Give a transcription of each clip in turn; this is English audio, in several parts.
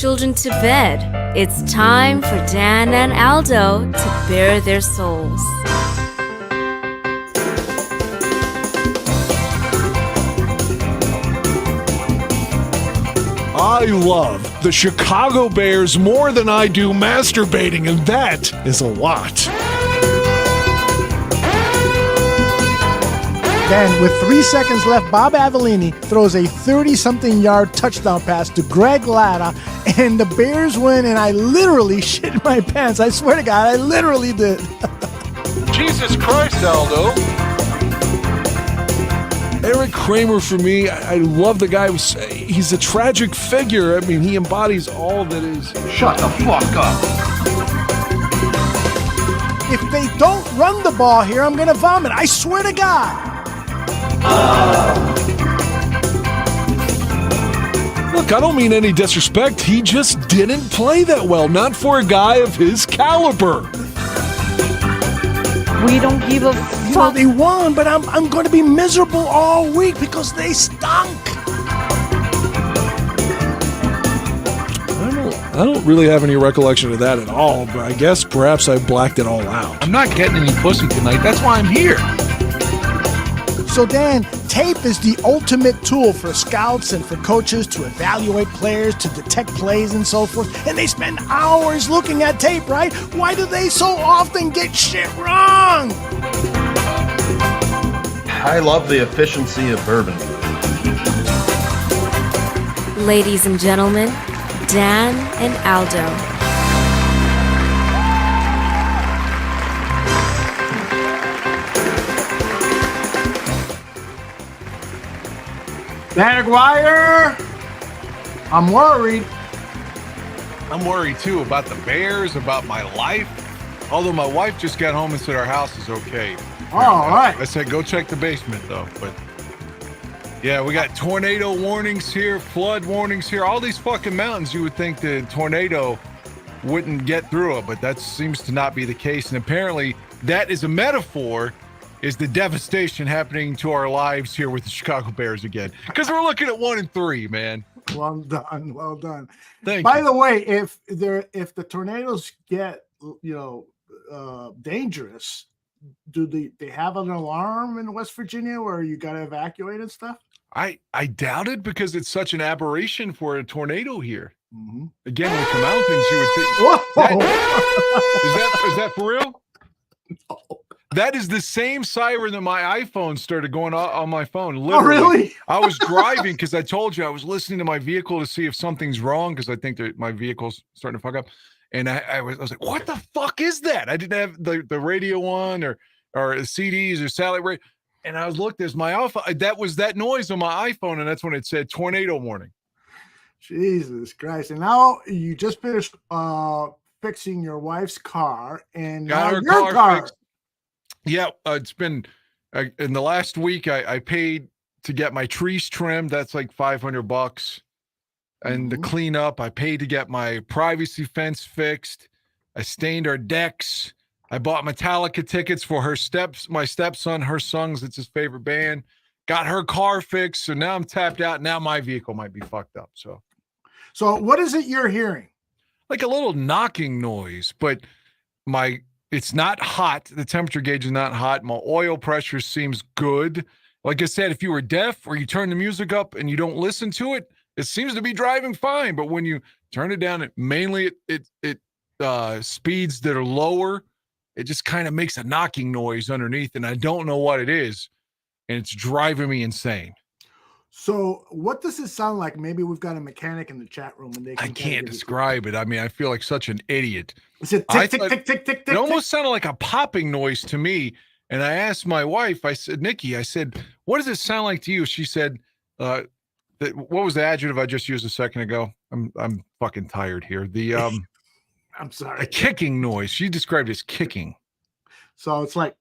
children to bed, it's time for Dan and Aldo to bare their souls. I love the Chicago Bears more than I do masturbating, and that is a lot. Then, with 3 seconds left, Bob Avellini throws a 30-something yard touchdown pass to Greg Latta, and the Bears win, and I literally shit my pants. I swear to God, I literally did. Jesus Christ, Aldo. Eric Kramer, for me, I love the guy. He's a tragic figure. I mean, he embodies all that is. Shut the fuck up. If they don't run the ball here, I'm going to vomit. I swear to God. Look, I don't mean any disrespect. He just didn't play that well. Not for a guy of his caliber. We don't give a fuck. You know, they won, but I'm going to be miserable all week because they stunk. I don't really have any recollection of that at all, but I guess perhaps I blacked it all out. I'm not getting any pussy tonight. That's why I'm here. So, Dan, tape is the ultimate tool for scouts and for coaches to evaluate players, to detect plays and so forth. And they spend hours looking at tape, right? Why do they so often get shit wrong? I love the efficiency of bourbon. Ladies and gentlemen, Dan and Aldo. Dan Aguirre, I'm worried. I'm worried too about the Bears, about my life. Although my wife just got home and said our house is okay. All right. I said go check the basement though. But yeah, we got tornado warnings here, flood warnings here. All these fucking mountains, you would think the tornado wouldn't get through it, but that seems to not be the case. And apparently that is a metaphor. Is the devastation happening to our lives here with the Chicago Bears again? Because we're looking at 1-3, man. Well done, well done. Thank By you. the way, if the tornadoes get dangerous, do they have an alarm in West Virginia where you got to evacuate and stuff? I doubt it because it's such an aberration for a tornado here. Mm-hmm. Again, with the mountains, you would think. Is that for real? No. That is the same siren that my iPhone started going on my phone. Literally. Oh, really? I was driving because I told you I was listening to my vehicle to see if something's wrong because I think that my vehicle's starting to fuck up. And I was like, what the fuck is that? I didn't have the radio on or CDs or satellite radio. And I was looked, there's my iPhone. That was that noise on my iPhone. And that's when it said tornado warning. Jesus Christ. And now you just finished fixing your wife's car and Got now her your car. fixed. Yeah, it's been in the last week. I paid to get my trees trimmed. That's like $500, and the cleanup. I paid to get my privacy fence fixed. I stained our decks. I bought Metallica tickets for my stepson, her songs. It's his favorite band. Got her car fixed. So now I'm tapped out. Now my vehicle might be fucked up. So what is it you're hearing? Like a little knocking noise, but it's not hot. The temperature gauge is not hot. My oil pressure seems good. Like I said, if you were deaf or you turn the music up and you don't listen to it, it seems to be driving fine. But when you turn it down, it speeds that are lower, it just kind of makes a knocking noise underneath, and I don't know what it is, and it's driving me insane. So what does it sound like? Maybe we've got a mechanic in the chat room and I can't describe it. I mean, I feel like such an idiot. Is it tick, tick, tick, tick, tick, tick? It almost sounded like a popping noise to me. And I asked my wife, I said, Nikki, I said, what does it sound like to you? She said, what was the adjective I just used a second ago? I'm fucking tired here. I'm sorry. A kicking noise. She described it as kicking. So it's like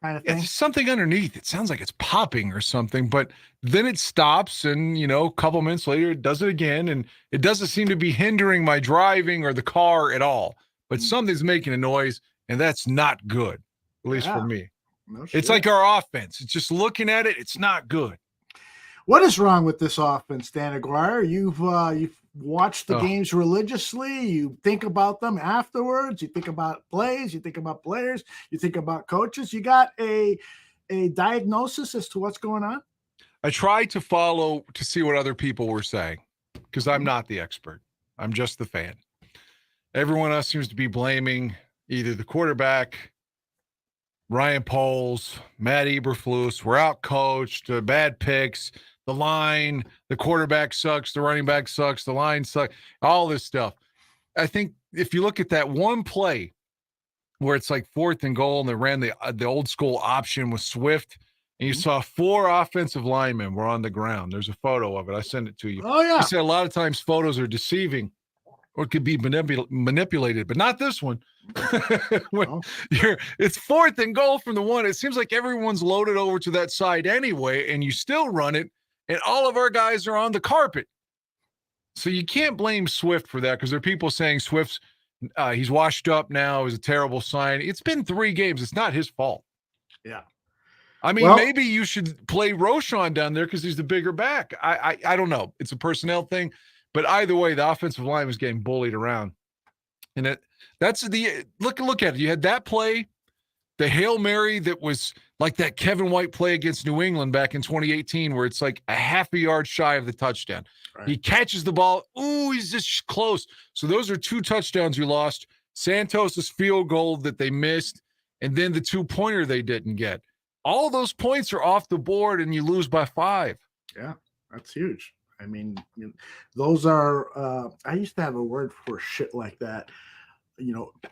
kind of thing. It's something underneath. It sounds like it's popping or something, but then it stops and, a couple minutes later, it does it again. And it doesn't seem to be hindering my driving or the car at all, but something's making a noise, and that's not good, at least for me. No it's like our offense. It's just looking at it. It's not good. What is wrong with this offense, Dan Aguirre? You've watched the games religiously. You think about them afterwards. You think about plays. You think about players. You think about coaches. You got a diagnosis as to what's going on? I tried to follow to see what other people were saying because I'm not the expert. I'm just the fan. Everyone else seems to be blaming either the quarterback, Ryan Poles, Matt Eberflus, we're out-coached, bad picks, the line, the quarterback sucks, the running back sucks, the line sucks, all this stuff. I think if you look at that one play where it's like 4th and goal and they ran the old school option with Swift, and you saw 4 offensive linemen were on the ground. There's a photo of it. I sent it to you. Oh, yeah. He said a lot of times photos are deceiving or could be manipulated, but not this one. It's 4th and goal from the 1. It seems like everyone's loaded over to that side anyway, and you still run it, and all of our guys are on the carpet. So you can't blame Swift for that because there are people saying Swift's he's washed up now, is a terrible sign. It's been 3 games. It's not his fault. Yeah. I mean, maybe you should play Roschon down there because he's the bigger back. I don't know. It's a personnel thing. But either way, the offensive line was getting bullied around. And that's the look at it. You had that play, the Hail Mary that was like that Kevin White play against New England back in 2018, where it's like a half a yard shy of the touchdown. Right. He catches the ball. Ooh, he's just close. So those are 2 touchdowns you lost. Santos's field goal that they missed, and then the 2-pointer they didn't get. All those points are off the board, and you lose by 5. Yeah, that's huge. I mean, those are I used to have a word for shit like that.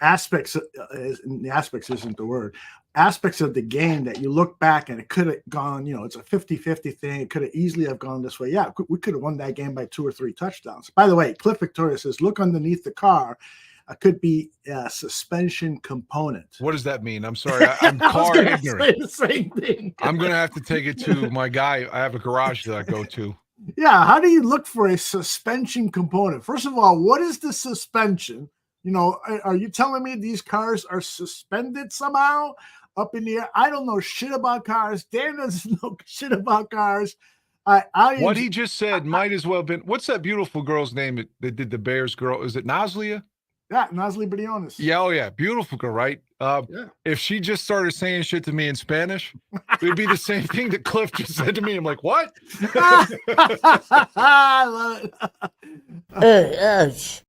Aspects isn't the word. Aspects of the game that you look back and it could have gone, it's a 50-50 thing. It could have easily have gone this way. Yeah, we could have won that game by 2 or 3 touchdowns. By the way, Cliff Victoria says, look underneath the car. Could be a suspension component. What does that mean? I'm sorry. I'm car ignorant. Say the same thing. I'm going to have to take it to my guy. I have a garage that I go to. Yeah. How do you look for a suspension component? First of all, what is the suspension? Are you telling me these cars are suspended somehow up in the air? I don't know shit about cars. Dan doesn't know shit about cars. What he just said might as well have been, what's that beautiful girl's name that did the Bears girl? Is it Naslia? Yeah, Nasli Briones. Yeah, oh yeah, beautiful girl, right? Yeah. If she just started saying shit to me in Spanish, it would be the same thing that Cliff just said to me. I'm like, what? I love it.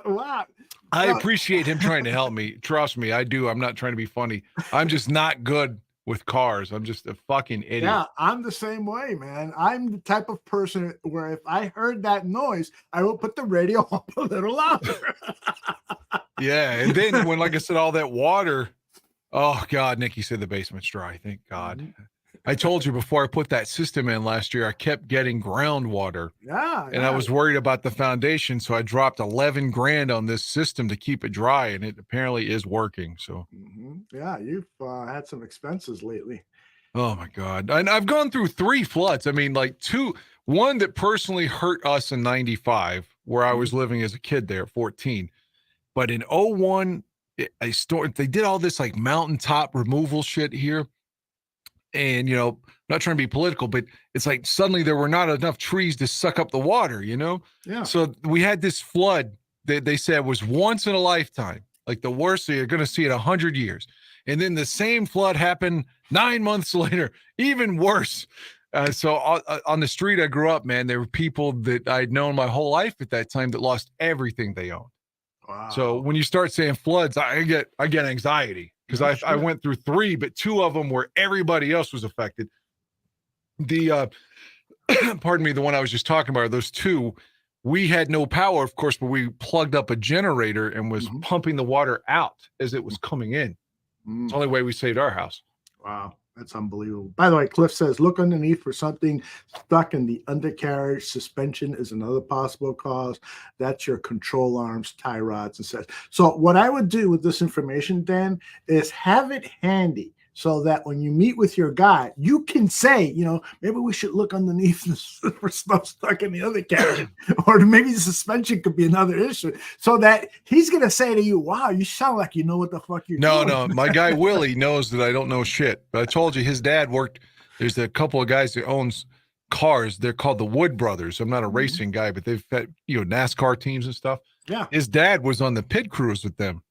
Wow. I appreciate him trying to help me. Trust me, I do. I'm not trying to be funny. I'm just not good with cars. I'm just a fucking idiot. Yeah, I'm the same way, man. I'm the type of person where if I heard that noise, I will put the radio up a little louder. Yeah, and then when, like I said, all that water, oh God, Nikki said the basement's dry. Thank God. Mm-hmm. I told you before I put that system in last year, I kept getting groundwater. Yeah. And I was worried about the foundation, so I dropped $11,000 on this system to keep it dry, and it apparently is working. So, yeah, you've had some expenses lately. Oh my God! And I've gone through 3 floods. I mean, like 2. One that personally hurt us in '95, where I was living as a kid there, 14. But in 01, they did all this like mountaintop removal shit here. And, I'm not trying to be political, but it's like suddenly there were not enough trees to suck up the water, Yeah. So we had this flood that they said was once in a lifetime, like the worst. So you're going to see it 100 years. And then the same flood happened 9 months later, even worse. So on the street I grew up, man, there were people that I'd known my whole life at that time that lost everything they owned. Wow. So when you start saying floods, I get anxiety. Because I went through 3, but 2 of them where everybody else was affected. The pardon me, the one I was just talking about, those 2, we had no power, of course, but we plugged up a generator and was pumping the water out as it was coming in. It's the only way we saved our house. Wow, that's unbelievable. By the way, Cliff says, look underneath for something stuck in the undercarriage. Suspension is another possible cause. That's your control arms, tie rods, and such. So what I would do with this information, Dan, is have it handy so that when you meet with your guy, you can say, maybe we should look underneath for stuff stuck in the undercarriage, or maybe the suspension could be another issue, so that he's going to say to you, wow, you sound like you know what the fuck you're doing. No, my guy Willie knows that I don't know shit. But I told you his dad worked There's a couple of guys that owns cars. They're called the Wood Brothers. I'm not a racing guy, but they've had, NASCAR teams and stuff. Yeah. His dad was on the pit crews with them.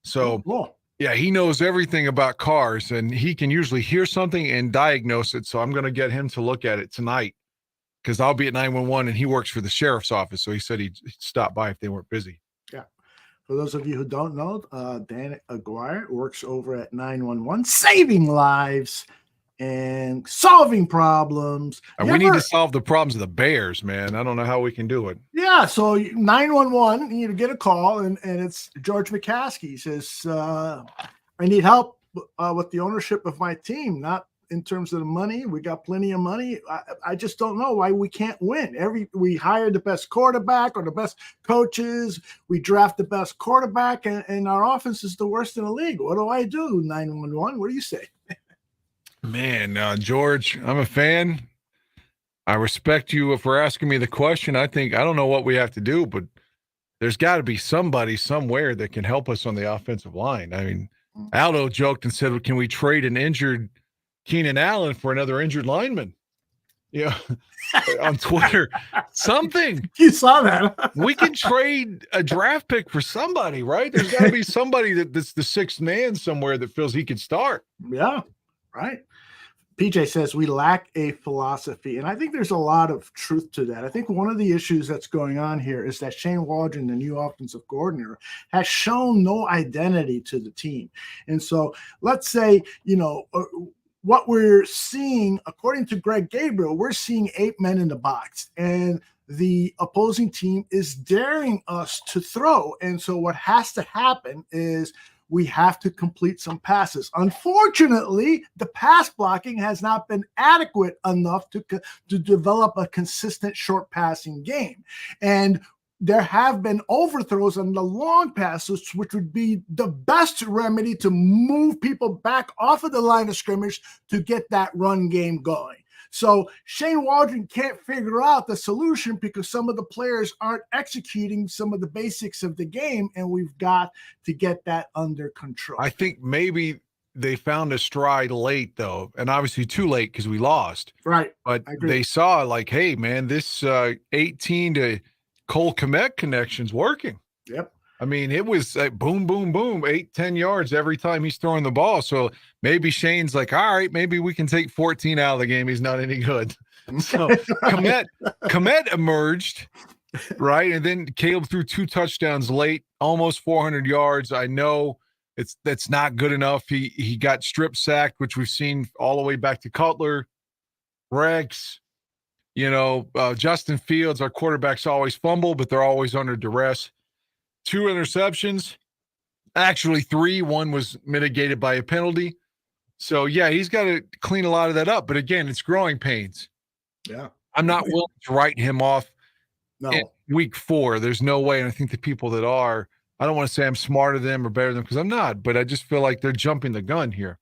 So, Cool. yeah, he knows everything about cars, and he can usually hear something and diagnose it. So I'm going to get him to look at it tonight because I'll be at 911, and he works for the sheriff's office. So he said he'd stop by if they weren't busy. Yeah. For those of you who don't know, Dan Aguirre works over at 911, saving lives and solving problems. And we need to solve the problems of the Bears, man. I don't know how we can do it. Yeah, so 911, you get a call, and it's George McCaskey. He says, I need help with the ownership of my team, not in terms of the money. We got plenty of money. I just don't know why we can't win. We hire the best quarterback or the best coaches. We draft the best quarterback, and our offense is the worst in the league. What do I do, 911? What do you say? Man, George, I'm a fan. I respect you for asking me the question. I don't know what we have to do, but there's got to be somebody somewhere that can help us on the offensive line. I mean, Aldo joked and said, can we trade an injured Keenan Allen for another injured lineman? Yeah, on Twitter. Something. You saw that. We can trade a draft pick for somebody, right? There's got to be somebody that's the sixth man somewhere that feels he could start. Yeah, right. PJ says we lack a philosophy, and I think there's a lot of truth to that. I think one of the issues that's going on here is that Shane Waldron, the new offensive coordinator, has shown no identity to the team. And so let's say, what we're seeing, according to Greg Gabriel, we're seeing 8 men in the box, and the opposing team is daring us to throw. And so what has to happen is we have to complete some passes. Unfortunately, the pass blocking has not been adequate enough to develop a consistent short passing game. And there have been overthrows on the long passes, which would be the best remedy to move people back off of the line of scrimmage to get that run game going. So Shane Waldron can't figure out the solution because some of the players aren't executing some of the basics of the game, and we've got to get that under control. I think maybe they found a stride late, though, and obviously too late because we lost. Right. But they saw, like, hey, man, this 18 to Cole Kmet connection's working. Yep. I mean, it was boom, boom, boom, 8-10 yards every time he's throwing the ball. So maybe Shane's like, all right, maybe we can take 14 out of the game. He's not any good. So Kmet emerged, right? And then Caleb threw 2 touchdowns late, almost 400 yards. I know that's not good enough. He got strip sacked, which we've seen all the way back to Cutler, Rex. Justin Fields, our quarterbacks always fumble, but they're always under duress. 2 interceptions, actually 3. 1 was mitigated by a penalty. So, yeah, he's got to clean a lot of that up. But, again, it's growing pains. Yeah. I'm not willing to write him off in week 4. There's no way. And I think the people that are, I don't want to say I'm smarter than them or better than them because I'm not. But I just feel like they're jumping the gun here.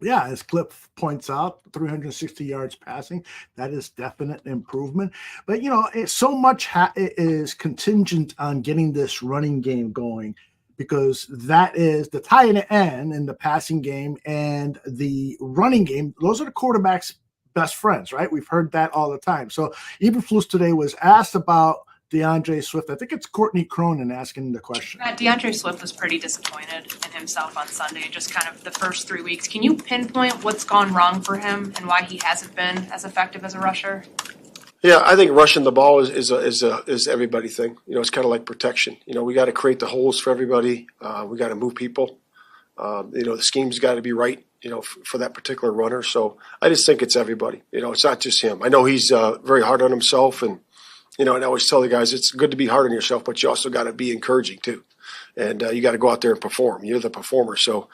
Yeah, as Cliff points out, 360 yards passing, that is definite improvement. But, so much is contingent on getting this running game going because that is the tight end in the passing game and the running game. Those are the quarterback's best friends, right? We've heard that all the time. So Eberflus today was asked about DeAndre Swift. I think it's Courtney Cronin asking the question. DeAndre Swift was pretty disappointed in himself on Sunday, just kind of the first 3 weeks. Can you pinpoint what's gone wrong for him and why he hasn't been as effective as a rusher? Yeah, I think rushing the ball is everybody thing. It's kind of like protection. We got to create the holes for everybody. We got to move people. The scheme's got to be right, for that particular runner. So I just think it's everybody. It's not just him. I know he's very hard on himself and and I always tell the guys it's good to be hard on yourself, but you also got to be encouraging too. And you got to go out there and perform. You're the performer. So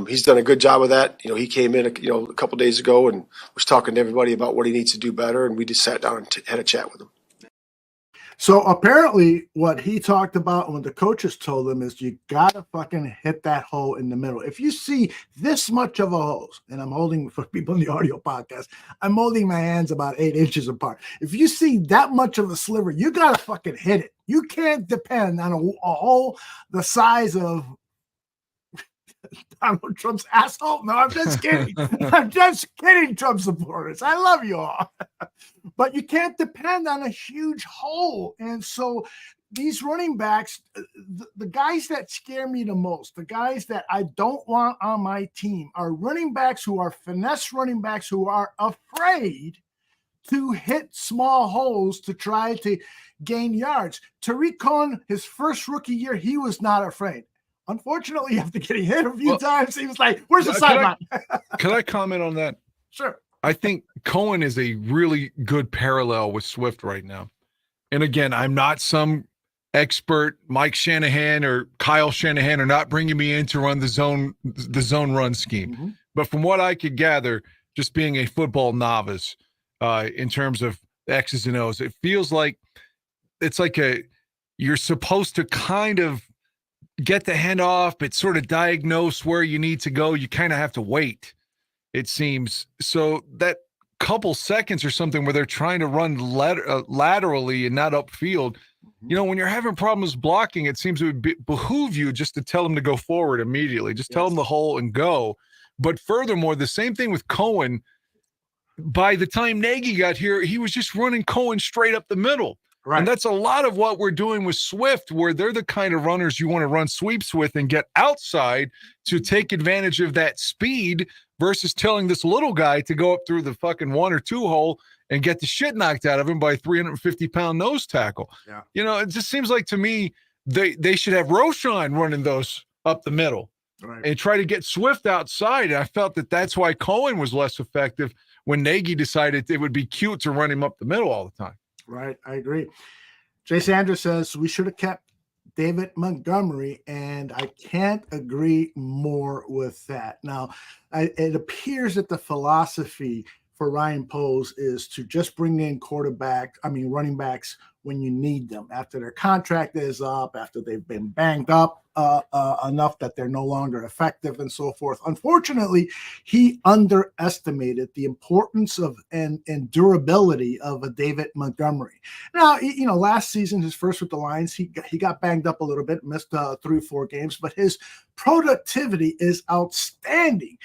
he's done a good job of that. He came in, a couple days ago and was talking to everybody about what he needs to do better. And we just sat down and had a chat with him. So apparently what he talked about and what the coaches told him is you got to fucking hit that hole in the middle. If you see this much of a hole, and I'm holding for people in the audio podcast, I'm holding my hands about 8 inches apart. If you see that much of a sliver, you got to fucking hit it. You can't depend on a hole the size of Donald Trump's asshole. No, I'm just kidding. I'm just kidding, Trump supporters. I love you all. But you can't depend on a huge hole. And so these running backs, the guys that scare me the most, the guys that I don't want on my team are running backs who are finesse running backs who are afraid to hit small holes to try to gain yards. Tariq Cohen, his first rookie year, he was not afraid. Unfortunately, after getting hit a few times, he was like, where's the sideline? Can I comment on that? Sure. I think Cohen is a really good parallel with Swift right now. And again, I'm not some expert. Mike Shanahan or Kyle Shanahan are not bringing me in to run the zone run scheme. Mm-hmm. But from what I could gather, just being a football novice, in terms of X's and O's, it feels like it's like you're supposed to kind of get the handoff, but sort of diagnose where you need to go. You kind of have to wait, it seems. So that couple seconds or something where they're trying to run laterally and not upfield, when you're having problems blocking, it seems it would behoove you just to tell them to go forward immediately. Just tell them the hole and go. But furthermore, the same thing with Cohen. By the time Nagy got here, he was just running Cohen straight up the middle. Right. And that's a lot of what we're doing with Swift, where they're the kind of runners you want to run sweeps with and get outside to take advantage of that speed versus telling this little guy to go up through the fucking 1 or 2 hole and get the shit knocked out of him by a 350-pound nose tackle. Yeah. It just seems like to me they should have Roschon running those up the middle and try to get Swift outside. And I felt that that's why Cohen was less effective when Nagy decided it would be cute to run him up the middle all the time. Right, I agree. Jay Sanders says we should have kept David Montgomery, and I can't agree more with that. Now, it appears that the philosophy for Ryan Poles is to just bring in running backs when you need them, after their contract is up, after they've been banged up enough that they're no longer effective and so forth. Unfortunately, he underestimated the importance of and durability of a David Montgomery. Now, last season, his first with the Lions, he got banged up a little bit, missed 3 or 4 games, but his productivity is outstanding.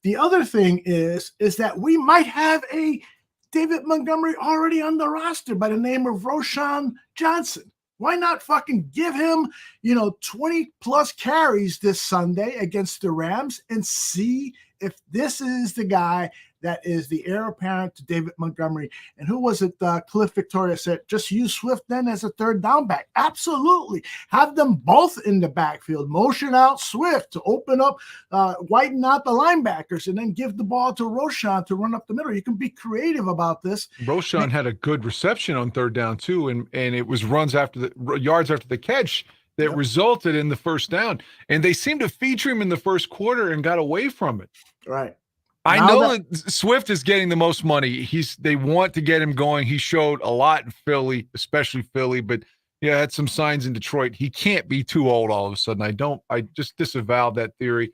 The other thing is that we might have a David Montgomery already on the roster by the name of Roschon Johnson. Why not fucking give him, 20 plus carries this Sunday against the Rams and see if this is the guy that is the heir apparent to David Montgomery? And who was it? Cliff Victoria said, just use Swift then as a third down back. Absolutely. Have them both in the backfield. Motion out Swift to open up, widen out the linebackers, and then give the ball to Roschon to run up the middle. You can be creative about this. Roschon had a good reception on third down too, and it was yards after the catch that resulted in the first down. And they seemed to feature him in the first quarter and got away from it. Right. I know that Swift is getting the most money. They want to get him going. He showed a lot in Philly, especially Philly, but had some signs in Detroit. He can't be too old all of a sudden. I just disavowed that theory.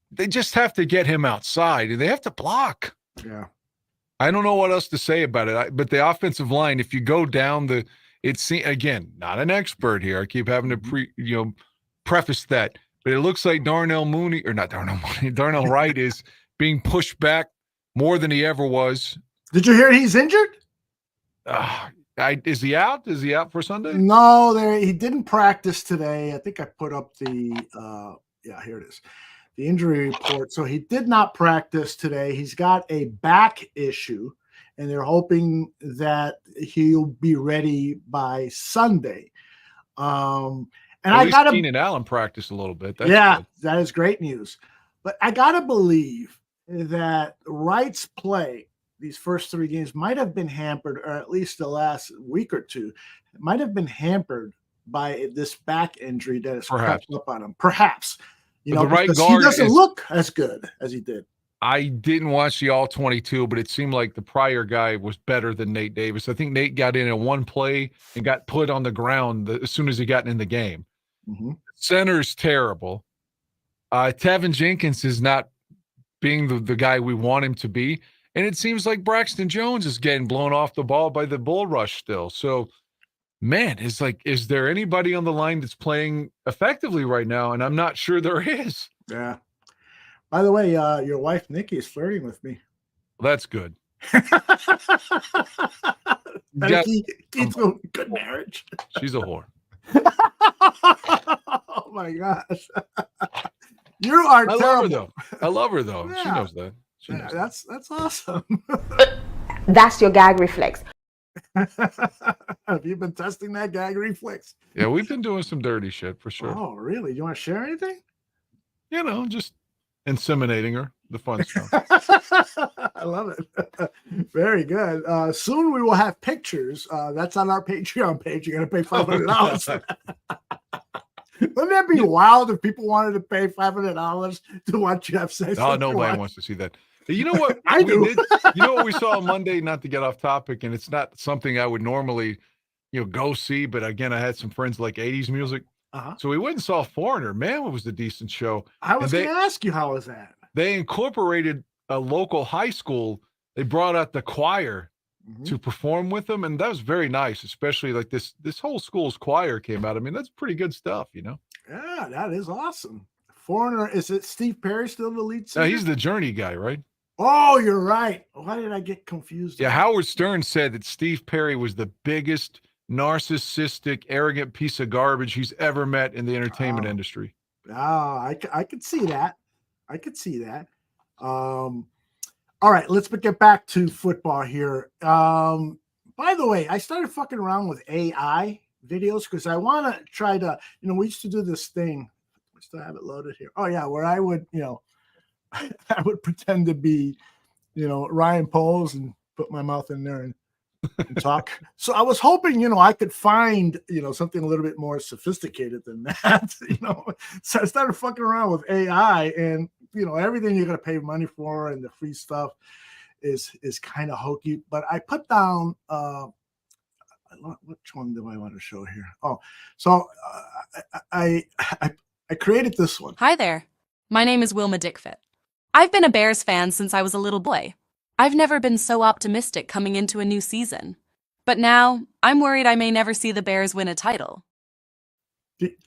They just have to get him outside and they have to block. Yeah. I don't know what else to say about it. But the offensive line, if you go down again, not an expert here. I keep having to preface that, but it looks like Darnell Wright is being pushed back more than he ever was. Did you hear he's injured? Is he out? Is he out for Sunday? No, he didn't practice today. I think I put up the here it is. The injury report. So he did not practice today. He's got a back issue, and they're hoping that he'll be ready by Sunday. And at least Keenan Allen practiced a little bit. That's good. That is great news. But I got to believe that Wright's play these first 3 games might have been hampered, or at least the last week or two, might have been hampered by this back injury that has crept up on him. Perhaps. The right guard, he doesn't look as good as he did. I didn't watch the all 22, but it seemed like the prior guy was better than Nate Davis. I think Nate got in one play and got put on the ground as soon as he got in the game. Mm-hmm. Center's terrible. Tevin Jenkins is not being the guy we want him to be. And it seems like Braxton Jones is getting blown off the ball by the bull rush still. So, man, is there anybody on the line that's playing effectively right now? And I'm not sure there is. Yeah. By the way, your wife Nikki is flirting with me. Well, that's good. Better keep a good marriage. She's a whore. Oh my gosh. You are terrible. I love her though. Yeah. She knows that. She knows That's awesome. That's your gag reflex. Have you been testing that gag reflex? Yeah, we've been doing some dirty shit for sure. Oh, really? You want to share anything? You know, just inseminating her, the fun stuff. I love it. Very good. Soon we will have pictures. That's on our Patreon page. You're going to pay $500. Wouldn't that be wild if people wanted to pay $500 to watch you have sex? Oh, nobody wants to see that. You know what? I do. You know what we saw on Monday, not to get off topic, and it's not something I would normally, go see, but again, I had some friends like 80s music. So we went and saw Foreigner. Man, it was a decent show. I was going to ask you, how was that? They incorporated a local high school. They brought out the choir to perform with them, and that was very nice, especially like this whole school's choir came out. I mean, that's pretty good stuff, Yeah, that is awesome. Foreigner, is it Steve Perry still the lead singer? No, he's the Journey guy, right? Oh, you're right. Why did I get confused? Yeah, Howard Stern said that Steve Perry was the biggest narcissistic, arrogant piece of garbage he's ever met in the entertainment industry. I could see that. I could see that. All right, let's get back to football here. By the way, I started fucking around with AI videos because I want to try to, we used to do this thing. I still have it loaded here. Oh yeah, where I would, I would pretend to be, Ryan Poles and put my mouth in there and talk. So I was hoping, I could find, something a little bit more sophisticated than that, So I started fucking around with AI, and everything you're gonna pay money for and the free stuff is kind of hokey. But I put down which one do I want to show here? Oh, so I created this one. Hi there. My name is Wilma Dickfit. I've been a Bears fan since I was a little boy. I've never been so optimistic coming into a new season. But now, I'm worried I may never see the Bears win a title.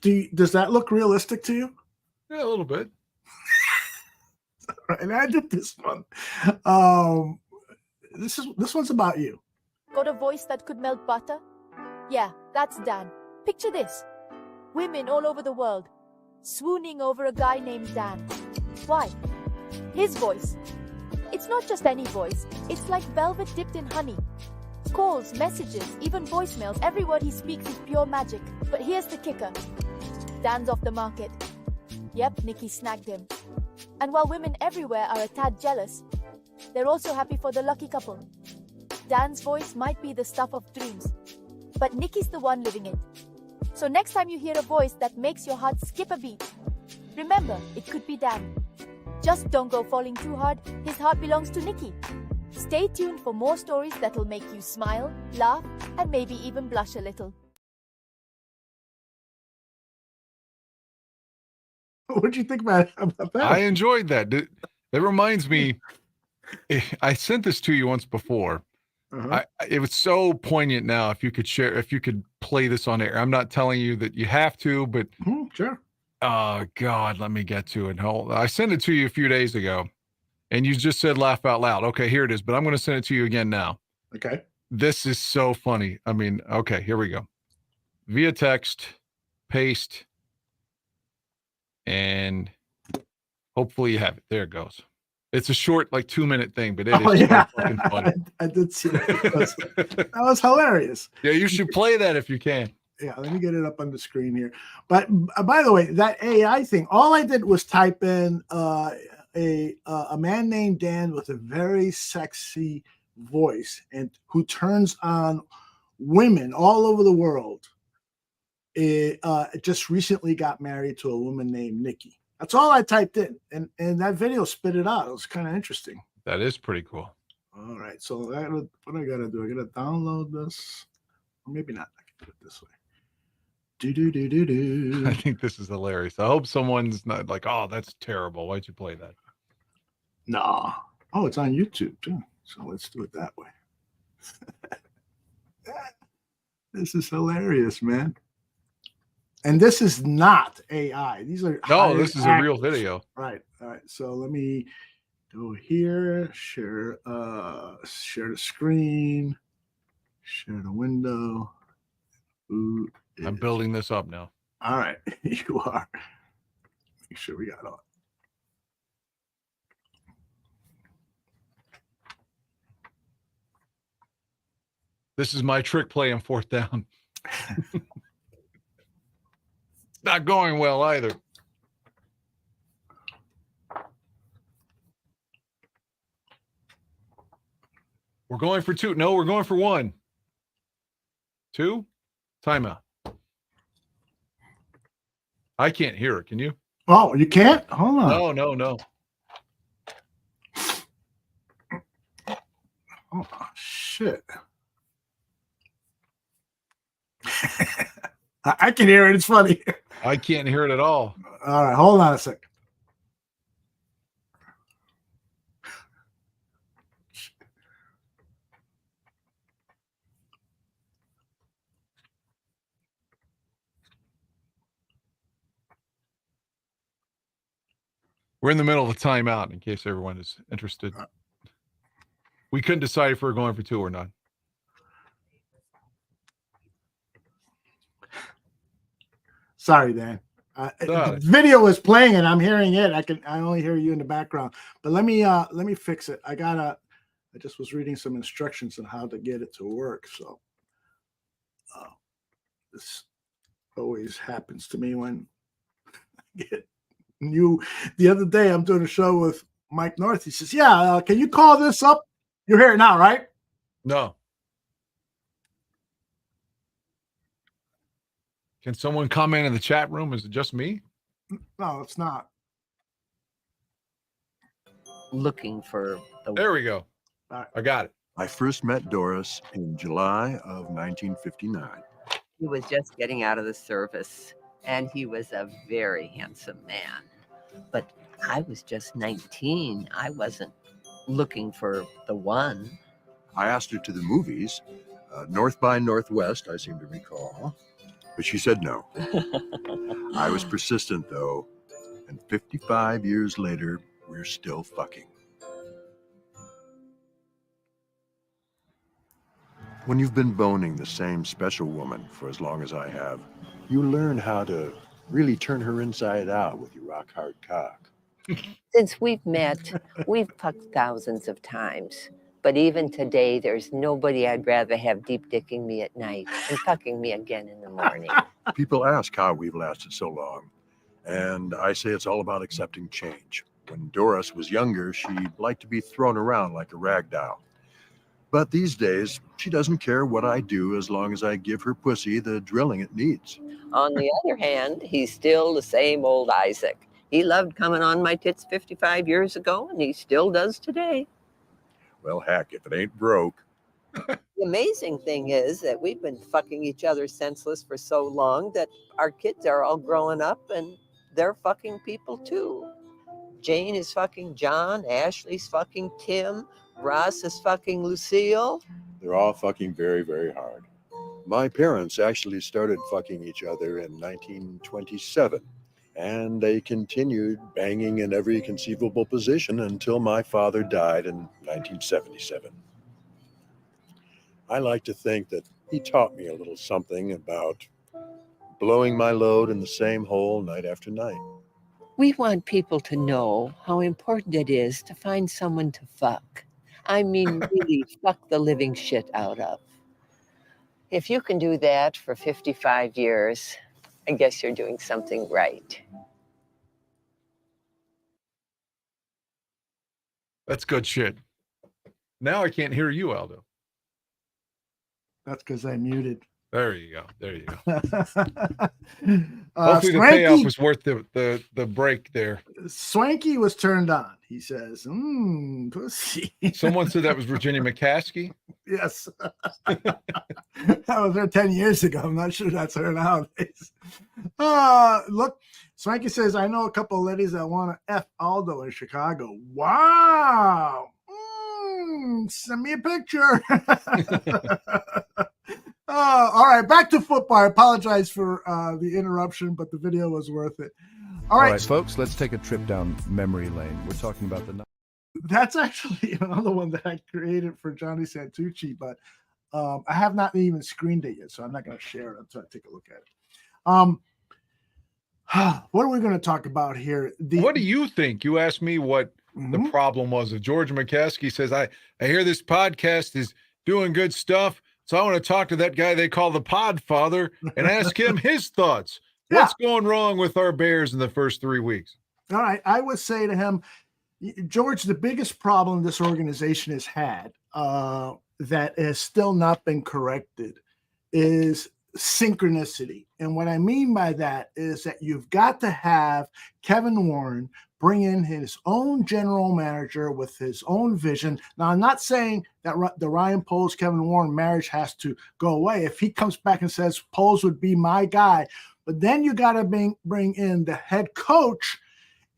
Does that look realistic to you? Yeah, a little bit. And I did this one. This one's about you. Got a voice that could melt butter? Yeah, that's Dan. Picture this. Women all over the world, swooning over a guy named Dan. Why? His voice. It's not just any voice. It's like velvet dipped in honey. Calls, messages, even voicemails, every word he speaks is pure magic. But here's the kicker. Dan's off the market. Yep, Nikki snagged him. And while women everywhere are a tad jealous, they're also happy for the lucky couple. Dan's voice might be the stuff of dreams, but Nikki's the one living it. So next time you hear a voice that makes your heart skip a beat, remember, it could be Dan. Just don't go falling too hard. His heart belongs to Nikki. Stay tuned for more stories that'll make you smile, laugh, and maybe even blush a little. What did you think about that? I enjoyed that. That reminds me, I sent this to you once before. It was so poignant now. If you could play this on air. I'm not telling you that you have to, but sure. Oh God, let me get to it. I sent it to you a few days ago, and you just said laugh out loud. Okay, here it is, but I'm going to send it to you again now. Okay. This is so funny. I mean, okay, here we go. Via text, paste, and hopefully you have it. There it goes. It's a short, like 2-minute thing, but it is so fucking funny. I did see that. That was hilarious. Yeah, you should play that if you can. Yeah, let me get it up on the screen here. But by the way, that AI thing, all I did was type in a man named Dan with a very sexy voice and who turns on women all over the world. It just recently got married to a woman named Nikki. That's all I typed in, and that video spit it out. It was kind of interesting. That is pretty cool. All right, so what I gotta do? I gotta download this, or maybe not. I can do it this way. I think this is hilarious. I hope someone's not like, oh, that's terrible. Why'd you play that? No. Oh, it's on YouTube too. So let's do it that way. This is hilarious, man. And this is not AI. These are this is a real video. Right. All right. So let me go here. Share the screen. Share the window. I'm building this up now. All right. You are. Make sure we got all. This is my trick play on 4th down. Not going well either. We're going for 2. No, we're going for 1. 2. Timeout. I can't hear it. Can you? Oh, you can't? Hold on. No. Oh, shit. I can hear it. It's funny. I can't hear it at all. All right. Hold on a sec. We're in the middle of a timeout in case everyone is interested. We couldn't decide if we were going for 2 or not. Sorry, Dan. The video is playing and I'm hearing it. I only hear you in the background. But let me fix it. I just was reading some instructions on how to get it to work. So this always happens to me when I get new. The other day I'm doing a show with Mike North. He says, "Yeah, can you call this up?" You're here now, right? No. Can someone comment in the chat room? Is it just me? No, it's not. Looking for the. There we go. Right. I got it. I first met Doris in July of 1959. He was just getting out of the service, and he was a very handsome man. But I was just 19. I wasn't looking for the one. I asked her to the movies, North by Northwest, I seem to recall, but she said no. I was persistent, though, and 55 years later, we're still fucking. When you've been boning the same special woman for as long as I have, you learn how to really turn her inside out with your rock-hard cock. Since we've met, we've fucked thousands of times. But even today, there's nobody I'd rather have deep dicking me at night and fucking me again in the morning. People ask how we've lasted so long, and I say it's all about accepting change. When Doris was younger, she liked to be thrown around like a rag doll. But these days, she doesn't care what I do as long as I give her pussy the drilling it needs. On the other hand, he's still the same old Isaac. He loved coming on my tits 55 years ago, and he still does today. Well, heck, if it ain't broke. The amazing thing is that we've been fucking each other senseless for so long that our kids are all growing up and they're fucking people too. Jane is fucking John, Ashley's fucking Tim, Ross is fucking Lucille. They're all fucking very, very hard. My parents actually started fucking each other in 1927, and they continued banging in every conceivable position until my father died in 1977. I like to think that he taught me a little something about blowing my load in the same hole night after night. We want people to know how important it is to find someone to fuck. I mean, really fuck the living shit out of. If you can do that for 55 years, I guess you're doing something right. That's good shit. Now I can't hear you, Aldo. That's because I muted. There you go. There you go. Swanky, Hopefully the payoff was worth the break there. Swanky was turned on. He says, pussy. Someone said that was Virginia McCaskey. Yes. That was her 10 years ago. I'm not sure that's her nowadays. Look, Swanky says, I know a couple of ladies that want to F Aldo in Chicago. Wow. Send me a picture. All right, back to football. I apologize for the interruption, but the video was worth it. All right, folks, let's take a trip down memory lane. We're talking about the. That's actually another one that I created for Johnny Santucci, but I have not even screened it yet, so I'm not going to share it until I take a look at it. What are we going to talk about here? What do you think? You asked me what the problem was. George McCaskey says, I hear this podcast is doing good stuff, so I want to talk to that guy they call the Podfather and ask him his thoughts. Yeah. What's going wrong with our Bears in the first 3 weeks? All right, I would say to him, George, the biggest problem this organization has had that has still not been corrected is synchronicity. And what I mean by that is that you've got to have Kevin Warren bring in his own general manager with his own vision. Now, I'm not saying that the Ryan Poles, Kevin Warren marriage has to go away. If he comes back and says Poles would be my guy, but then you got to bring in the head coach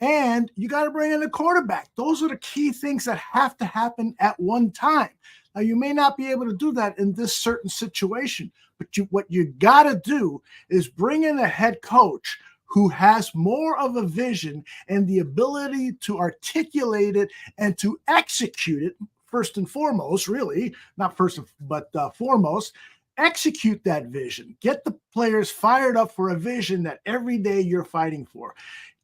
and you got to bring in the quarterback. Those are the key things that have to happen at one time. Now, you may not be able to do that in this certain situation, but what you got to do is bring in a head coach who has more of a vision and the ability to articulate it and to execute it first and foremost, really, not first, but foremost, execute that vision. Get the players fired up for a vision that every day you're fighting for.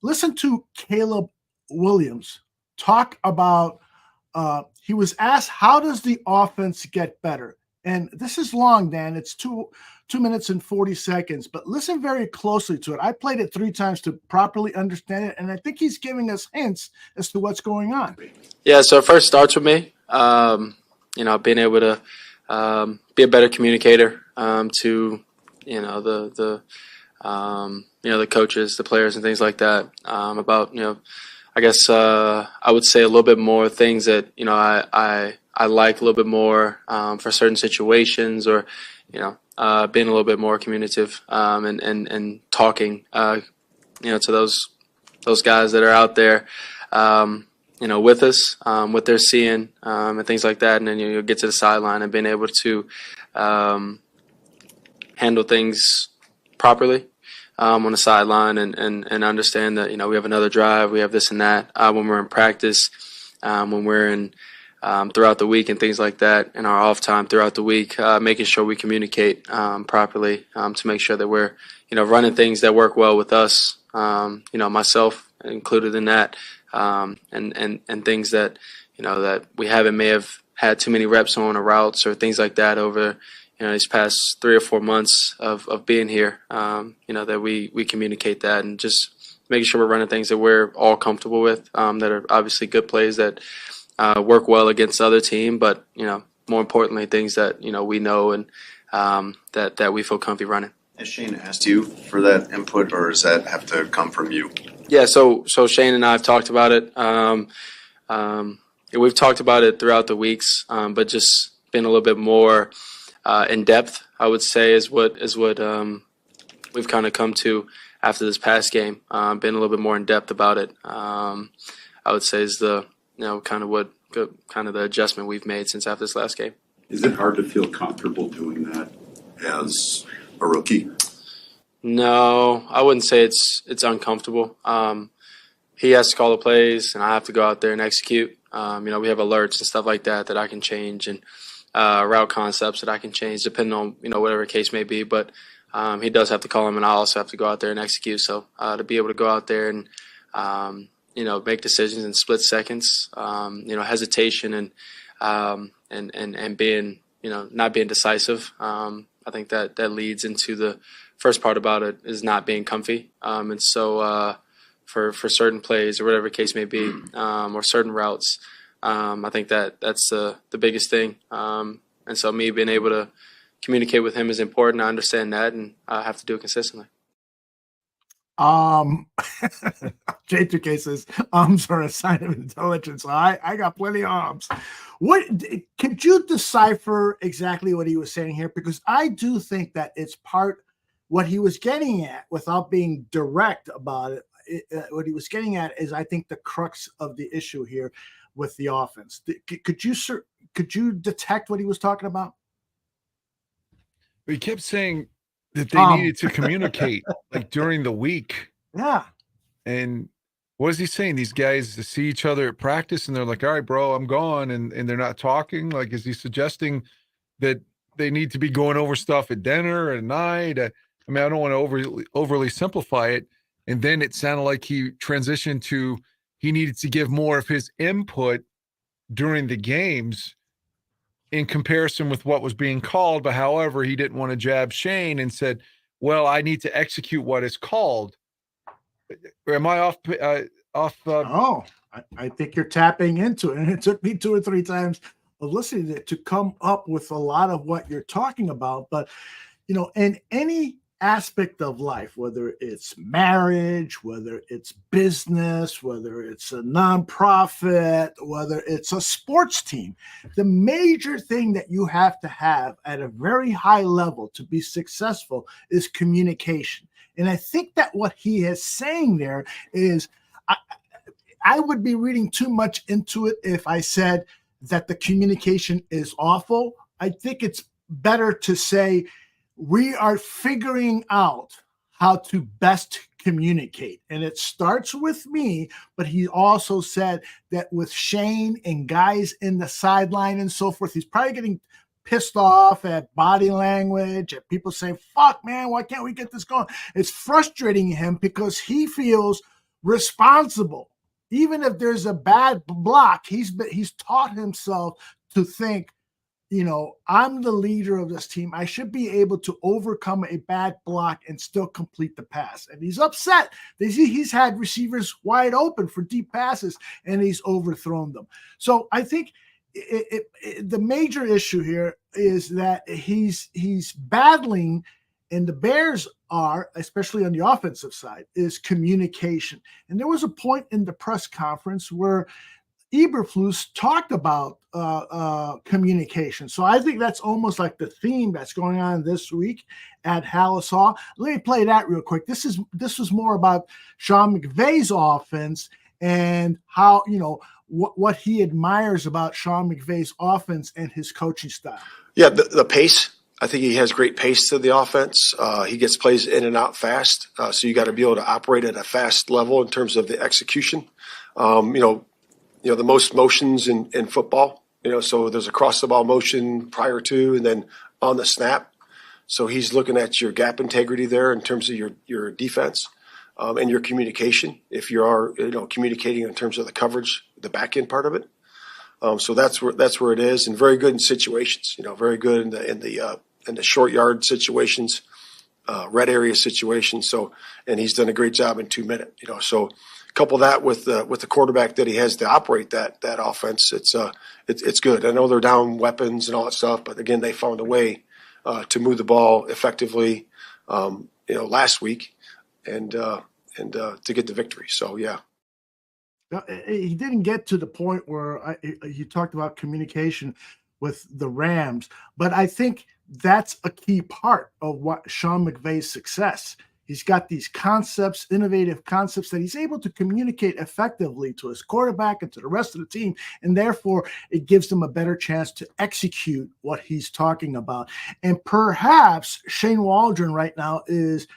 Listen to Caleb Williams talk about, he was asked, how does the offense get better? And this is long, Dan. It's 2 minutes and 40 seconds, but listen very closely to it. I played it 3 times to properly understand it, and I think he's giving us hints as to what's going on. Yeah, so it first starts with me, being able to be a better communicator to, the coaches, the players, and things like that. About, I guess I would say a little bit more things that I like a little bit more for certain situations, or being a little bit more communicative and talking to those guys that are out there with us, what they're seeing and things like that, and then you'll get to the sideline and being able to handle things properly on the sideline and understand that we have another drive, we have this and that when we're in practice, when we're in throughout the week and things like that, in our off time throughout the week, making sure we communicate properly to make sure that we're running things that work well with us, myself included in that, and things that that we may have had too many reps on, or routes or things like that over these past 3 or 4 months of being here, that we communicate that, and just making sure we're running things that we're all comfortable with, that are obviously good plays that work well against the other team, but more importantly, things that we know and that we feel comfy running. Has Shane asked you for that input, or does that have to come from you? Yeah, so Shane and I have talked about it. We've talked about it throughout the weeks, but just being a little bit more in depth, I would say, is what we've kind of come to after this past game. Being a little bit more in depth about it, I would say is the kind of the adjustment we've made since after this last game. Is it hard to feel comfortable doing that as a rookie? No, I wouldn't say it's uncomfortable. He has to call the plays, and I have to go out there and execute. We have alerts and stuff like that I can change, and route concepts that I can change depending on whatever the case may be. But he does have to call them, and I also have to go out there and execute. So to be able to go out there and make decisions in split seconds, hesitation and being not being decisive. I think that leads into the first part about it, is not being comfy. And so for certain plays or whatever the case may be, or certain routes, I think that's the biggest thing. And so me being able to communicate with him is important. I understand that, and I have to do it consistently. J2K says arms are a sign of intelligence. So I got plenty of arms. What could you decipher exactly what he was saying here? Because I do think that it's part what he was getting at, without being direct about it. What he was getting at is, I think, the crux of the issue here with the offense. Could you detect what he was talking about? He kept saying that they needed to communicate like during the week. Yeah. And what is he saying? These guys see each other at practice and they're like, all right, bro, I'm gone. And they're not talking. Like, is he suggesting that they need to be going over stuff at dinner at night? I mean, I don't want to overly simplify it. And then it sounded like he transitioned to he needed to give more of his input during the games in comparison with what was being called. But however, he didn't want to jab Shane and said, well, I need to execute what is called. Am I off? Oh, I think you're tapping into it. And it took me 2 or 3 times of listening to it to come up with a lot of what you're talking about. But, you know, in any aspect of life, whether it's marriage, whether it's business, whether it's a nonprofit, whether it's a sports team, the major thing that you have to have at a very high level to be successful is communication. And I think that what he is saying there is I would be reading too much into it if I said that the communication is awful. I think it's better to say we are figuring out how to best communicate. And it starts with me, but he also said that with Shane and guys in the sideline and so forth, he's probably getting pissed off at body language, at people saying, fuck, man, why can't we get this going? It's frustrating him because he feels responsible. Even if there's a bad block, he's taught himself to think, you know, I'm the leader of this team. I should be able to overcome a bad block and still complete the pass. And he's upset. He's had receivers wide open for deep passes, and he's overthrown them. So I think the major issue here is that he's battling, and the Bears are, especially on the offensive side, is communication. And there was a point in the press conference where Eberflus talked about communication. So I think that's almost like the theme that's going on this week at Hallis Hall. Let me play that real quick. This was more about Sean McVay's offense and how, you know, what he admires about Sean McVay's offense and his coaching style. Yeah, the pace. I think he has great pace to the offense. He gets plays in and out fast. So you got to be able to operate at a fast level in terms of the execution. You know, the most motions in football, you know, so there's a cross the ball motion prior to and then on the snap. So he's looking at your gap integrity there in terms of your defense and your communication. If you are, you know, communicating in terms of the coverage, the back end part of it. So that's where it is, and very good in situations, you know, very good in the short yard situations, red area situations. So, and he's done a great job in 2 minutes, you know, so couple that with the quarterback that he has to operate that offense. It's good. I know they're down weapons and all that stuff, but again, they found a way to move the ball effectively, you know, last week and to get the victory. So yeah. He didn't get to the point where you talked about communication with the Rams, but I think that's a key part of what Sean McVay's success. He's got these concepts, innovative concepts that he's able to communicate effectively to his quarterback and to the rest of the team. And therefore, it gives them a better chance to execute what he's talking about. And perhaps Shane Waldron right now is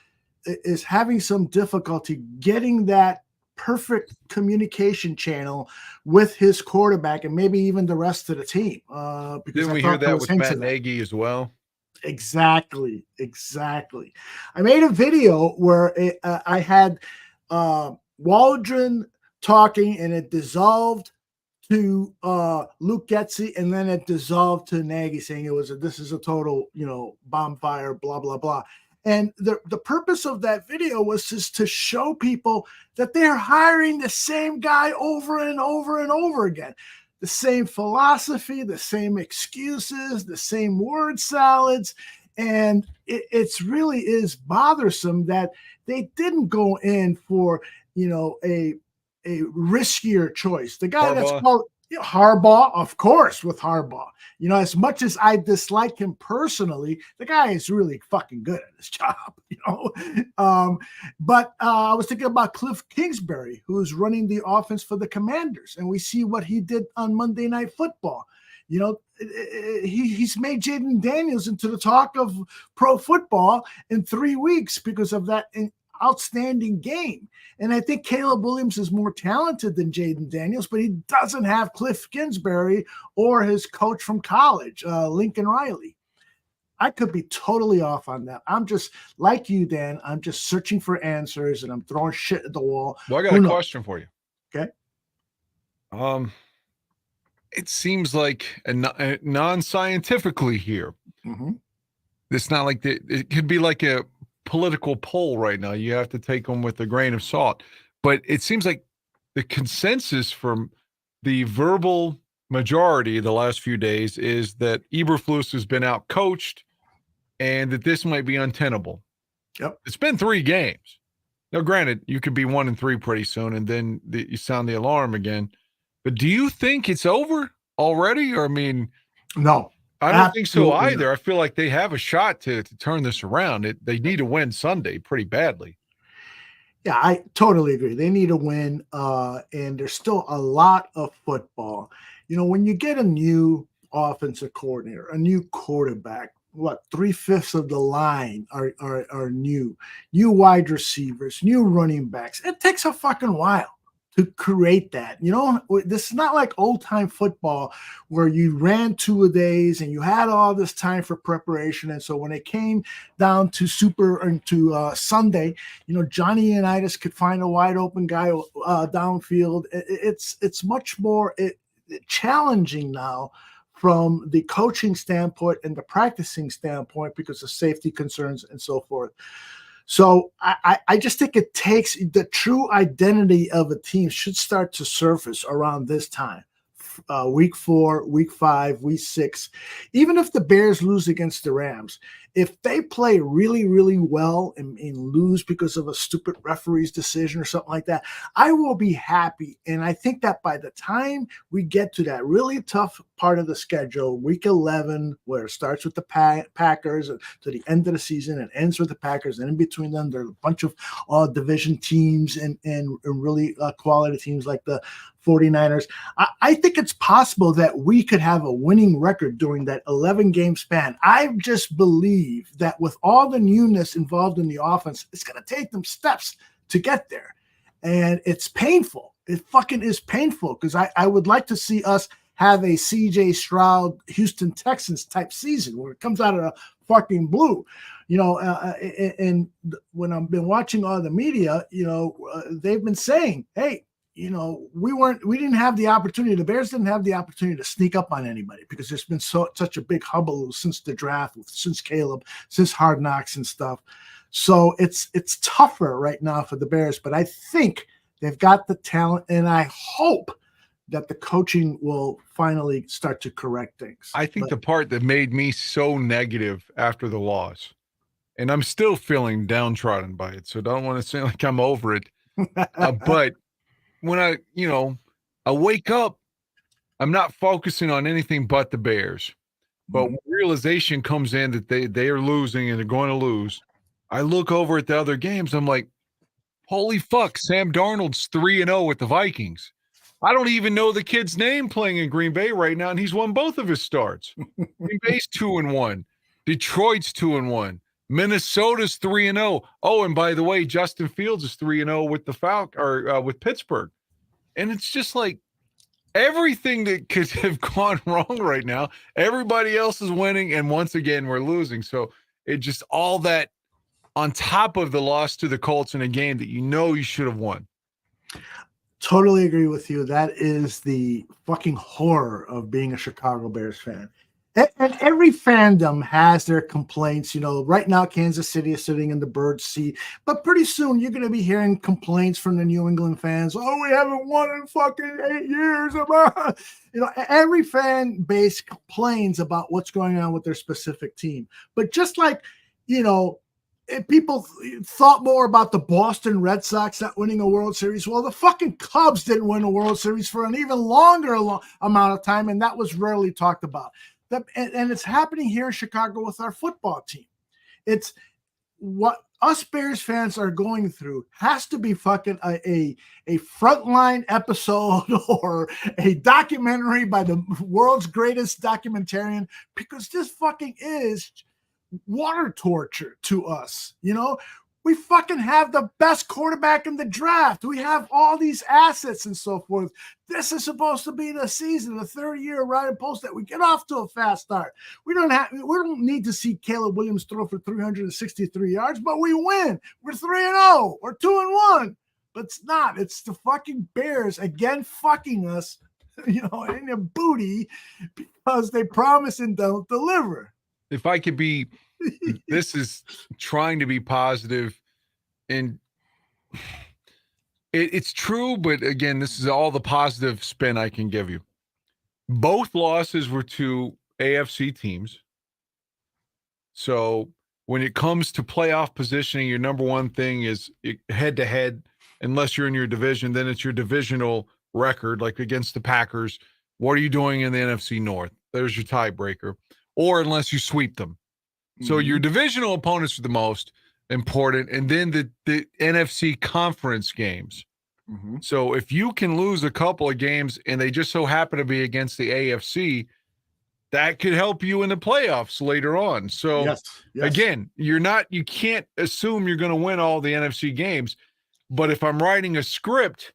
having some difficulty getting that perfect communication channel with his quarterback and maybe even the rest of the team. Didn't we hear that with Matt Nagy as well? Exactly. I made a video where I had Waldron talking, and it dissolved to Luke Getsy, and then it dissolved to Nagy, saying this is a total, you know, bonfire, blah blah blah. And the purpose of that video was just to show people that they're hiring the same guy over and over and over again. The same philosophy, the same excuses, the same word salads. And it's really is bothersome that they didn't go in for, you know, a riskier choice. The guy that's called Harbaugh, of course, with Harbaugh. You know, as much as I dislike him personally, the guy is really fucking good at his job, you know. But I was thinking about Cliff Kingsbury, who's running the offense for the Commanders, and we see what he did on Monday Night Football. You know, he's made Jaden Daniels into the talk of pro football in 3 weeks because of that outstanding game. And I think Caleb Williams is more talented than Jaden Daniels, but he doesn't have Cliff Kingsbury or his coach from college, Lincoln Riley. I could be totally off on that. I'm just like you, Dan. I'm just searching for answers and I'm throwing shit at the wall. Well, I got a question for you. Okay. It seems like non-scientifically here. Mm-hmm. It's not like it could be like a political poll right now. You have to take them with a grain of salt. But it seems like the consensus from the verbal majority the last few days is that Eberflus has been out-coached and that this might be untenable. Yep. It's been 3 games. Now, granted, you could be 1-3 pretty soon, and then you sound the alarm again. But do you think it's over already? Or, I mean, no, I don't think so absolutely either. I feel like they have a shot to turn this around. They need to win Sunday pretty badly. Yeah, I totally agree. They need a win, and there's still a lot of football. You know, when you get a new offensive coordinator, a new quarterback, 3/5 of the line are new wide receivers, new running backs. It takes a fucking while to create that. You know, this is not like old time football where you ran 2-a-days and you had all this time for preparation. And so when it came down to Sunday, you know, Johnny Unitas could find a wide open guy downfield. It's much more challenging now from the coaching standpoint and the practicing standpoint because of safety concerns and so forth. So I just think it takes the true identity of a team should start to surface around this time. Week 4, week 5, week 6. Even if the Bears lose against the Rams, if they play really, really well and lose because of a stupid referee's decision or something like that, I will be happy. And I think that by the time we get to that really tough part of the schedule, week 11, where it starts with the Packers to the end of the season and ends with the Packers, and in between them, there are a bunch of division teams and really quality teams like the 49ers. I think it's possible that we could have a winning record during that 11-game span. I just believe that with all the newness involved in the offense, it's going to take them steps to get there. And it's painful. It fucking is painful because I would like to see us have a CJ Stroud, Houston Texans type season where it comes out of the fucking blue. You know, and when I've been watching all the media, you know, they've been saying, hey, you know, we didn't have the opportunity. The Bears didn't have the opportunity to sneak up on anybody because there's been such a big hubbub since the draft, since Caleb, since Hard Knocks and stuff. So it's tougher right now for the Bears, but I think they've got the talent, and I hope that the coaching will finally start to correct things. I think the part that made me so negative after the loss, and I'm still feeling downtrodden by it, so don't want to say like I'm over it, but when I wake up, I'm not focusing on anything but the Bears. But when realization comes in that they are losing and they're going to lose, I look over at the other games. I'm like, holy fuck, Sam Darnold's 3-0 with the Vikings. I don't even know the kid's name playing in Green Bay right now, and he's won both of his starts. Green Bay's 2-1. Detroit's 2-1. Minnesota's 3-0. Oh, and by the way, Justin Fields is 3-0 with the with Pittsburgh. And it's just like everything that could have gone wrong right now, everybody else is winning, and once again we're losing. So it just all that on top of the loss to the Colts in a game that you should have won. Totally agree with you. That is the fucking horror of being a Chicago Bears fan. And every fandom has their complaints. You know, right now, Kansas City is sitting in the bird seat, but pretty soon you're going to be hearing complaints from the New England fans. Oh, we haven't won in fucking 8 years. You know, every fan base complains about what's going on with their specific team. But just like, you know, people thought more about the Boston Red Sox not winning a World Series. Well, the fucking Cubs didn't win a World Series for an even longer amount of time, and that was rarely talked about. And it's happening here in Chicago with our football team. It's what us Bears fans are going through has to be fucking a frontline episode or a documentary by the world's greatest documentarian, because this fucking is water torture to us. You know, we fucking have the best quarterback in the draft. We have all these assets and so forth. This is supposed to be the season, the third year of Ryan Post, that we get off to a fast start. We don't need to see Caleb Williams throw for 363 yards, but we win. We're 3-0 or 2-1. But it's not. It's the fucking Bears again fucking us, you know, in the booty because they promise and don't deliver. If I could be, this is trying to be positive, and it's true, but again, this is all the positive spin I can give you. Both losses were to AFC teams. So when it comes to playoff positioning, your number one thing is head-to-head. Unless you're in your division, then it's your divisional record, like against the Packers. What are you doing in the NFC North? There's your tiebreaker. Or unless you sweep them. So your divisional opponents are the most important, and then the NFC conference games. So if you can lose a couple of games and they just so happen to be against the AFC, that could help you in the playoffs later on. So again, you can't assume you're going to win all the NFC games, but if I'm writing a script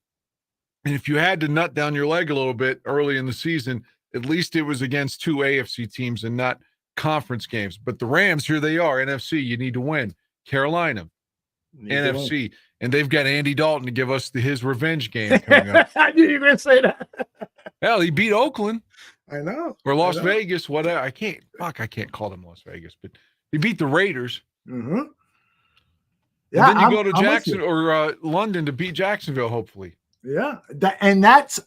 and if you had to nut down your leg a little bit early in the season, at least it was against two AFC teams and not conference games. But the Rams, here they are, NFC, you need to win. Carolina, NFC, and they've got Andy Dalton to give us his revenge game coming up. I knew you were going to say that. Hell, he beat Oakland. I know. Or Las Vegas, whatever. I can't call them Las Vegas, but he beat the Raiders. Yeah, And then you go to Jackson or London to beat Jacksonville, hopefully. Yeah,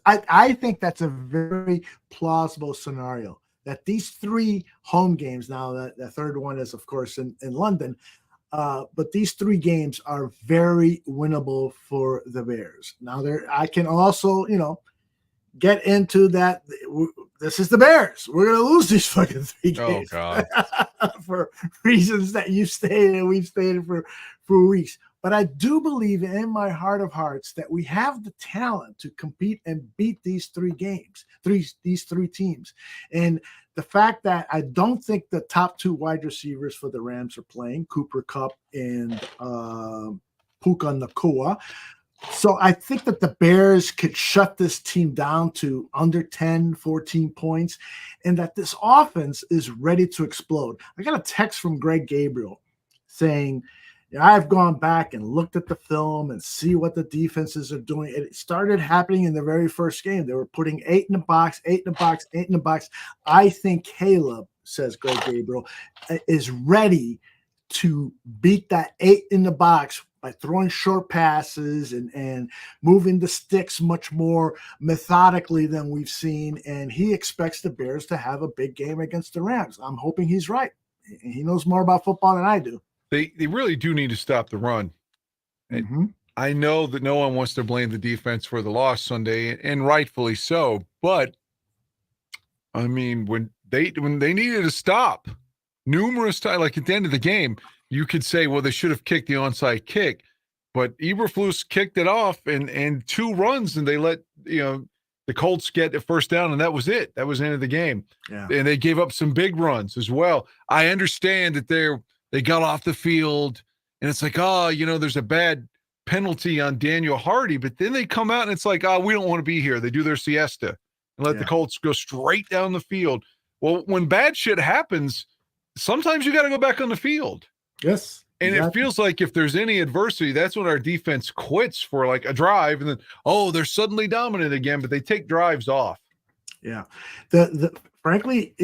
I think that's a very plausible scenario, that these three home games, now the third one is, of course, in London, but these three games are very winnable for the Bears. Now, I can also, you know, get into that. This is the Bears. We're going to lose these fucking three games. Oh, God. For reasons that you've stated and we've stated for weeks. But I do believe in my heart of hearts that we have the talent to compete and beat these three teams. And the fact that I don't think the top two wide receivers for the Rams are playing, Cooper Kupp and Puka Nacua. So I think that the Bears could shut this team down to under 10, 14 points, and that this offense is ready to explode. I got a text from Greg Gabriel saying, I've gone back and looked at the film and see what the defenses are doing. It started happening in the very first game. They were putting 8 in the box, 8 in the box, 8 in the box. I think Caleb, says Greg Gabriel, is ready to beat that 8 in the box by throwing short passes and moving the sticks much more methodically than we've seen. And he expects the Bears to have a big game against the Rams. I'm hoping he's right. He knows more about football than I do. They really do need to stop the run. I know that no one wants to blame the defense for the loss Sunday, and rightfully so. But I mean, when they needed to stop numerous times, like at the end of the game, you could say, well, they should have kicked the onside kick, but Eberflus kicked it off and 2 runs, and they let the Colts get the first down, and that was it. That was the end of the game. Yeah. And they gave up some big runs as well. I understand that they got off the field, and it's like, there's a bad penalty on Daniel Hardy, but then they come out and it's like, we don't want to be here. They do their siesta and let the Colts go straight down the field. Well, when bad shit happens, sometimes you got to go back on the field. Yes. And it feels like if there's any adversity, that's when our defense quits for like a drive, and then, they're suddenly dominant again, but they take drives off. Yeah. Frankly,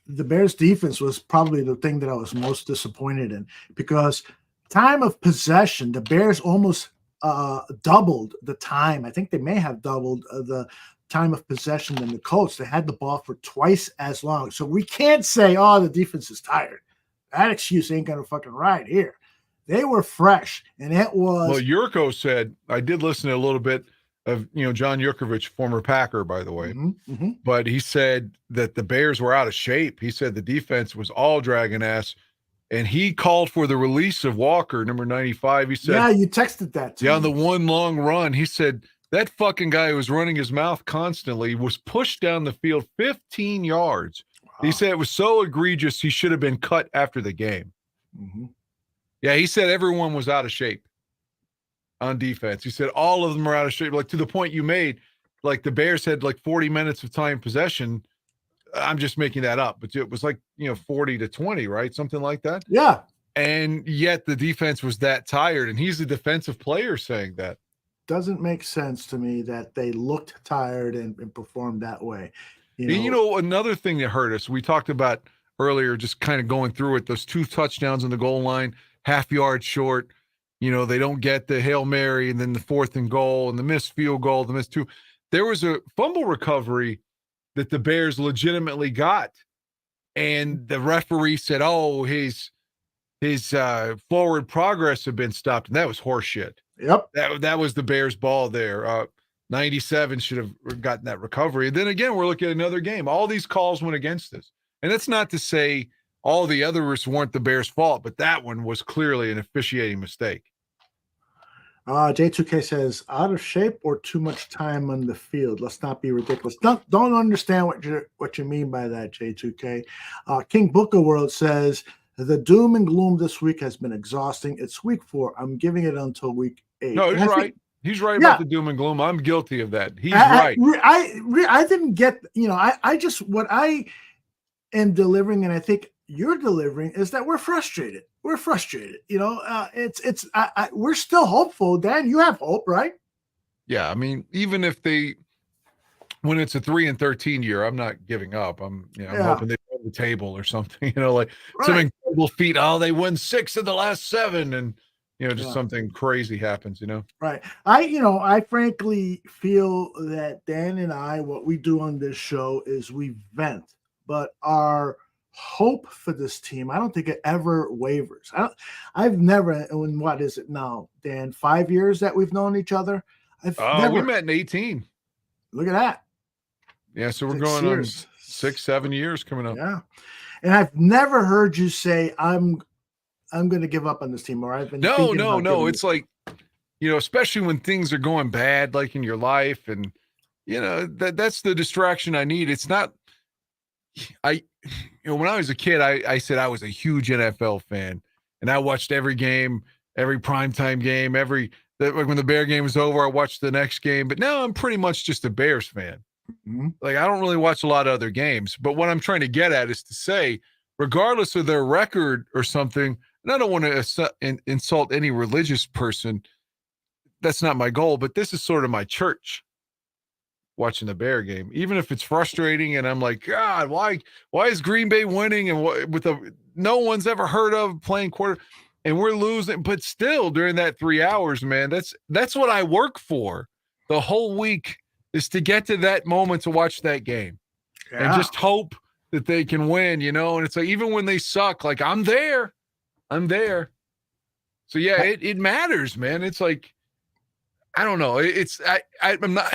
the Bears defense was probably the thing that I was most disappointed in, because time of possession, the Bears almost doubled the time. I think they may have doubled the time of possession than the Colts. They had the ball for twice as long. So we can't say, the defense is tired. That excuse ain't going to fucking ride here. They were fresh, and it was. Well, Yurko said, I did listen to a little bit of, John Yurkovich, former Packer, by the way, but he said that the Bears were out of shape. He said the defense was all dragging ass. and he called for the release of Walker, number 95. He said, yeah, you texted that to me. on the one long run, he said, that fucking guy who was running his mouth constantly was pushed down the field 15 yards. Wow. He said it was so egregious he should have been cut after the game. Mm-hmm. Yeah, he said everyone was out of shape on defense. He said all of them were out of shape, like to the point you made, like the Bears had like 40 minutes of time possession. I'm just making that up, but it was like, 40-20, right? Something like that. Yeah. And yet the defense was that tired, and he's a defensive player saying that. Doesn't make sense to me that they looked tired and performed that way. Another thing that hurt us, we talked about earlier, just kind of going through it, those 2 touchdowns on the goal line, half yard short. They don't get the Hail Mary, and then the 4th and goal, and the missed field goal, the missed 2. There was a fumble recovery that the Bears legitimately got, and the referee said, "Oh, his forward progress had been stopped," and that was horseshit. Yep, that was the Bears' ball there. 97 should have gotten that recovery. And then again, we're looking at another game. All these calls went against us, and that's not to say all the others weren't the Bears' fault, but that one was clearly an officiating mistake. J2K says, out of shape or too much time on the field. Let's not be ridiculous. Don't understand what you mean by that, J2K. King Booker World says, the doom and gloom this week has been exhausting. It's week 4. I'm giving it until week 8. No, he's right. He's right about the doom and gloom. I'm guilty of that. He's right. I didn't get, I just, what I am delivering, and I think you're delivering, is that we're frustrated. We're frustrated. We're still hopeful. Dan, you have hope, right? Yeah. I mean, even if when it's a 3-13 year, I'm not giving up. I'm hoping they run the table or something, some incredible feat. Oh, they won 6 of the last 7. And, something crazy happens, Right. I frankly feel that Dan and I, what we do on this show is we vent, but our hope for this team, I don't think it ever wavers. I've never, and what is it now, Dan, 5 years that we've known each other? We met in 18. Look at that. Yeah, so we're going on 6-7 years coming up. Yeah. And I've never heard you say, I'm going to give up on this team, or I've been No. It's like, especially when things are going bad, like in your life, and that's the distraction I need. It's not, when I was a kid, I said I was a huge NFL fan, and I watched every game, every primetime game, when the Bear game was over, I watched the next game. But now I'm pretty much just a Bears fan. Mm-hmm. Like, I don't really watch a lot of other games. But what I'm trying to get at is to say, regardless of their record or something, and I don't want to insult any religious person, that's not my goal, but this is sort of my church, watching the Bear game. Even if it's frustrating and I'm like, God, why is Green Bay winning and no one's ever heard of playing quarter, and we're losing, but still during that 3 hours, man, that's what I work for the whole week, is to get to that moment to watch that game and just hope that they can win, and it's like, even when they suck, like I'm there. So yeah, it matters, man. It's like, I don't know. I'm not,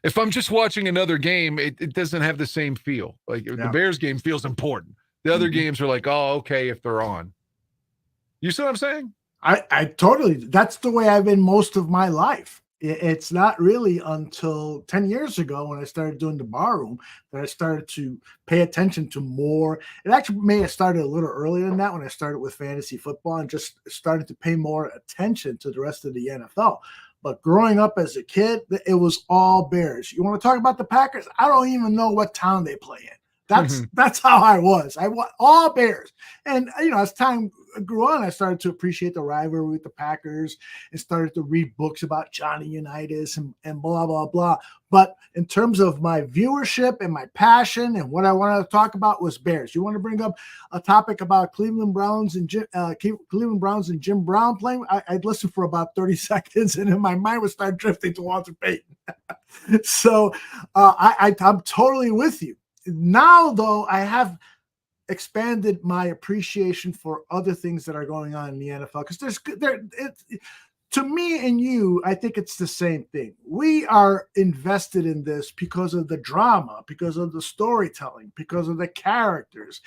if I'm just watching another game, it doesn't have the same feel. Like the Bears game feels important. The other games are like, oh, okay, if they're on. You see what I'm saying? I totally, that's the way I've been most of my life. It's not really until 10 years ago when I started doing the bar room that I started to pay attention to more. It actually may have started a little earlier than that, when I started with fantasy football and just started to pay more attention to the rest of the NFL. But growing up as a kid, it was all Bears. You want to talk about the Packers? I don't even know what town they play in. That's how I was. I was all Bears. And, as time grew on, I started to appreciate the rivalry with the Packers and started to read books about Johnny Unitas and blah, blah, blah. But in terms of my viewership and my passion and what I wanted to talk about was Bears. You want to bring up a topic about Cleveland Browns and Jim Brown playing? I'd listen for about 30 seconds, and then my mind would start drifting to Walter Payton. So I'm totally with you. Now, though, I have expanded my appreciation for other things that are going on in the NFL, because to me and you, I think it's the same thing. We are invested in this because of the drama, because of the storytelling, because of the characters.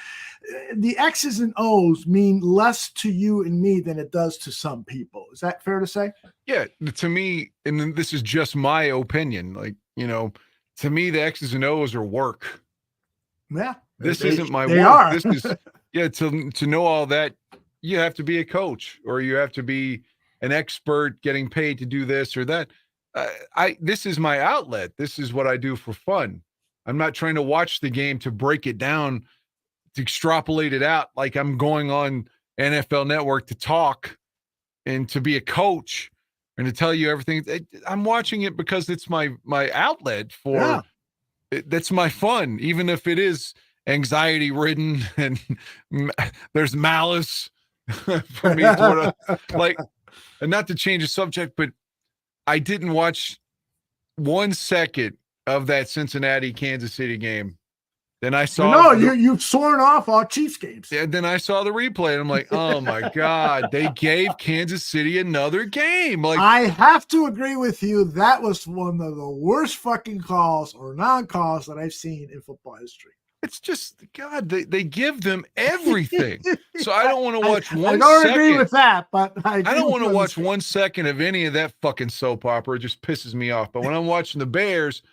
The X's and O's mean less to you and me than it does to some people. Is that fair to say? Yeah, to me, and then this is just my opinion. Like, to me, the X's and O's are work. Yeah. This isn't my they work. are. This is to know all that, you have to be a coach or you have to be an expert getting paid to do this or that. This is my outlet. This is what I do for fun. I'm not trying to watch the game to break it down, to extrapolate it out like I'm going on NFL Network to talk and to be a coach and to tell you everything. I'm watching it because it's my outlet for that's my fun, even if it is anxiety ridden and there's malice for me and not to change the subject, but I didn't watch 1 second of that Cincinnati Kansas City game. Then I saw you've sworn off all Chiefs games. And then I saw the replay and I'm like, oh my God, they gave Kansas City another game. Like, I have to agree with you. That was one of the worst fucking calls or non-calls that I've seen in football history. It's just, God, they give them everything. So I don't want to watch I don't agree with that, but I don't want to watch 1 second of any of that fucking soap opera. It just pisses me off. But when I'm watching the Bears,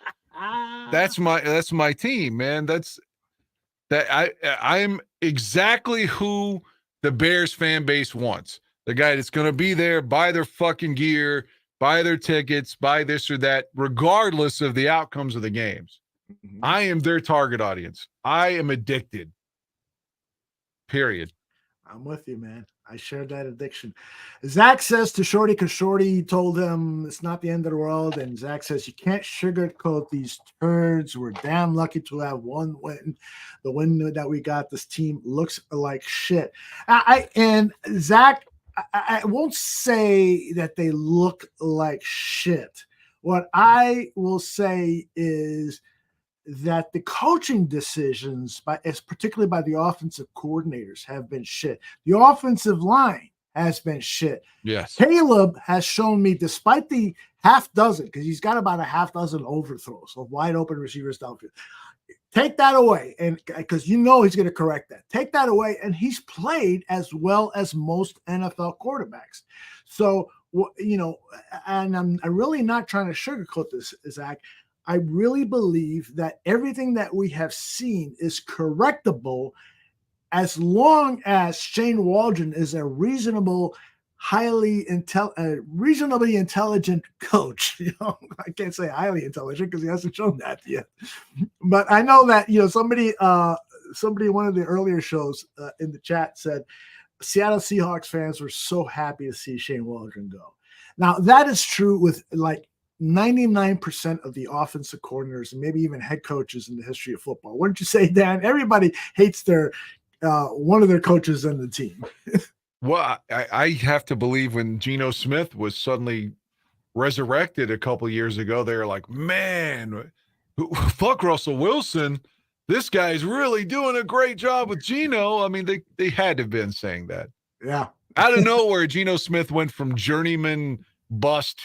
that's my team, man. I'm exactly who the Bears fan base wants. The guy that's going to be there, buy their fucking gear, buy their tickets, buy this or that, regardless of the outcomes of the games. Mm-hmm. I am their target audience. I am addicted. Period. I'm with you, man. I share that addiction. Zach says to Shorty, because Shorty told him it's not the end of the world, and Zach says you can't sugarcoat these turds. We're damn lucky to have one win. The win that we got, this team looks like shit. And Zach, I won't say that they look like shit. What I will say is that the coaching decisions, particularly by the offensive coordinators, have been shit. The offensive line has been shit. Yes. Caleb has shown me, despite the half dozen, because he's got about a half dozen overthrows of wide open receivers downfield. Take that away, and because he's going to correct that. Take that away, and he's played as well as most NFL quarterbacks. So, and I'm really not trying to sugarcoat this, Zach. I really believe that everything that we have seen is correctable as long as Shane Waldron is a reasonably intelligent coach. I can't say highly intelligent because he hasn't shown that yet. But I know that somebody in one of the earlier shows in the chat said Seattle Seahawks fans were so happy to see Shane Waldron go. Now that is true with 99% of the offensive coordinators and maybe even head coaches in the history of football. Wouldn't you say, Dan? Everybody hates their one of their coaches on the team. Well, I have to believe when Geno Smith was suddenly resurrected a couple years ago, they were like, man, fuck Russell Wilson. This guy's really doing a great job with Geno. I mean, they had to have been saying that. Yeah. Out of nowhere, Geno Smith went from journeyman bust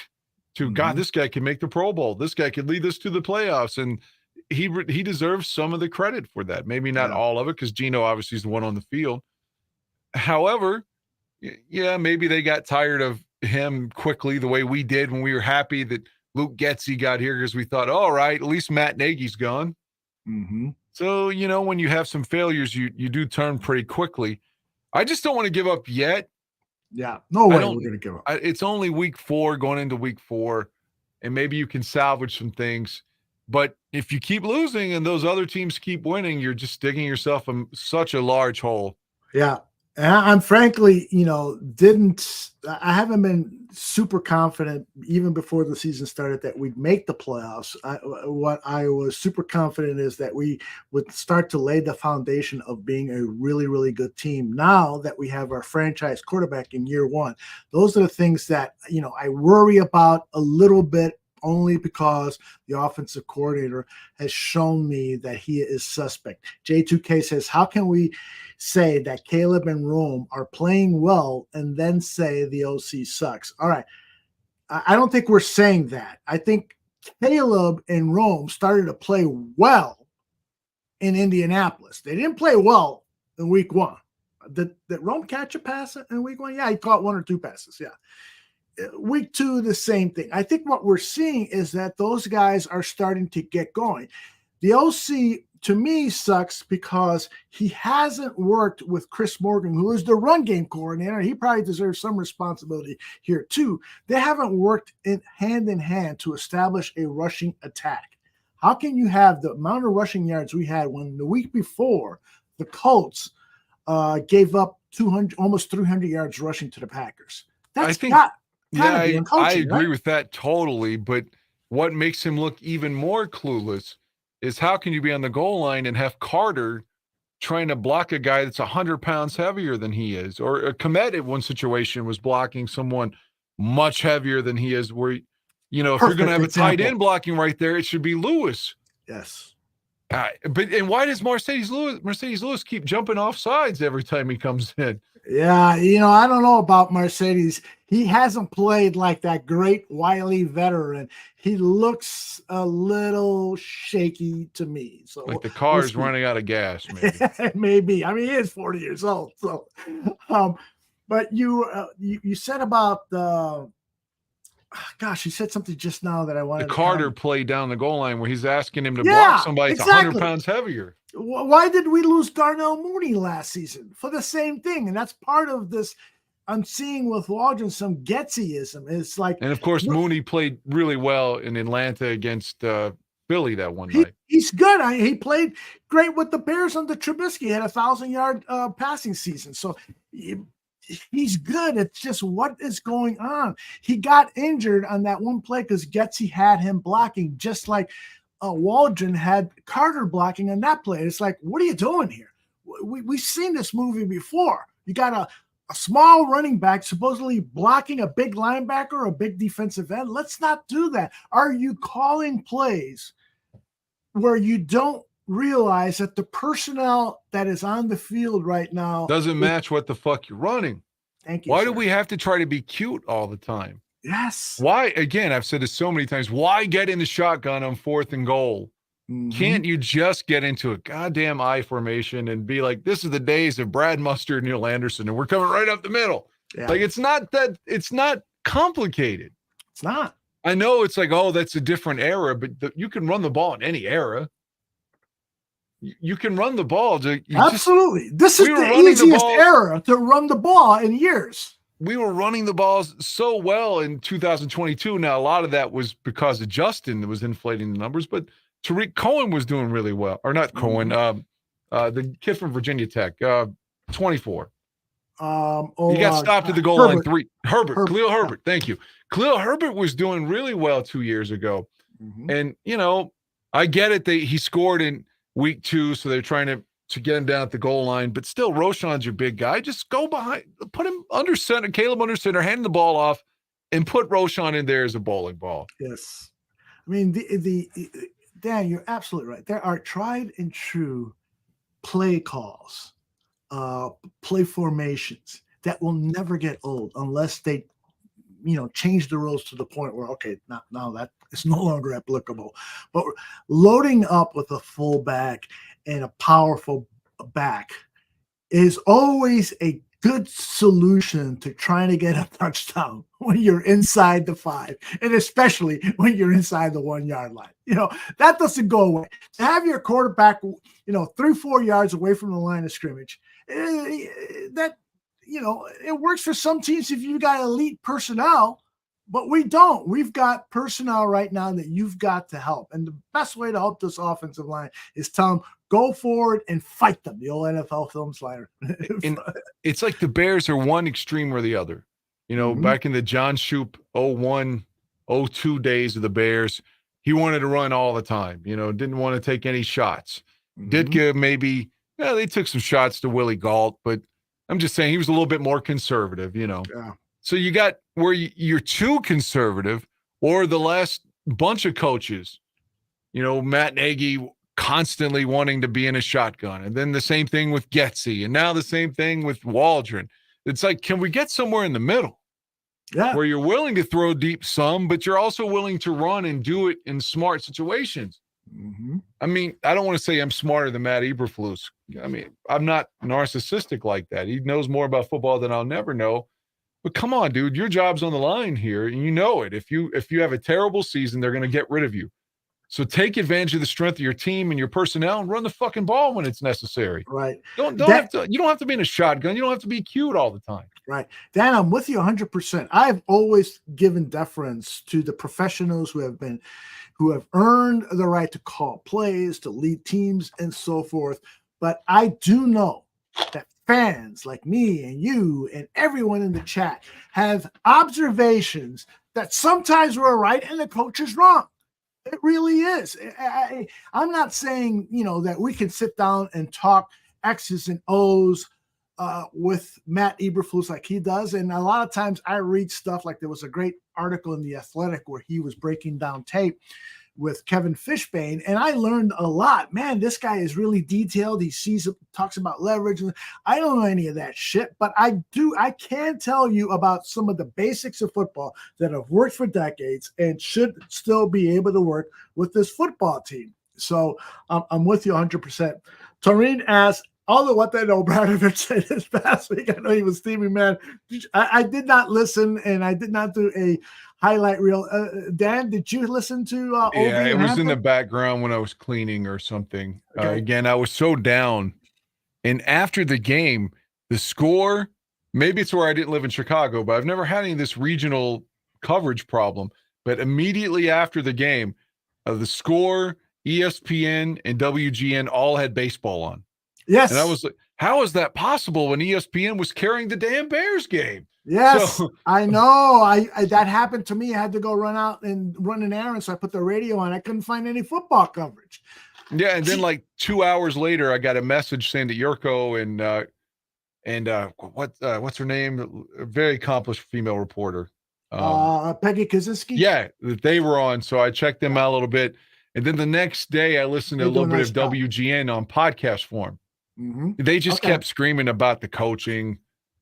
to, God, this guy can make the Pro Bowl. This guy could lead us to the playoffs. And he deserves some of the credit for that. Maybe not all of it, because Geno obviously is the one on the field. However, yeah, maybe they got tired of him quickly the way we did when we were happy that Luke Getsy got here, because we thought, all right, at least Matt Nagy's gone. Mm-hmm. So, when you have some failures, you do turn pretty quickly. I just don't want to give up yet. Yeah, no way we're going to give up. It's only week 4, going into week 4, and maybe you can salvage some things. But if you keep losing and those other teams keep winning, you're just digging yourself in such a large hole. Yeah. And I'm frankly, I haven't been super confident even before the season started that we'd make the playoffs. What I was super confident is that we would start to lay the foundation of being a really, really good team now that we have our franchise quarterback in year 1. Those are the things that, I worry about a little bit, only because the offensive coordinator has shown me that he is suspect. J2K says, how can we say that Caleb and Rome are playing well and then say the OC sucks? All right. I don't think we're saying that. I think Caleb and Rome started to play well in Indianapolis. They didn't play well in week 1. Did Rome catch a pass in week 1? Yeah, he caught 1 or 2 passes. Yeah. Week 2, the same thing. I think what we're seeing is that those guys are starting to get going. The OC, to me, sucks because he hasn't worked with Chris Morgan, who is the run game coordinator. He probably deserves some responsibility here, too. They haven't worked in hand to establish a rushing attack. How can you have the amount of rushing yards we had when the week before the Colts gave up 200, almost 300 yards rushing to the Packers? That's I agree with that totally. But what makes him look even more clueless is how can you be on the goal line and have Carter trying to block a guy that's 100 pounds heavier than he is? Or Komet at one situation was blocking someone much heavier than he is, where, you know, if you're going to have a tight end blocking right there, it should be Lewis. Yes. And why does Mercedes Lewis keep jumping off sides every time he comes in? Yeah, you know, I don't know about Mercedes. He hasn't played like that great wily veteran. He looks a little shaky to me. So like the car's running out of gas, maybe. Maybe. I mean, he is 40 years old. So, but you said about the. Gosh, he said something just now that I wanted. The Carter play down the goal line where he's asking him to block somebody that's 100 pounds heavier. Why did we lose Darnell Mooney last season? For the same thing. And that's part of this. I'm seeing with Waldron some Getsyism. It's like, and of course, Mooney played really well in Atlanta against Philly that one night. He's good. He played great with the Bears under Trubisky. He had a 1,000-yard passing season. So he's good. It's just what is going on. He got injured on that one play because Getsy had him blocking, just like Waldron had Carter blocking on that play. It's like, what are you doing here? We've seen this movie before. You got a small running back supposedly blocking a big linebacker or a big defensive end. Let's not do that. Are you calling plays where you don't realize that the personnel that is on the field right now doesn't match what the fuck you're running? Thank you. Why do we have to try to be cute all the time? Yes. Why, again, I've said this so many times, why get in the shotgun on 4th and goal? Can't you just get into a goddamn I formation and be like, this is the days of Brad Mustard and Neil Anderson, and we're coming right up the middle? Yeah. Like, it's not complicated. It's not. I know it's like, oh, that's a different era, but you can run the ball in any era. You can run the ball. Absolutely. This is the easiest era to run the ball in years. We were running the balls so well in 2022. Now, a lot of that was because of Justin that was inflating the numbers, but Tariq Cohen was doing really well. Or not Cohen, the kid from Virginia Tech, 24. He got stopped at the goal line 3. Khalil Herbert. Thank you. Khalil Herbert was doing really well 2 years ago. And, you know, I get it. He scored in week 2, so they're trying to get him down at the goal line. But still, Roshan's your big guy. Just go behind, put him under center, Caleb under center, hand the ball off, and put Roshan in there as a bowling ball. Yes. I mean, Dan, you're absolutely right. There are tried and true play calls, play formations that will never get old unless they, change the rules to the point where, okay, now that is no longer applicable. But loading up with a fullback and a powerful back is always a good solution to trying to get a touchdown when you're inside the 5, and especially when you're inside the 1-yard line. That doesn't go away. To have your quarterback, 3-4 yards away from the line of scrimmage, that, it works for some teams if you got elite personnel, but we don't. We've got personnel right now that you've got to help. And the best way to help this offensive line is tell them, go forward and fight them, the old NFL film slider. And it's like the Bears are one extreme or the other. Back in the John Shoop 01, 02 days of the Bears, he wanted to run all the time, didn't want to take any shots. Ditka maybe, they took some shots to Willie Gault, but I'm just saying he was a little bit more conservative, Yeah. So you got where you're too conservative, or the last bunch of coaches, Matt Nagy constantly wanting to be in a shotgun. And then the same thing with Getsy. And now the same thing with Waldron. It's like, can we get somewhere in the middle? Yeah. Where you're willing to throw deep some, but you're also willing to run and do it in smart situations. I mean, I don't want to say I'm smarter than Matt Eberflus. I mean, I'm not narcissistic like that. He knows more about football than I'll never know. But come on, dude, your job's on the line here, and you know it. If you have a terrible season, they're going to get rid of you. So take advantage of the strength of your team and your personnel and run the fucking ball when it's necessary. Right. You don't have to be in a shotgun. You don't have to be cute all the time. Right. Dan, I'm with you 100%. I've always given deference to the professionals who have earned the right to call plays, to lead teams, and so forth. But I do know that fans like me and you and everyone in the chat have observations that sometimes we're right and the coach is wrong. It really is. I'm not saying, that we can sit down and talk X's and O's with Matt Eberflus like he does. And a lot of times I read stuff like there was a great article in The Athletic where he was breaking down tape with Kevin Fishbane, and I learned a lot. Man, this guy is really detailed. He talks about leverage. And I don't know any of that shit, but I can tell you about some of the basics of football that have worked for decades and should still be able to work with this football team. So I'm with you 100%. Taurine asks, although what they know Bradovic said this past week, I know he was steaming, man. I did not listen, and I did not do a highlight reel. Dan, did you listen to OB? Yeah, it was in the background when I was cleaning or something. Okay. Again, I was so down. And after the game, the score, maybe it's where I didn't live in Chicago, but I've never had any of this regional coverage problem. But immediately after the game, the score, ESPN, and WGN all had baseball on. Yes. And I was like, how is that possible when ESPN was carrying the damn Bears game? Yes, So, I know. I that happened to me. I had to go run out and run an errand, so I put the radio on. I couldn't find any football coverage. yeah, and then like 2 hours later, I got a message saying that Yurko and what's her name? A very accomplished female reporter. Peggy Kaczynski? Yeah, that they were on. So I checked them out a little bit. And then the next day I listened to a little bit of WGN on podcast form. Mm-hmm. They just kept screaming about the coaching.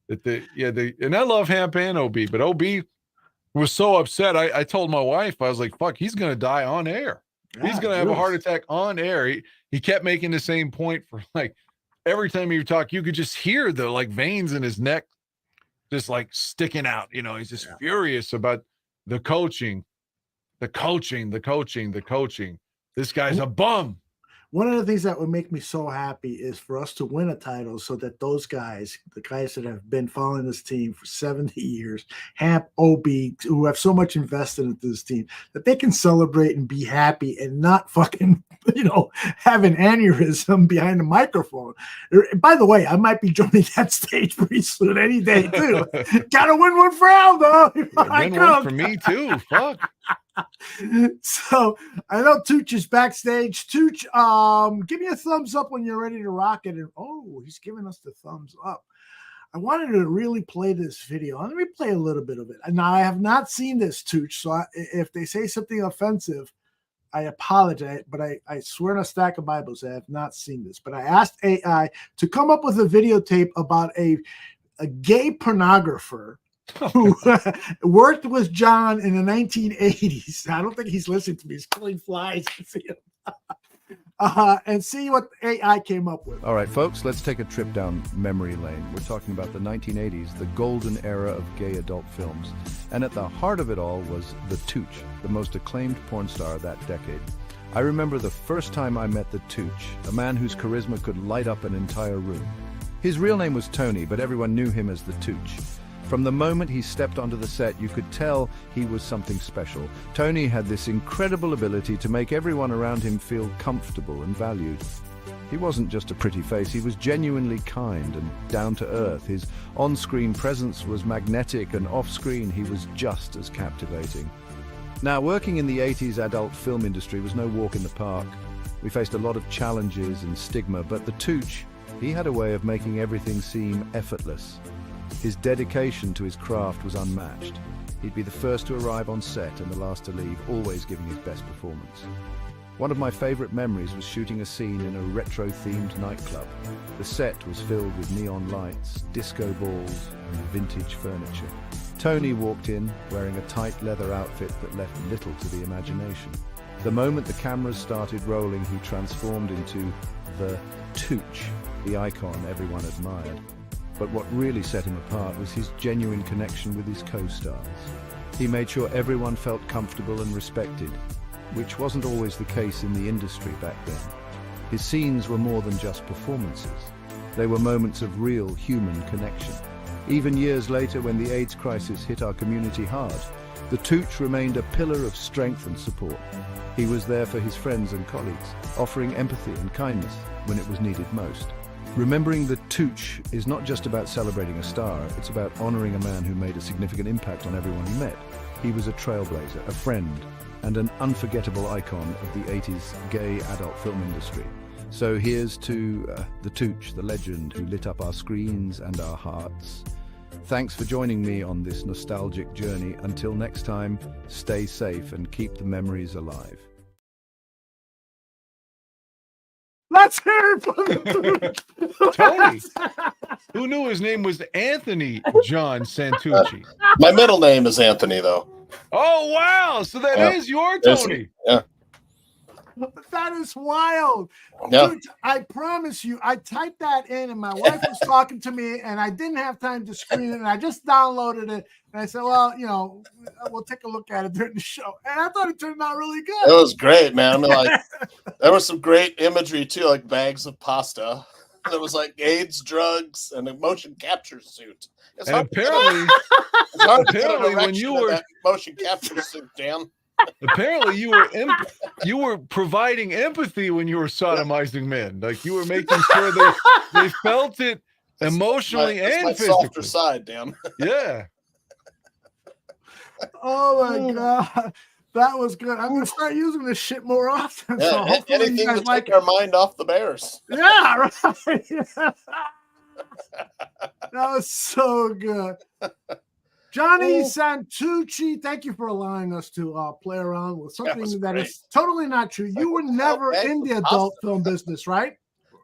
And I love Hamp and OB, but OB was so upset. I told my wife, I was like, fuck, he's going to die on air. He's going to have a heart attack on air. He kept making the same point for like every time he would talk, you could just hear the like veins in his neck just like sticking out. He's just furious about the coaching. This guy's a bum. One of the things that would make me so happy is for us to win a title so that those guys, the guys that have been following this team for 70 years, Hamp, OB, who have so much invested into this team, that they can celebrate and be happy and not fucking, have an aneurysm behind the microphone. By the way, I might be joining that stage pretty soon, any day, too. Gotta win one for Aldo. Win one for me, too. Fuck. So I know Tooch is backstage. Tooch, give me a thumbs up when you're ready to rock it. And he's giving us the thumbs up. I wanted to really play this video. Let me play a little bit of it. Now I have not seen this, Tooch. So if they say something offensive, I apologize. But I swear on a stack of Bibles, I have not seen this. But I asked AI to come up with a videotape about a gay pornographer who worked with John in the 1980s. I don't think he's listening to me. He's killing flies. And see what AI came up with. All right, folks, let's take a trip down memory lane. We're talking about the 1980s, the golden era of gay adult films. And at the heart of it all was the Tooch, the most acclaimed porn star of that decade. I remember the first time I met the Tooch, a man whose charisma could light up an entire room. His real name was Tony, but everyone knew him as the Tooch. From the moment he stepped onto the set, you could tell he was something special. Tony had this incredible ability to make everyone around him feel comfortable and valued. He wasn't just a pretty face, he was genuinely kind and down to earth. His on-screen presence was magnetic, and off-screen he was just as captivating. Now, working in the 80s adult film industry was no walk in the park. We faced a lot of challenges and stigma, but the Tooch, he had a way of making everything seem effortless. His dedication to his craft was unmatched. He'd be the first to arrive on set and the last to leave, always giving his best performance. One of my favorite memories was shooting a scene in a retro-themed nightclub. The set was filled with neon lights, disco balls, and vintage furniture. Tony walked in wearing a tight leather outfit that left little to the imagination. The moment the cameras started rolling, he transformed into the Tooch, the icon everyone admired. But what really set him apart was his genuine connection with his co-stars. He made sure everyone felt comfortable and respected, which wasn't always the case in the industry back then. His scenes were more than just performances. They were moments of real human connection. Even years later, when the AIDS crisis hit our community hard, the Tooch remained a pillar of strength and support. He was there for his friends and colleagues, offering empathy and kindness when it was needed most. Remembering the Tooch is not just about celebrating a star, it's about honoring a man who made a significant impact on everyone he met. He was a trailblazer, a friend, and an unforgettable icon of the 80s gay adult film industry. So here's to the Tooch, the legend who lit up our screens and our hearts. Thanks for joining me on this nostalgic journey. Until next time, stay safe and keep the memories alive. Let's hear it from the Tony, who knew his name was Anthony John Santucci? My middle name is Anthony, though. Oh, wow. So that is your Tony. Yeah. That is wild. Yeah. Dude, I promise you, I typed that in and my wife was talking to me and I didn't have time to screen it and I just downloaded it and I said, well, we'll take a look at it during the show. And I thought it turned out really good. It was great, man. I mean, like, there was some great imagery, too, like bags of pasta. There was like AIDS, drugs, and a motion capture suit. It's And hard apparently to when you were that motion capture suit, Dan. Apparently, you were providing empathy when you were sodomizing men. Like you were making sure they felt it emotionally It's my and softer physically. side, Dan. Yeah. Oh my God. That was good. I'm gonna start using this shit more often. Yeah, So hopefully anything you guys to like take our mind off the Bears. Yeah, right. That was so good. Johnny Santucci, thank you for allowing us to play around with something that is totally not true. You were never in the adult film business, right?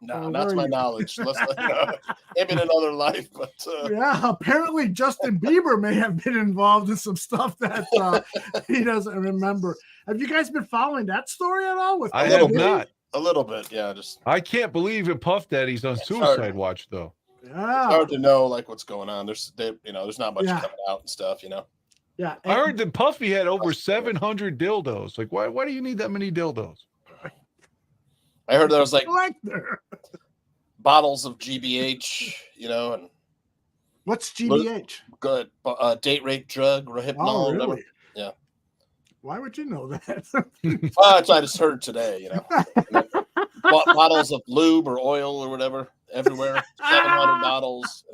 No, not to my knowledge. Maybe in another life, but yeah, apparently Justin Bieber may have been involved in some stuff that he doesn't remember. Have you guys been following that story at all? I have not. A little bit, yeah. I can't believe it. Puff Daddy's on Suicide Watch, though. Yeah, it's hard to know like what's going on. There's not much Yeah. coming out and stuff, Yeah, I heard that Puffy had over 700 dildos. Like, why do you need that many dildos? I heard there was like collector. bottles of GBH, and What's GBH? good date rape drug, Rohypnol, Oh, whatever. really? Yeah. Why would you know that? I just heard today, bottles of lube or oil or whatever everywhere. 700 bottles.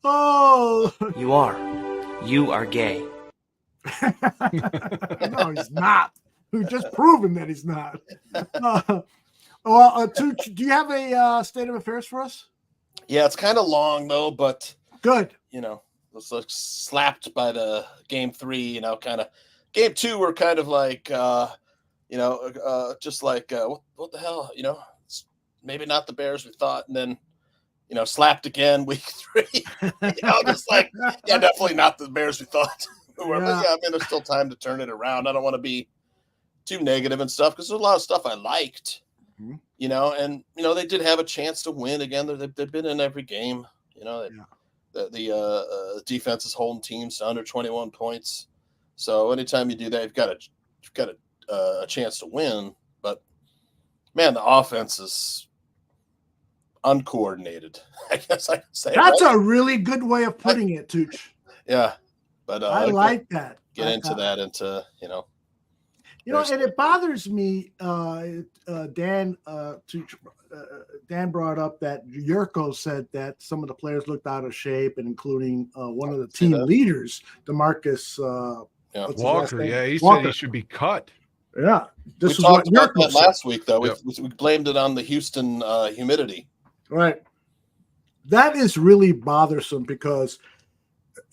Oh, You are gay. no, he's not. We've just proven that he's not. Tooch, do you have a state of affairs for us? Yeah, it's kind of long though, but good. Was like slapped by the game 3. Kind of game 2. We're kind of like, just like what the hell, it's maybe not the Bears we thought, and then slapped again week 3. Just like definitely not the Bears we thought. But I mean, there's still time to turn it around. I don't want to be too negative and stuff because there's a lot of stuff I liked. And they did have a chance to win again. They've been in every game. The defense is holding teams to under 21 points. So anytime you do that, you've got a chance to win. But man, the offense is uncoordinated. I guess I can say That's a really good way of putting it, Tooch. Yeah, but I like that. Get into that, and it bothers me. Dan brought up that Yurko said that some of the players looked out of shape, and including one of the team leaders, DeMarcus Walker. Yeah, he Walker. said he should be cut. Yeah, we this is talked what about Yurko that said. last week, though. Yep. We blamed it on the Houston humidity. Right. That is really bothersome because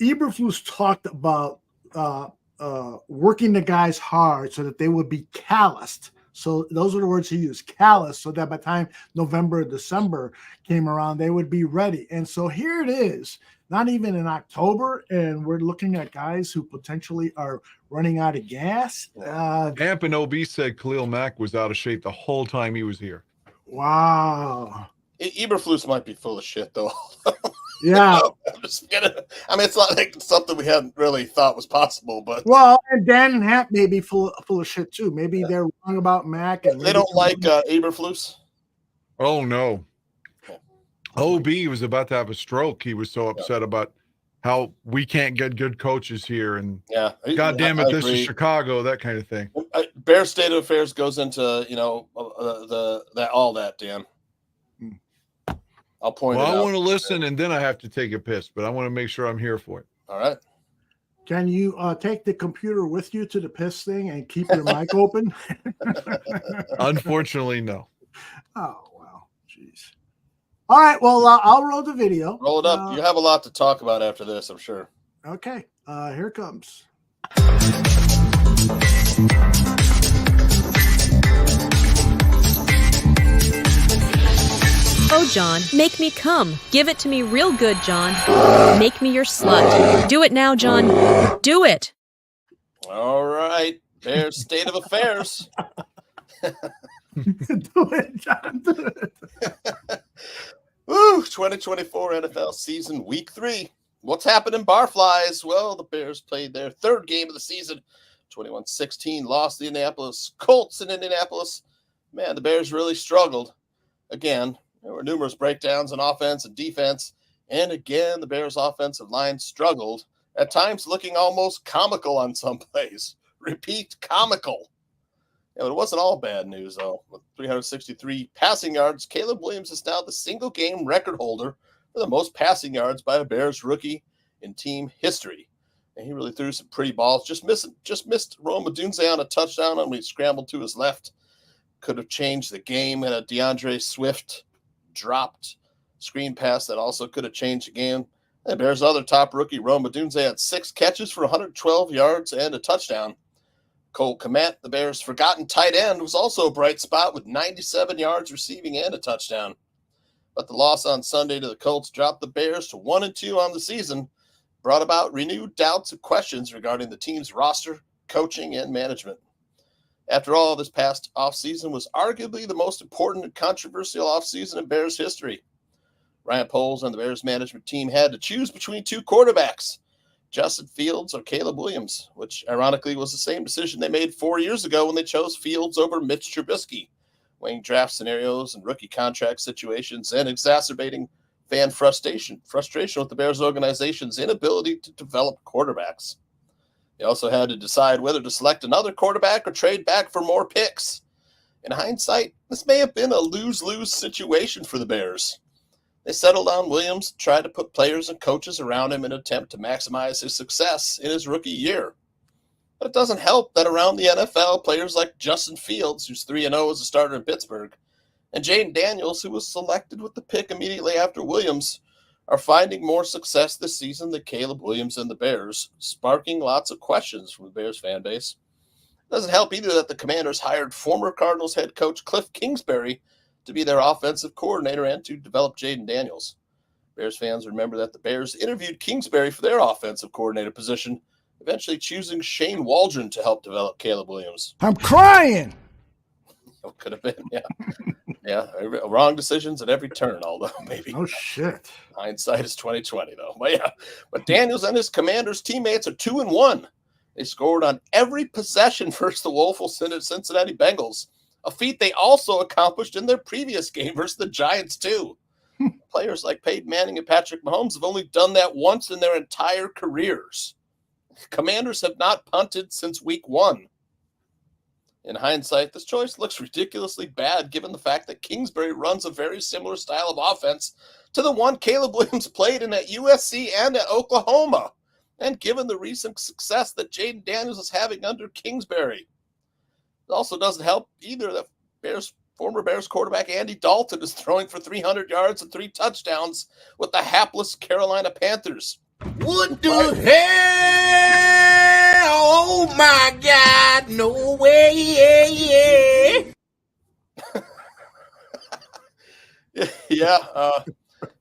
Eberflus talked about working the guys hard so that they would be calloused. So those are the words he used, callous, so that by the time November, December came around, they would be ready. And so here it is. not even in October, and we're looking at guys who potentially are running out of gas. Amp and OB said Khalil Mack was out of shape the whole time he was here. Wow. Eberflus might be full of shit, though. Yeah. It's not like something we hadn't really thought was possible, but Well, and Dan and Hap may be full of shit too. Maybe they're wrong about Mac, and they don't like Eberflus. Oh no. OB was about to have a stroke. He was so upset about how we can't get good coaches here, and God damn it, this is Chicago, that kind of thing. Bears state of affairs goes into all that, Dan. I'll point it out. I want to listen, and then I have to take a piss, but I want to make sure I'm here for it. All right. Can you take the computer with you to the piss thing and keep your mic open? Unfortunately, no. Oh, wow. Jeez. All right. Well, I'll roll the video. Roll it up. You have a lot to talk about after this, I'm sure. Okay. Here it comes. Oh, John, make me come. Give it to me real good, John. Make me your slut. Do it now, John. Do it. All right. There's state of affairs. Do it, John. Do it. Woo! 2024 NFL season, week 3. What's happening, Barflies? Well, the Bears played their third game of the season. 21-16, lost the Indianapolis Colts in Indianapolis. Man, the Bears really struggled. Again, there were numerous breakdowns on offense and defense. And again, the Bears' offensive line struggled, at times looking almost comical on some plays. Repeat, comical. Yeah, but it wasn't all bad news, though. With 363 passing yards, Caleb Williams is now the single-game record holder for the most passing yards by a Bears rookie in team history. And he really threw some pretty balls. Just missed Rome Odunze on a touchdown when he scrambled to his left. Could have changed the game, and a DeAndre Swift dropped screen pass that also could have changed the game. And Bears' other top rookie, Rome Odunze, had 6 catches for 112 yards and a touchdown. Cole Kmet, the Bears' forgotten tight end, was also a bright spot with 97 yards receiving and a touchdown. But the loss on Sunday to the Colts dropped the Bears to 1-2 on the season, brought about renewed doubts and questions regarding the team's roster, coaching, and management. After all, this past offseason was arguably the most important and controversial offseason in Bears history. Ryan Poles and the Bears management team had to choose between 2 quarterbacks, Justin Fields or Caleb Williams, which ironically was the same decision they made 4 years ago when they chose Fields over Mitch Trubisky, weighing draft scenarios and rookie contract situations and exacerbating fan frustration with the Bears organization's inability to develop quarterbacks. They also had to decide whether to select another quarterback or trade back for more picks. In hindsight, this may have been a lose-lose situation for the Bears. They settled on Williams, tried to put players and coaches around him in an attempt to maximize his success in his rookie year. But it doesn't help that around the NFL, players like Justin Fields, who's 3-0 as a starter in Pittsburgh, and Jaden Daniels, who was selected with the pick immediately after Williams, are finding more success this season than Caleb Williams and the Bears, sparking lots of questions from the Bears fan base. It doesn't help either that the Commanders hired former Cardinals head coach Cliff Kingsbury to be their offensive coordinator and to develop Jaden Daniels. Bears fans remember that the Bears interviewed Kingsbury for their offensive coordinator position, eventually choosing Shane Waldron to help develop Caleb Williams. I'm crying. Could have been, yeah. Yeah, wrong decisions at every turn, although maybe. Oh, shit. Hindsight is 20/20, though. But yeah, but Daniels and his Commanders teammates are 2-1. They scored on every possession versus the woeful Cincinnati Bengals, a feat they also accomplished in their previous game versus the Giants, too. Players like Peyton Manning and Patrick Mahomes have only done that once in their entire careers. Commanders have not punted since week 1. In hindsight, this choice looks ridiculously bad given the fact that Kingsbury runs a very similar style of offense to the one Caleb Williams played in at USC and at Oklahoma, and given the recent success that Jaden Daniels is having under Kingsbury. It also doesn't help either that former Bears quarterback Andy Dalton is throwing for 300 yards and 3 touchdowns with the hapless Carolina Panthers. What the hell? Oh my God, no way. Yeah.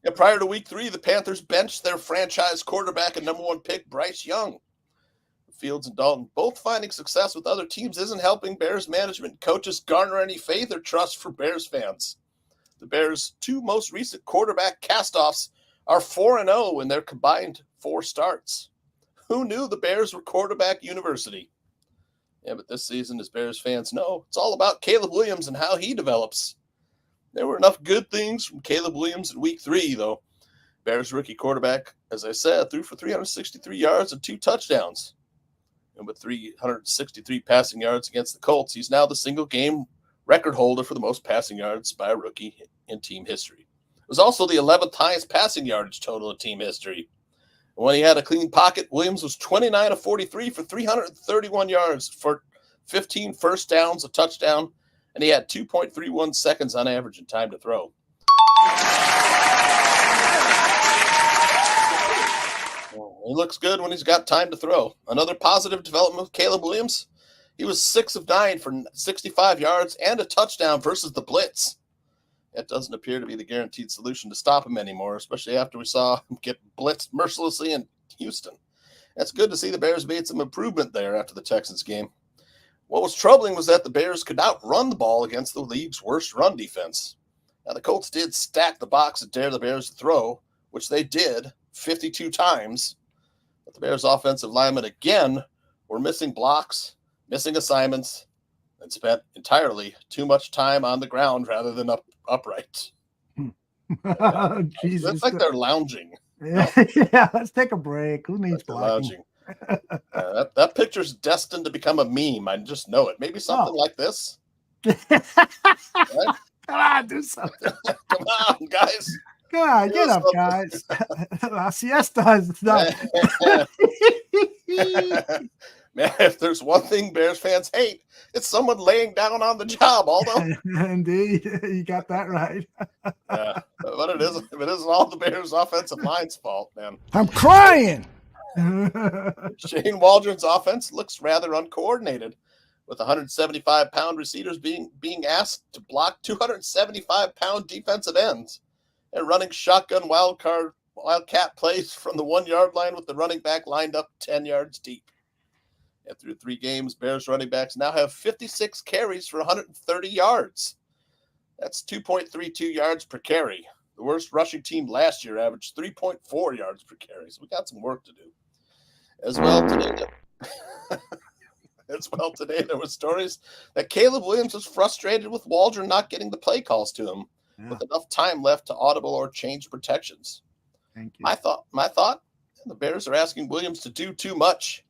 And prior to week 3, the Panthers benched their franchise quarterback and number 1 pick, Bryce Young. Fields and Dalton both finding success with other teams isn't helping Bears management and coaches garner any faith or trust for Bears fans. The Bears' 2 most recent quarterback castoffs are 4-0 in their combined 4 starts. Who knew the Bears were quarterback university? Yeah, but this season, as Bears fans know, it's all about Caleb Williams and how he develops. There were enough good things from Caleb Williams in week 3, though. Bears rookie quarterback, as I said, threw for 363 yards and 2 touchdowns. And with 363 passing yards against the Colts, he's now the single game record holder for the most passing yards by a rookie in team history. It was also the 11th highest passing yardage total in team history. And when he had a clean pocket, Williams was 29 of 43 for 331 yards for 15 first downs, a touchdown, and he had 2.31 seconds on average in time to throw. He looks good when he's got time to throw. Another positive development with Caleb Williams. He was 6 of 9 for 65 yards and a touchdown versus the blitz. That doesn't appear to be the guaranteed solution to stop him anymore, especially after we saw him get blitzed mercilessly in Houston. It's good to see the Bears made some improvement there after the Texans game. What was troubling was that the Bears could not run the ball against the league's worst run defense. Now, the Colts did stack the box and dare the Bears to throw, which they did 52 times. But the Bears' offensive linemen, again, were missing blocks, missing assignments, and spent entirely too much time on the ground rather than upright. Jesus. It's like they're lounging. Yeah, let's take a break. Who needs blocking? That picture's destined to become a meme. I just know it. Maybe something like this. Right? Come on, do something. Come on, guys. Come on, get up, guys. La siesta is done. Man, if there's one thing Bears fans hate, it's someone laying down on the job, Aldo. Indeed, you got that right. Yeah, but it isn't all the Bears' offensive line's fault, man. I'm crying. Shane Waldron's offense looks rather uncoordinated, with 175-pound receivers being asked to block 275-pound defensive ends and running shotgun wildcat plays from the 1-yard line with the running back lined up 10 yards deep. And through 3 games, Bears running backs now have 56 carries for 130 yards. That's 2.32 yards per carry. The worst rushing team last year averaged 3.4 yards per carry. So we got some work to do. As well today, there were stories that Caleb Williams was frustrated with Waldron not getting the play calls to him with enough time left to audible or change protections. Thank you. My thought, the Bears are asking Williams to do too much.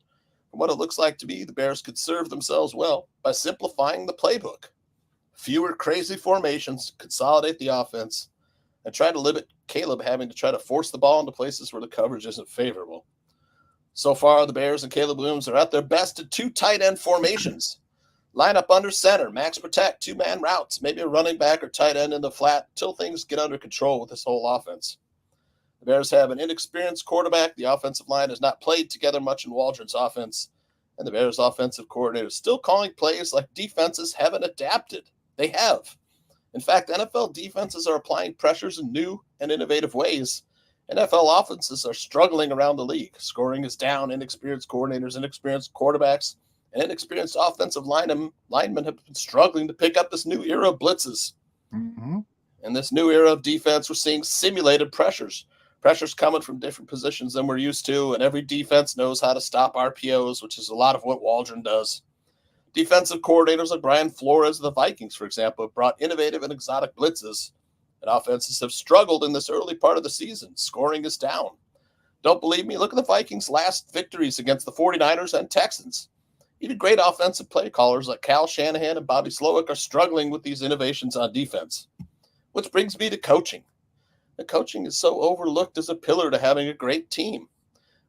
From what it looks like to me, the Bears could serve themselves well by simplifying the playbook. Fewer crazy formations, consolidate the offense, and try to limit Caleb having to try to force the ball into places where the coverage isn't favorable. So far, the Bears and Caleb Williams are at their best at 2 tight end formations. Line up under center, max protect, 2-man routes, maybe a running back or tight end in the flat until things get under control with this whole offense. The Bears have an inexperienced quarterback. The offensive line has not played together much in Waldron's offense. And the Bears' offensive coordinator is still calling plays like defenses haven't adapted. They have. In fact, NFL defenses are applying pressures in new and innovative ways. NFL offenses are struggling around the league. Scoring is down. Inexperienced coordinators, inexperienced quarterbacks, and inexperienced offensive linemen have been struggling to pick up this new era of blitzes. Mm-hmm. In this new era of defense, we're seeing simulated pressures. Pressures coming from different positions than we're used to, and every defense knows how to stop RPOs, which is a lot of what Waldron does. Defensive coordinators like Brian Flores of the Vikings, for example, have brought innovative and exotic blitzes, and offenses have struggled in this early part of the season. Scoring is down. Don't believe me? Look at the Vikings' last victories against the 49ers and Texans. Even great offensive play callers like Cal Shanahan and Bobby Slowick are struggling with these innovations on defense. Which brings me to coaching. The coaching is so overlooked as a pillar to having a great team.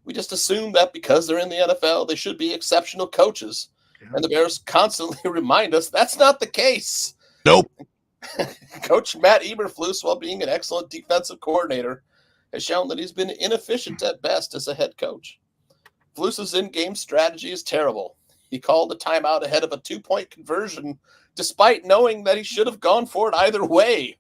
We just assume that because they're in the NFL, they should be exceptional coaches. And the Bears constantly remind us that's not the case. Nope. Coach Matt Eberflus, while being an excellent defensive coordinator, has shown that he's been inefficient at best as a head coach. Flus's in-game strategy is terrible. He called a timeout ahead of a 2-point conversion, despite knowing that he should have gone for it either way.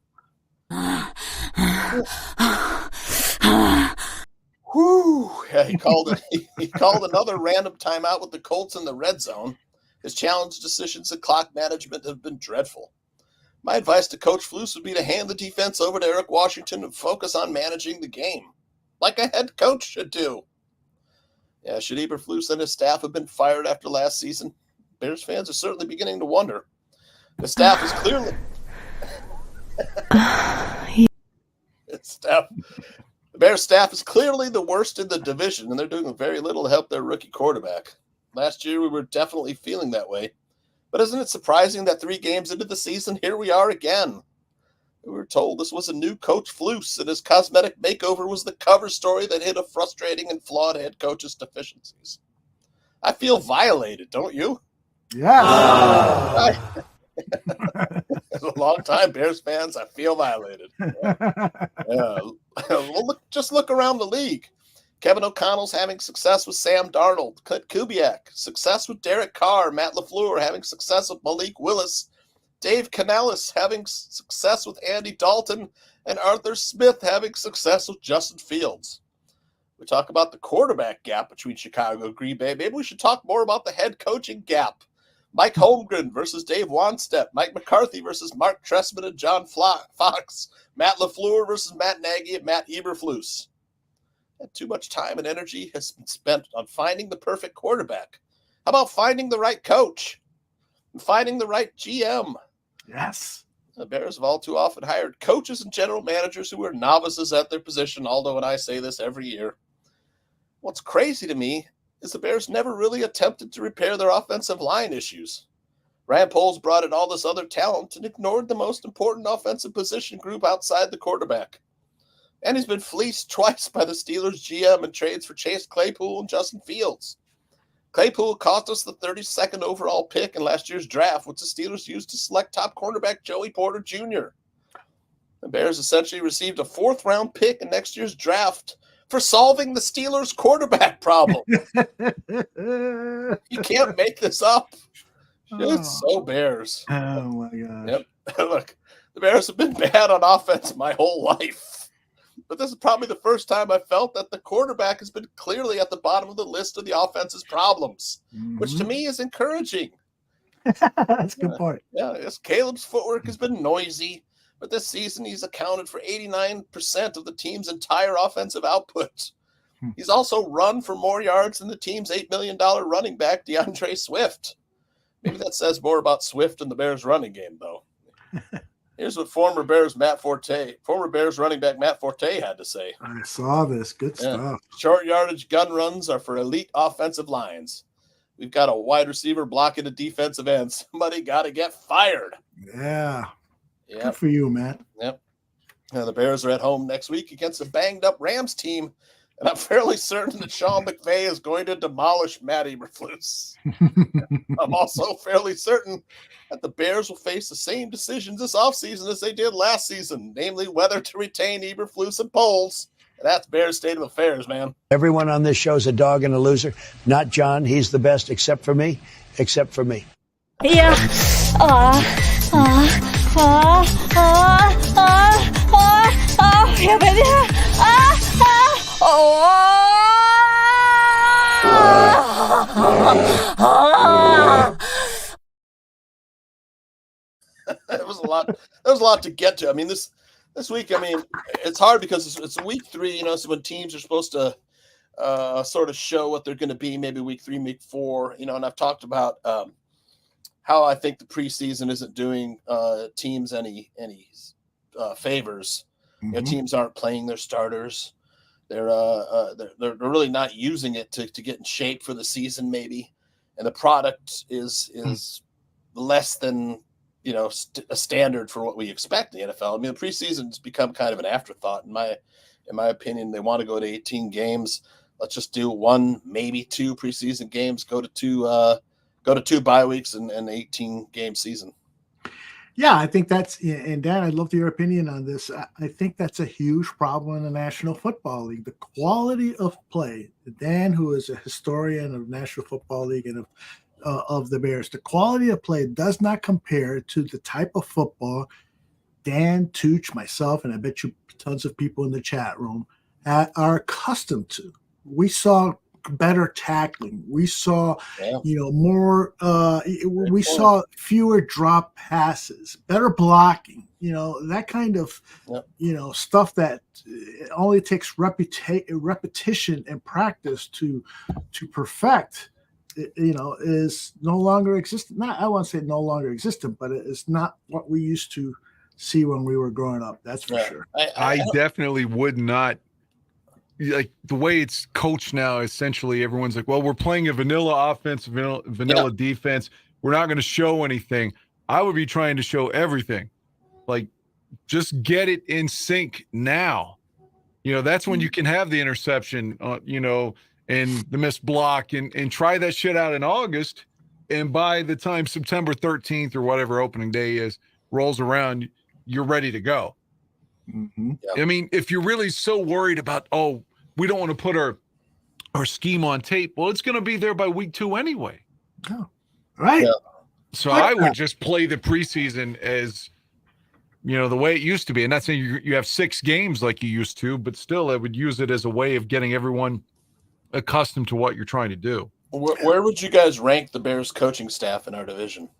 Whew. Yeah, he called it. He called another random timeout with the Colts in the red zone. His challenge decisions and clock management have been dreadful. My advice to Coach Flus would be to hand the defense over to Eric Washington and focus on managing the game, like a head coach should do. Yeah, should Eberflus and his staff have been fired after last season? Bears fans are certainly beginning to wonder. The staff is clearly the Bears staff is clearly the worst in the division, and they're doing very little to help their rookie quarterback. Last year, we were definitely feeling that way. But isn't it surprising that 3 games into the season, here we are again? We were told this was a new Coach Flus, and his cosmetic makeover was the cover story that hid a frustrating and flawed head coach's deficiencies. I feel violated, don't you? Yeah. As a long-time Bears fans, I feel violated. Yeah. Well, just look around the league. Kevin O'Connell's having success with Sam Darnold, Clint Kubiak, success with Derek Carr, Matt LaFleur having success with Malik Willis, Dave Canellis having success with Andy Dalton, and Arthur Smith having success with Justin Fields. We talk about the quarterback gap between Chicago and Green Bay. Maybe we should talk more about the head coaching gap. Mike Holmgren versus Dave Wanstead, Mike McCarthy versus Mark Trestman and John Fox, Matt LaFleur versus Matt Nagy and Matt Eberflus. And too much time and energy has been spent on finding the perfect quarterback. How about finding the right coach and finding the right GM? Yes. The Bears have all too often hired coaches and general managers who are novices at their position, although, and I say this every year, what's crazy to me is the Bears never really attempted to repair their offensive line issues. Rand Poles brought in all this other talent and ignored the most important offensive position group outside the quarterback. And he's been fleeced twice by the Steelers GM in trades for Chase Claypool and Justin Fields. Claypool cost us the 32nd overall pick in last year's draft, which the Steelers used to select top cornerback Joey Porter Jr. The Bears essentially received a 4th-round pick in next year's draft for solving the Steelers' quarterback problem. You can't make this up. It's so Bears. Oh, my gosh. Yep. Look, the Bears have been bad on offense my whole life. But this is probably the first time I felt that the quarterback has been clearly at the bottom of the list of the offense's problems, which to me is encouraging. That's a good point. Yeah, yes, Caleb's footwork has been noisy, but this season he's accounted for 89% of the team's entire offensive output. He's also run for more yards than the team's $8 million running back, DeAndre Swift. Maybe that says more about Swift and the Bears' running game, though. Here's what former Bears running back Matt Forte had to say. I saw this. Good stuff. Short yardage gun runs are for elite offensive lines. We've got a wide receiver blocking a defensive end. Somebody got to get fired. Yeah. Yep. Good for you, Matt. Yep. Now, the Bears are at home next week against a banged-up Rams team, and I'm fairly certain that Sean McVay is going to demolish Matt Eberflus. I'm also fairly certain that the Bears will face the same decisions this offseason as they did last season, namely whether to retain Eberflus and Poles. And that's Bears' state of affairs, man. Everyone on this show is a dog and a loser. Not John. He's the best, except for me. Except for me. Yeah. Yeah, baby. It was a lot. There was a lot to get to. I mean, this week, I mean, it's hard because it's week 3, so when teams are supposed to sort of show what they're going to be, maybe week 3, week 4, and I've talked about how I think the preseason isn't doing teams any favors. Teams aren't playing their starters. They're really not using it to get in shape for the season, maybe, and the product is less than a standard for what we expect in the NFL. I mean, the preseason's become kind of an afterthought in my opinion. They want to go to 18 games. Let's just do 1, maybe 2 preseason games. Go to 2 bye weeks and 18 game season. Yeah, I think that's, and Dan, I'd love your opinion on this. I think that's a huge problem in the National Football League. The quality of play, Dan, who is a historian of National Football League and of the Bears, the quality of play does not compare to the type of football Dan, Tooch, myself, and I bet you tons of people in the chat room are accustomed to. We saw better tackling. We saw, more. We saw fewer drop passes, better blocking. That kind of, stuff that only takes repetition and practice to perfect. Is no longer existent. I won't say no longer existent, but it's not what we used to see when we were growing up. That's for sure. I definitely would not. Like the way it's coached now, essentially everyone's like, well, we're playing a vanilla offense, vanilla defense. We're not going to show anything. I would be trying to show everything. Like, just get it in sync now. That's when you can have the interception, and the missed block and try that shit out in August. And by the time September 13th or whatever opening day is rolls around, you're ready to go. Mm-hmm. I mean, if you're really so worried about, we don't want to put our scheme on tape, well, it's going to be there by week 2 anyway. Oh, right. Yeah. So I would just play the preseason as, the way it used to be. And not saying you have 6 games like you used to, but still I would use it as a way of getting everyone accustomed to what you're trying to do. Where would you guys rank the Bears coaching staff in our division?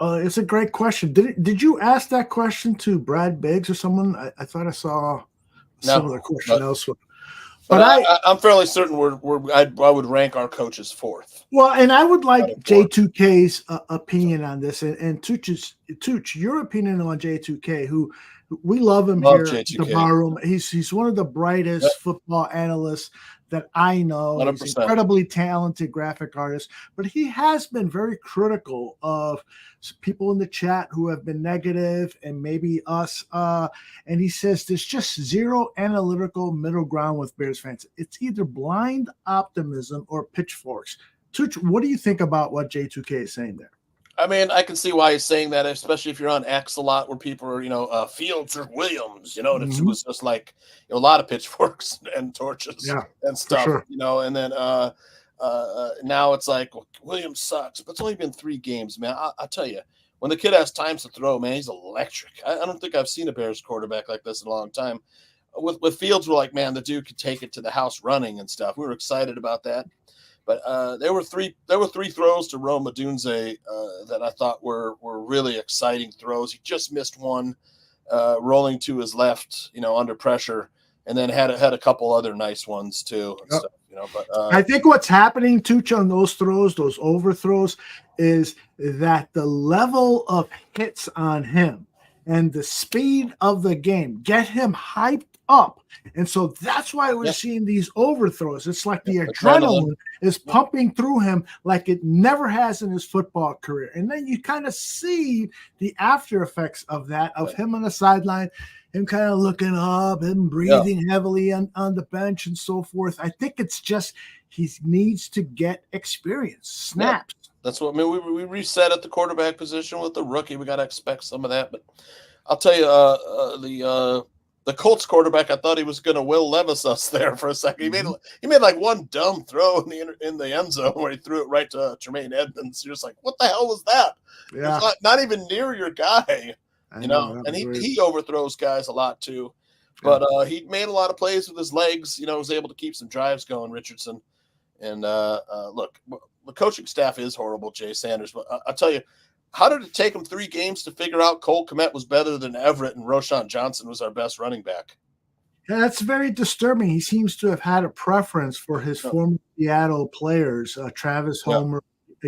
It's a great question. Did you ask that question to Brad Biggs or someone? I thought I saw a similar question elsewhere. But I'm fairly certain I would rank our coaches 4th. Well, and I would like J2K's opinion on this, and Tooch, your opinion on J2K, who we love him here at the bar room. He's one of the brightest football analysts that I know. 100%. He's an incredibly talented graphic artist, but he has been very critical of people in the chat who have been negative and maybe us. And he says there's just zero analytical middle ground with Bears fans. It's either blind optimism or pitchforks. Tooch, what do you think about what J2K is saying there? I mean, I can see why he's saying that, especially if you're on X a lot where people are, Fields or Williams, and it was just like a lot of pitchforks and torches and stuff, sure. And then now it's like, well, Williams sucks, but it's only been 3 games, man. I'll tell you, when the kid has times to throw, man, he's electric. I don't think I've seen a Bears quarterback like this in a long time. With Fields, we're like, man, the dude could take it to the house running and stuff. We were excited about that. But there were three throws to Rome Odunze that I thought were really exciting throws. He just missed one rolling to his left, under pressure, and then had a couple other nice ones too. And stuff, but I think what's happening, Tooch, on those throws, those overthrows, is that the level of hits on him and the speed of the game get him hyped up. And so that's why we're seeing these overthrows. It's like the adrenaline is pumping through him like it never has in his football career. And then you kind of see the after effects of that, of him on the sideline, him kind of looking up, him breathing heavily on the bench and so forth. I think it's just he needs to get experience, snaps. Yeah. That's what we reset at the quarterback position with the rookie. We got to expect some of that. But I'll tell you, the Colts quarterback, I thought he was going to Will Levis us there for a second. He made like one dumb throw in the end zone where he threw it right to Tremaine Edmonds. You're just like, what the hell was that? Yeah. It's not even near your guy, And he overthrows guys a lot too. But he made a lot of plays with his legs. Was able to keep some drives going, Richardson. And look, the coaching staff is horrible, Jay Sanders. But I'll tell you, how did it take him 3 games to figure out Cole Kmet was better than Everett and Roshan Johnson was our best running back? Yeah, that's very disturbing. He seems to have had a preference for his former Seattle players, Travis Homer,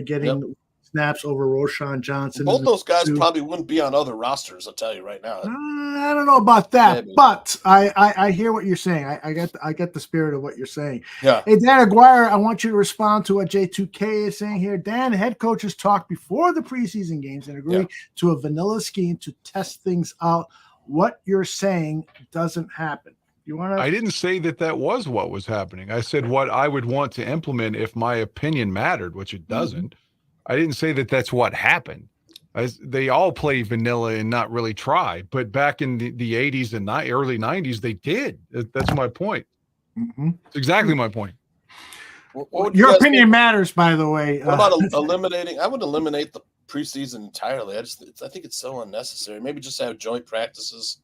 getting snaps over Roshan Johnson. Both those guys probably wouldn't be on other rosters, I'll tell you right now. I don't know about that, but I hear what you're saying. I get the spirit of what you're saying. Yeah. Hey, Dan Aguirre, I want you to respond to what J2K is saying here. Dan, head coaches talk before the preseason games and agree to a vanilla scheme to test things out. What you're saying doesn't happen. I didn't say that was what was happening. I said what I would want to implement if my opinion mattered, which it doesn't. I didn't say that that's what happened. They all play vanilla and not really try. But back in the 80s and early 90s, they did. That's my point. It's exactly my point. Your opinion matters, by the way. What about eliminating? I would eliminate the preseason entirely. I think it's so unnecessary. Maybe just have joint practices.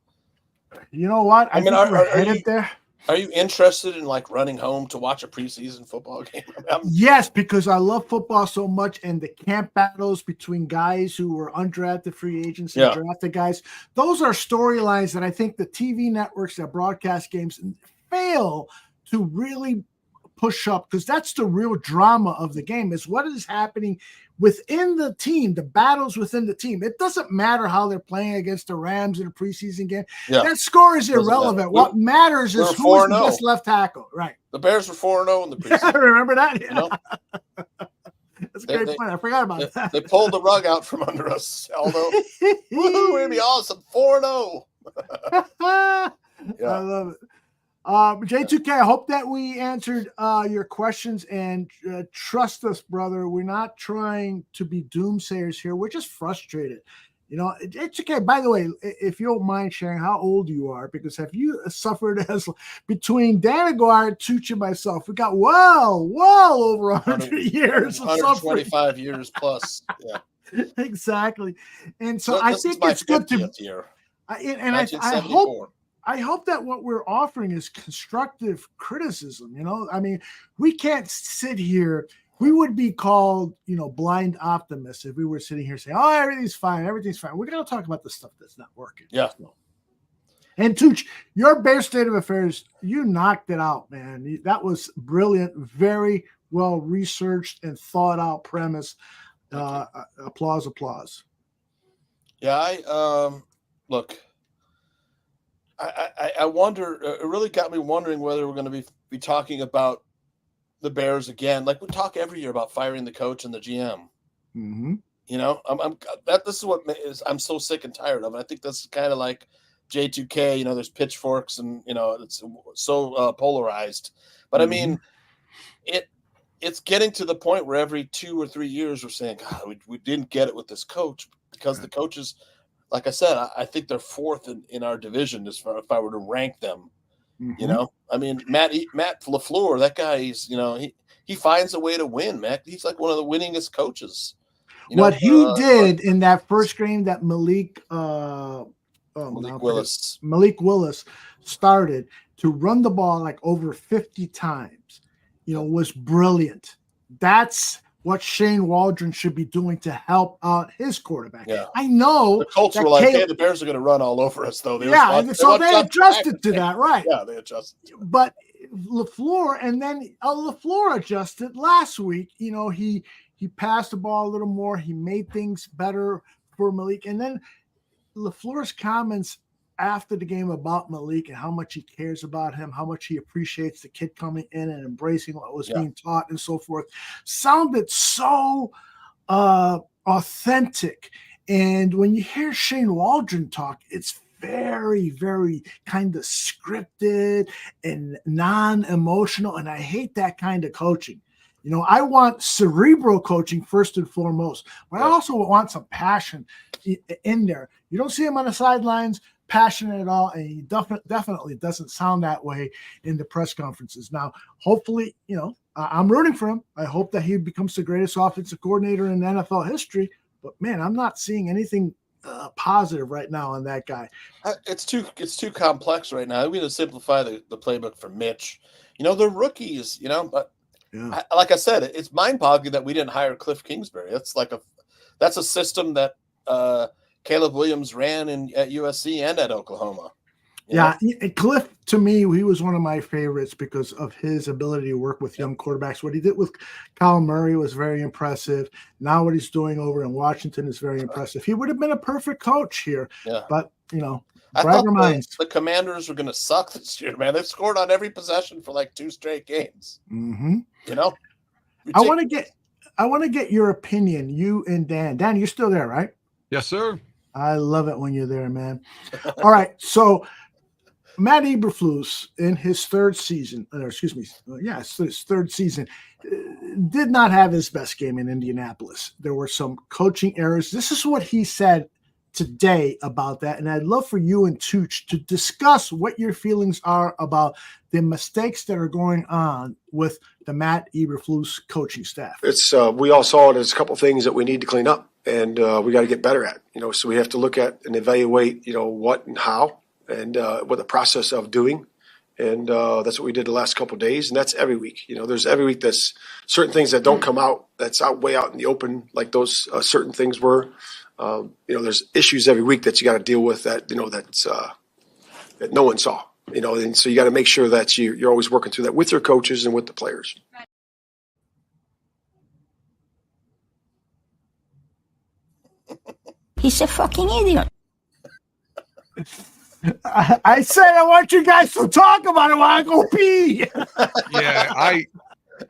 You know what? I mean, think we're headed there. Are you interested in like running home to watch a preseason football game? Yes, because I love football so much, and the camp battles between guys who were undrafted free agents and drafted guys. Those are storylines that I think the TV networks that broadcast games fail to really push up, because that's the real drama of the game, is what is happening within the team, the battles within the team. It doesn't matter how they're playing against the Rams in a preseason game. Yeah. That score is irrelevant. What matters is who is the best left tackle. Right. The Bears were 4-0 in the preseason. Remember that? Yeah. You know? That's a great point. I forgot about that. They pulled the rug out from under us, Aldo. Woohoo, it'd be awesome. 4-0. I love it. J2K, I hope that we answered your questions, and trust us, brother. We're not trying to be doomsayers here. We're just frustrated. You know, it's okay. By the way, if you don't mind sharing how old you are, because have you suffered as between Dan Aguirre, Tucci, and myself, we got well over 100 years. 125 years plus. Yeah, exactly. And so I think it's good to. Year. I hope that what we're offering is constructive criticism. You know, I mean, we can't sit here. We would be called, you know, blind optimists if we were sitting here saying, "Oh, everything's fine. Everything's fine." We're going to talk about the stuff that's not working. Yeah. And Tooch, your Bear State of Affairs, you knocked it out, man. That was brilliant, very well researched and thought out premise. Applause. Yeah, look. I wonder. It really got me wondering whether we're going to be talking about the Bears again. Like we talk every year about firing the coach and the GM. Mm-hmm. You know, this is what I'm so sick and tired of. And I think that's kind of like J2K. You know, there's pitchforks, and you know it's so polarized. But I mean, it's getting to the point where every 2 or 3 years we're saying, God, we didn't get it with this coach because the coaches. Like I said, I think they're fourth in our division as far if I were to rank them. Mm-hmm. You know, I mean, Matt LaFleur, that guy, he finds a way to win, Matt. He's like one of the winningest coaches. What he did in that first game that Malik Willis started to run the ball like over 50 times, you know, was brilliant. That's what Shane Waldron should be doing to help out his quarterback. Yeah. I know the Colts were like, hey, the Bears are going to run all over us, though. They adjusted to that, right? Yeah, they adjusted. But LaFleur, and then LaFleur adjusted last week. You know, he passed the ball a little more. He made things better for Malik. And then LaFleur's comments after the game about Malik and how much he cares about him, how much he appreciates the kid coming in and embracing what was being taught and so forth, sounded so authentic. And when you hear Shane Waldron talk, it's very, very kind of scripted and non-emotional. And I hate that kind of coaching. You know, I want cerebral coaching first and foremost, but I also want some passion in there. You don't see him on the sidelines passionate at all, and he definitely doesn't sound that way in the press conferences. Now, hopefully, you know, I'm rooting for him. I hope that he becomes the greatest offensive coordinator in NFL history. But man, I'm not seeing anything positive right now on that guy. It's too complex right now. We need to simplify the playbook for Mitch. You know, they're rookies. You know, but like I said, it's mind-boggling that we didn't hire Cliff Kingsbury. That's a system that Caleb Williams ran at USC and at Oklahoma. Cliff, to me, he was one of my favorites because of his ability to work with young quarterbacks. What he did with Kyle Murray was very impressive. Now what he's doing over in Washington is very impressive. He would have been a perfect coach here. Yeah. But, you know, I thought the Commanders were going to suck this year, man. They've scored on every possession for like 2 straight games. Mm-hmm. You know? I want to get your opinion, you and Dan. Dan, you're still there, right? Yes, sir. I love it when you're there, man. All right, so Matt Eberflus in his third season, his third season, did not have his best game in Indianapolis. There were some coaching errors. This is what he said today about that, and I'd love for you and Tooch to discuss what your feelings are about the mistakes that are going on with the Matt Eberflus coaching staff. It's we all saw it as a couple things that we need to clean up. and we got to get better at. So we have to look at and evaluate, what and how, and what the process of doing. And that's what we did the last couple of days, and that's every week. There's every week that's certain things that don't come out, that's way out in the open, like those certain things were. There's issues every week that you got to deal with that that no one saw. And so you got to make sure that you're always working through that with your coaches and with the players. He's a fucking idiot. I said I want you guys to talk about it while I go pee. Yeah,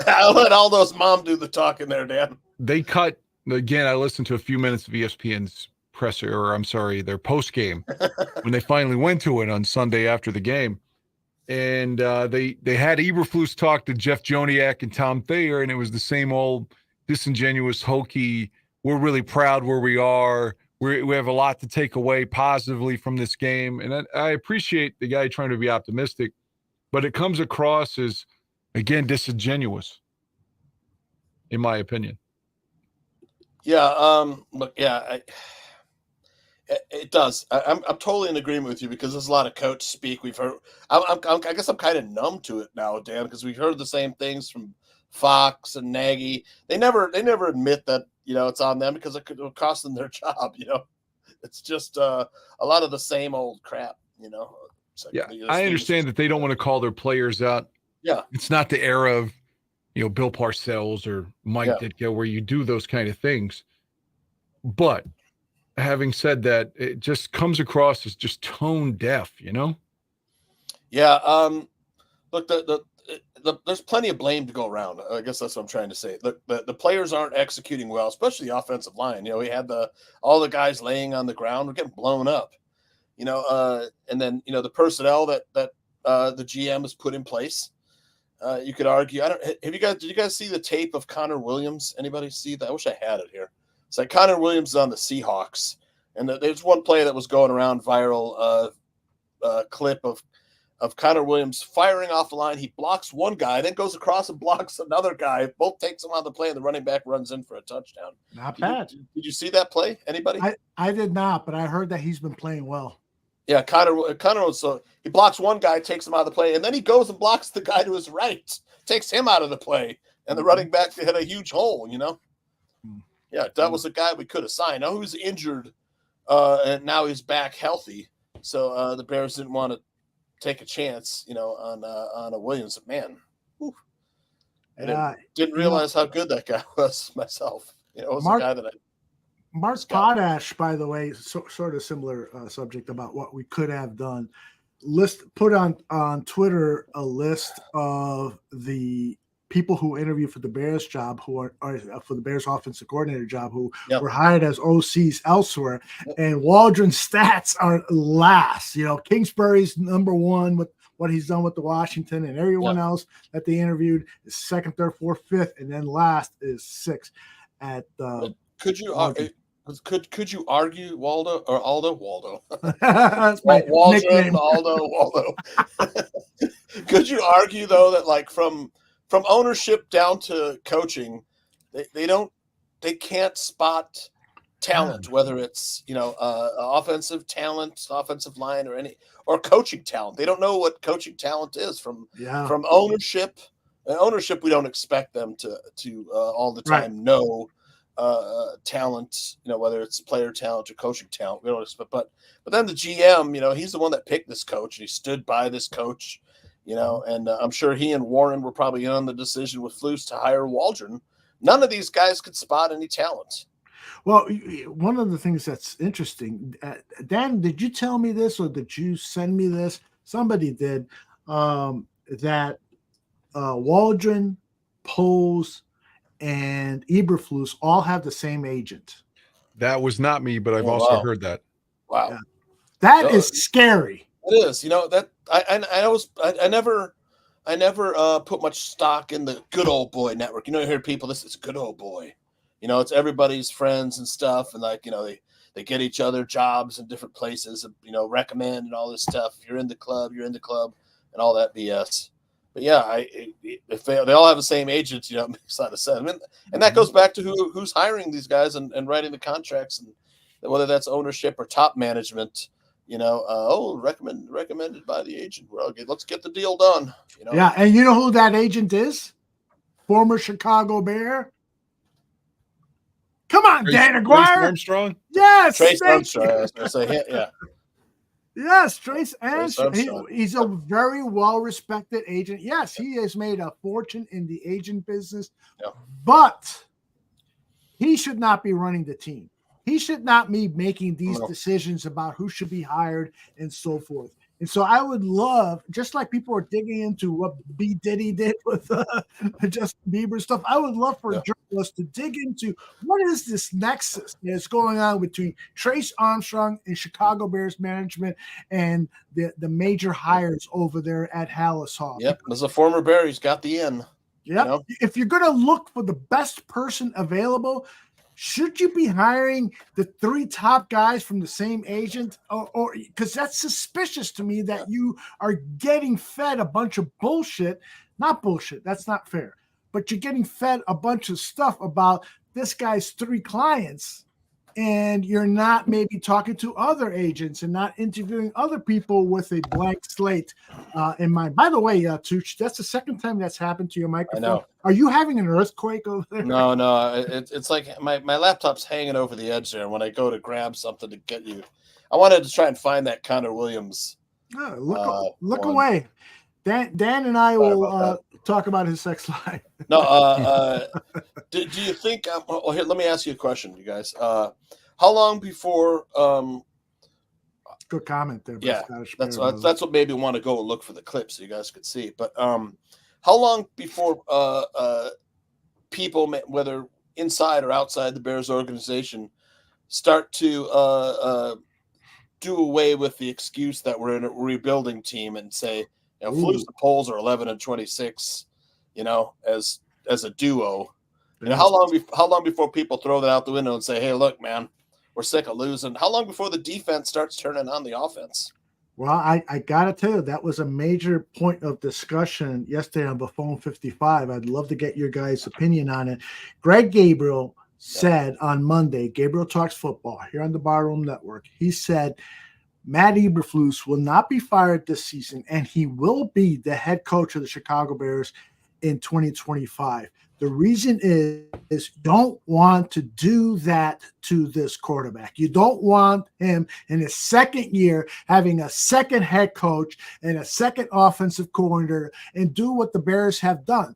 I'll let Aldo's mom do the talking there, Dan. They cut again. I listened to a few minutes of ESPN's presser, or I'm sorry, their post game when they finally went to it on Sunday after the game, and they had Eberflus talk to Jeff Joniak and Tom Thayer, and it was the same old disingenuous, hokey. We're really proud where we are. We have a lot to take away positively from this game, and I appreciate the guy trying to be optimistic, but it comes across as, again, disingenuous, in my opinion. Yeah. Look. Yeah. It does. I'm totally in agreement with you because there's a lot of coach speak. We've heard. I guess I'm kind of numb to it now, Dan, because we've heard the same things from Fox and Nagy. They never admit that it's on them because it could cost them their job. It's just a lot of the same old crap. Like, yeah, I understand that they don't want to call their players out. Yeah, it's not the era of Bill Parcells or Mike Ditka where you do those kind of things. But having said that, it just comes across as just tone deaf. Yeah. Look, there's plenty of blame to go around. I guess that's what I'm trying to say. The players aren't executing well, especially the offensive line. We had all the guys laying on the ground. We're getting blown up, and then, the personnel that the GM has put in place. You could argue. Did you guys see the tape of Connor Williams? Anybody see that? I wish I had it here. It's like Connor Williams is on the Seahawks, and there's one play that was going around viral clip of Connor Williams firing off the line. He blocks one guy, then goes across and blocks another guy. Both takes him out of the play, and the running back runs in for a touchdown. Not bad. Did you see that play? Anybody? I did not, but I heard that he's been playing well. Yeah, Connor. So he blocks one guy, takes him out of the play, and then he goes and blocks the guy to his right, takes him out of the play, and the running back had a huge hole. Yeah, that was a guy we could have signed. Now who's injured, and now he's back healthy. So the Bears didn't want to take a chance, on a Williams. Man, I didn't realize how good that guy was myself. It was a guy that Mark Potash, by the way, sort of similar subject about what we could have done. Put on Twitter a list of the people who interviewed for the Bears job, who are for the Bears offensive coordinator job, who were hired as OCs elsewhere. And Waldron's stats are last. Kingsbury's number one with what he's done with the Washington, and everyone else that they interviewed is second, third, fourth, fifth, and then last is sixth. Could you argue Waldo or Aldo? That's my nickname. Waldo. Could you argue though that like from ownership down to coaching, they can't spot talent, whether it's offensive talent, offensive line, or coaching talent. They don't know what coaching talent is from ownership. Ownership, we don't expect them to all the time know talent, whether it's player talent or coaching talent. We don't expect, but then the GM, he's the one that picked this coach and he stood by this coach. And I'm sure he and Warren were probably in on the decision with Flus to hire Waldron. None of these guys could spot any talent. Well, one of the things that's interesting, Dan, did you tell me this or did you send me this? Somebody did, that Waldron, Poles, and Eberflus all have the same agent. That was not me, but I've also heard that. Wow. Yeah. That is scary. It is, that I never put much stock in the good old boy network. You hear people, this is good old boy. It's everybody's friends and stuff. And they get each other jobs in different places, recommend and all this stuff. If you're in the club, and all that BS. But yeah, if they all have the same agents, it makes a lot of sense. I mean, and that goes back to who's hiring these guys and writing the contracts, and whether that's ownership or top management. Recommended by the agent. Well, okay, let's get the deal done. Yeah, and you know who that agent is? Former Chicago Bear. Come on, Dan Aguirre. Trace Armstrong? Yes. Trace Armstrong. I was going to say, yeah. Yes, Trace Armstrong. He's a very well-respected agent. Yes, he has made a fortune in the agent business, but he should not be running the team. He should not be making these decisions about who should be hired and so forth. And so I would love, just like people are digging into what B. Diddy did with Justin Bieber stuff, I would love for journalists to dig into what is this nexus that's going on between Trace Armstrong and Chicago Bears management and the major hires over there at Hallis Hall. Yep, as a former Bear, he's got the in. Yep. If you're going to look for the best person available, should you be hiring the 3 top guys from the same agent? Or because that's suspicious to me that you are getting fed a bunch of bullshit. Not bullshit. That's not fair. But you're getting fed a bunch of stuff about this guy's 3 clients, and you're not maybe talking to other agents and not interviewing other people with a blank slate in mind. By the way, Tooch, that's the second time that's happened to your microphone. I know. Are you having an earthquake over there? No. It's like my laptop's hanging over the edge there. When I go to grab something to get you, I wanted to try and find that Connor Williams. Oh, look away. Dan and I will talk about his sex life. No, do you think? Here, let me ask you a question, you guys. How long before? Good comment there. Yeah, that's what made me want to go and look for the clip so you guys could see. But how long before people, whether inside or outside the Bears organization, start to do away with the excuse that we're in a rebuilding team and say, Flus the Poles are 11-26, as a duo. How long before people throw that out the window and say, hey, look, man, we're sick of losing? How long before the defense starts turning on the offense? Well, I got to tell you, that was a major point of discussion yesterday on the Phone 55. I'd love to get your guys' opinion on it. Greg Gabriel said on Monday, Gabriel Talks Football here on the Barroom Network, he said Matt Eberflus will not be fired this season, and he will be the head coach of the Chicago Bears in 2025. The reason is you don't want to do that to this quarterback. You don't want him in his second year having a second head coach and a second offensive coordinator and do what the Bears have done.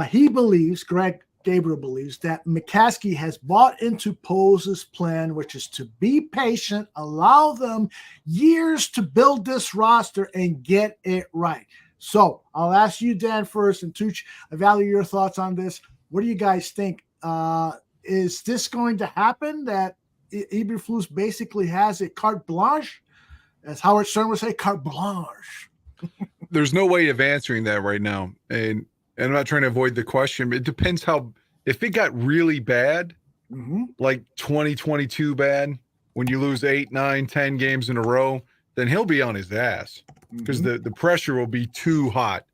He believes, Greg Gabriel believes, that McCaskey has bought into Poles' plan, which is to be patient, allow them years to build this roster and get it right. So I'll ask you, Dan, first, and Tooch, I value your thoughts on this. What do you guys think? Is this going to happen, that Eberflus basically has a carte blanche? As Howard Stern would say, carte blanche. There's no way of answering that right now. And I'm not trying to avoid the question. It depends if it got really bad, like 2022 bad, when you lose 8, 9, 10 games in a row, then he'll be on his ass because the pressure will be too hot.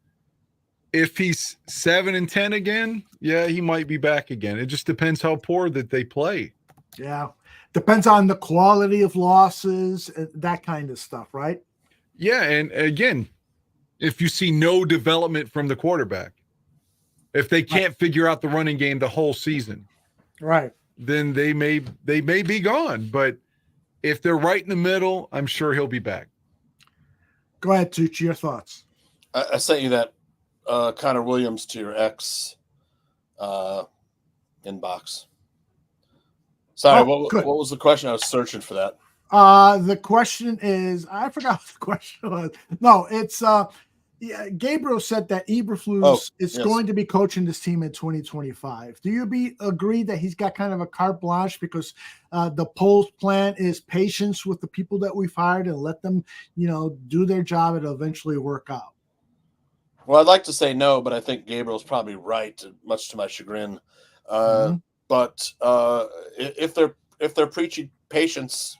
If he's 7-10 again, yeah, he might be back again. It just depends how poor that they play. Yeah. Depends on the quality of losses, that kind of stuff, right? Yeah. And again, if you see no development from the quarterback, if they can't figure out the running game the whole season, right, then they may be gone. But if they're right in the middle, I'm sure he'll be back. Go ahead, Tucci, your thoughts. I sent you that Connor Williams to your ex inbox. Sorry, what was the question? I was searching for that. The question is, I forgot what the question was. No, it's Gabriel said that Eberflus is going to be coaching this team in 2025. Do you agree that he's got kind of a carte blanche because the Poles plan is patience with the people that we've hired and let them, do their job and eventually work out? Well, I'd like to say no, but I think Gabriel's probably right, much to my chagrin. But if they're preaching patience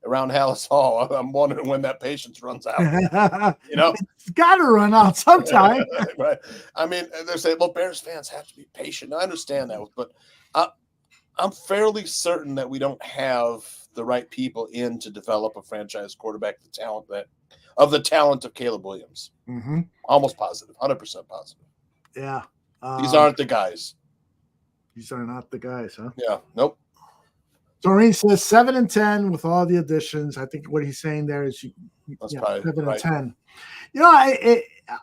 around Hallis Hall. I'm wondering when that patience runs out. It's got to run out sometime. Right. I mean, they're saying, well, Bears fans have to be patient. I understand that, but I'm fairly certain that we don't have the right people in to develop a franchise quarterback, the talent of Caleb Williams. Mm-hmm. Almost positive, 100% positive. Yeah. These aren't the guys. These are not the guys, huh? Yeah. Nope. Doreen says 7-10 with all the additions. I think what he's saying there is That's probably 7-10.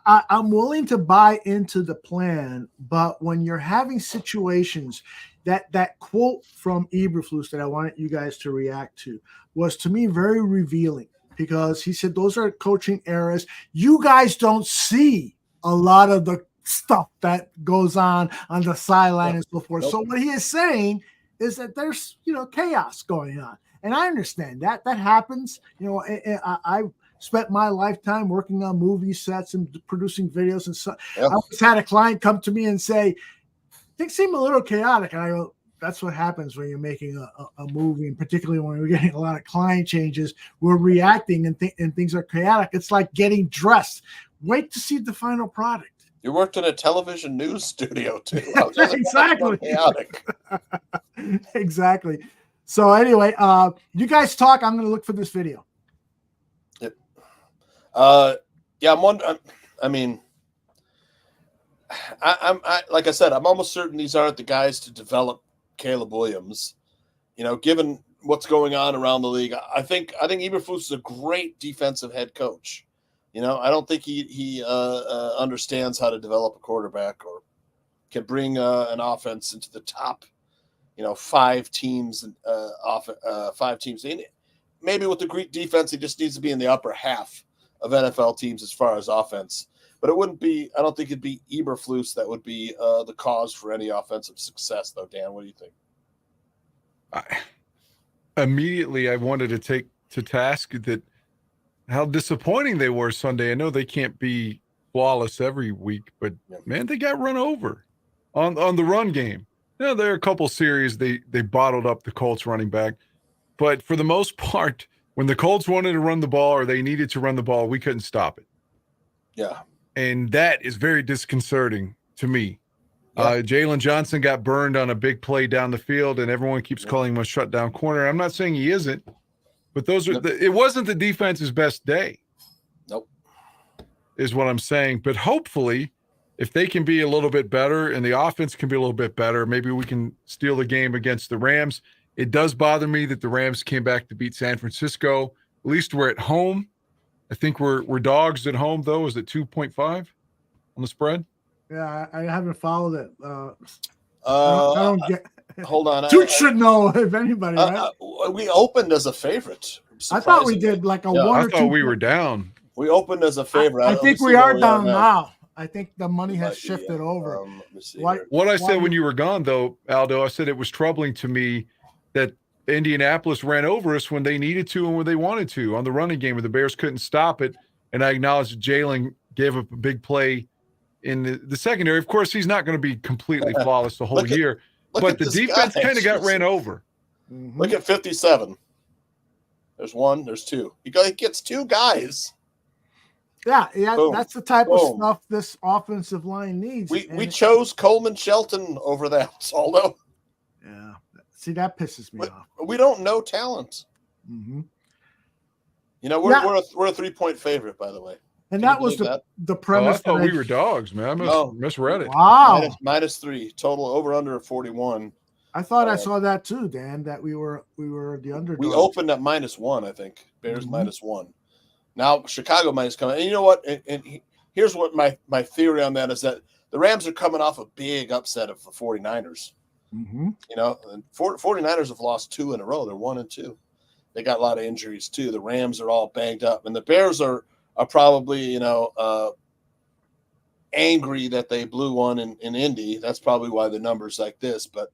I'm willing to buy into the plan, but when you're having situations, that quote from Eberflus that I wanted you guys to react to was, to me, very revealing, because he said those are coaching errors. You guys don't see a lot of the stuff that goes on the sideline and so forth. So what he is saying is that there's chaos going on, and I understand that happens. I've spent my lifetime working on movie sets and producing videos, and so I always had a client come to me and say, things seem a little chaotic. And I go, that's what happens when you're making a movie, and particularly when we're getting a lot of client changes, we're reacting and things are chaotic. It's like getting dressed. Wait to see the final product. You worked in a television news studio too. Exactly. Chaotic. Exactly. So anyway, you guys talk. I'm going to look for this video. Yep. I'm wondering. I mean, I'm like I said, I'm almost certain these aren't the guys to develop Caleb Williams. Given what's going on around the league, I think Eberflus is a great defensive head coach. I don't think he understands how to develop a quarterback or can bring an offense into the top, 5 teams and 5 teams. Maybe with the Greek defense, he just needs to be in the upper half of NFL teams as far as offense. But it wouldn't be. I don't think it'd be Eberflus that would be the cause for any offensive success, though. Dan, what do you think? Immediately, I wanted to take to task that how disappointing they were Sunday. I know they can't be flawless every week, but man, they got run over on the run game. There are a couple series they bottled up the Colts running back, but for the most part, when the Colts wanted to run the ball or they needed to run the ball, we couldn't stop it. Yeah. And that is very disconcerting to me. Jalen Johnson got burned on a big play down the field, and everyone keeps calling him a shutdown corner. I'm not saying he isn't, but those are it wasn't the defense's best day. Nope. Is what I'm saying. But hopefully, if they can be a little bit better and the offense can be a little bit better, maybe we can steal the game against the Rams. It does bother me that the Rams came back to beat San Francisco. At least we're at home. I think we're dogs at home, though. Is it 2.5 on the spread? Yeah, I haven't followed it. I don't get. Hold on. Duke should know if anybody, right? We opened as a favorite. I thought we did like a 1 or 2. I thought we were down. We opened as a favorite. I think we are down now. I think the money has shifted over. What I said when you were gone, though, Aldo, I said it was troubling to me that Indianapolis ran over us when they needed to and when they wanted to on the running game, where the Bears couldn't stop it. And I acknowledge Jalen gave up a big play in the secondary. Of course, he's not going to be completely flawless the whole year, but the defense kind of got ran over. Look at 57. There's 1, there's 2. He gets 2 guys. Yeah, Boom. That's the type of stuff this offensive line needs. We chose Coleman Shelton over that, Aldo. Yeah. See, that pisses me off. We don't know talent. Mm-hmm. We're a 3-point favorite, by the way. And that was the premise. I thought we were dogs, man. I misread it. Wow. -3 total, over under 41. I thought I saw that too, Dan. That we were the underdog. We opened at -1, I think. Bears -1. Now Chicago minus coming. And you know what? And here's what my theory on that is that the Rams are coming off a big upset of the 49ers. Mm-hmm. And 49ers have lost 2 in a row. They're 1-2. They got a lot of injuries too. The Rams are all banged up, and the Bears are probably angry that they blew one in Indy. That's probably why the number's like this. But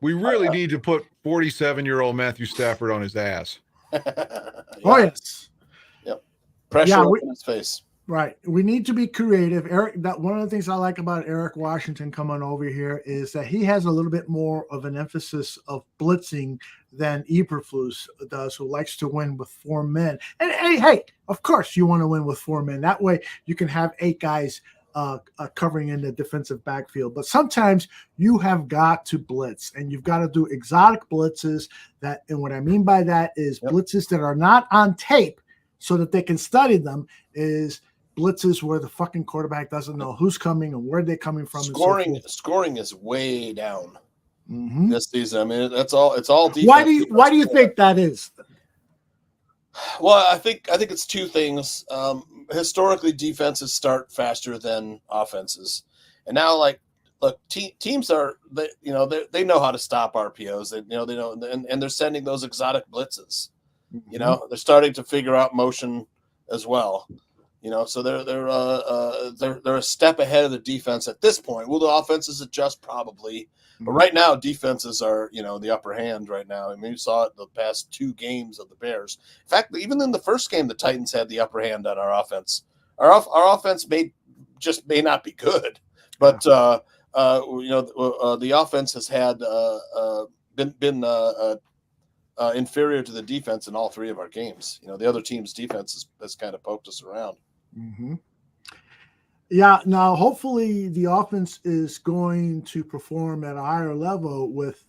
we really need to put 47-year-old Matthew Stafford on his ass. Oh yes. Yep. Pressure on his face. Right. We need to be creative. Eric, that one of the things I like about Eric Washington coming over here is that he has a little bit more of an emphasis of blitzing than Eberflus does, who likes to win with 4 men. And hey, of course you want to win with 4 men. That way you can have 8 guys covering in the defensive backfield. But sometimes you have got to blitz, and you've got to do exotic blitzes. And what I mean by that is blitzes that are not on tape so that they can study them, is blitzes where the fucking quarterback doesn't know who's coming and where they're coming from. Scoring is way down this season. I mean, it's all defense. Why do you think that is? Well, I think it's 2 things. Historically, defenses start faster than offenses, and now, like, look, teams they know how to stop RPOs. They know, and they're sending those exotic blitzes. You know, they're starting to figure out motion as well. You know, so they're a step ahead of the defense at this point. Will the offenses adjust? Probably, but right now defenses are the upper hand right now. I mean, you saw it the past 2 games of the Bears. In fact, even in the first game, the Titans had the upper hand on our offense. Our offense may not be good, but the offense has had been inferior to the defense in all 3 of our games. You know, the other team's defense has kind of poked us around. Yeah. Now, hopefully, the offense is going to perform at a higher level with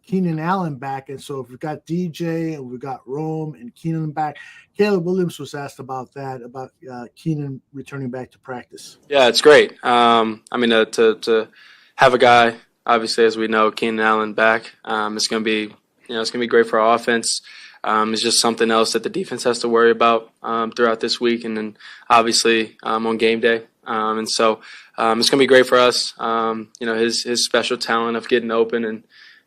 Keenan Allen back. And so, if we've got DJ and we've got Rome and Keenan back, Caleb Williams was asked about that, about Keenan returning back to practice. Yeah, it's great. I mean, to have a guy, obviously, as we know, Keenan Allen back, it's going to be. It's going to be great for our offense. It's just something else that the defense has to worry about throughout this week, and then obviously on game day. And so it's going to be great for us. His special talent of getting open and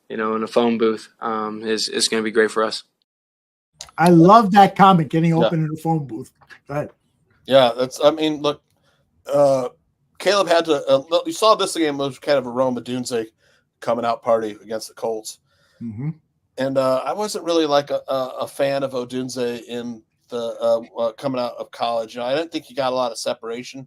in a phone booth is going to be great for us. I love that comment, getting open in the phone booth. Go ahead. Yeah, look, Caleb had to. You saw this game was kind of a Rome Odunze coming out party against the Colts. And I wasn't really like a fan of Odunze in the coming out of college. I didn't think he got a lot of separation.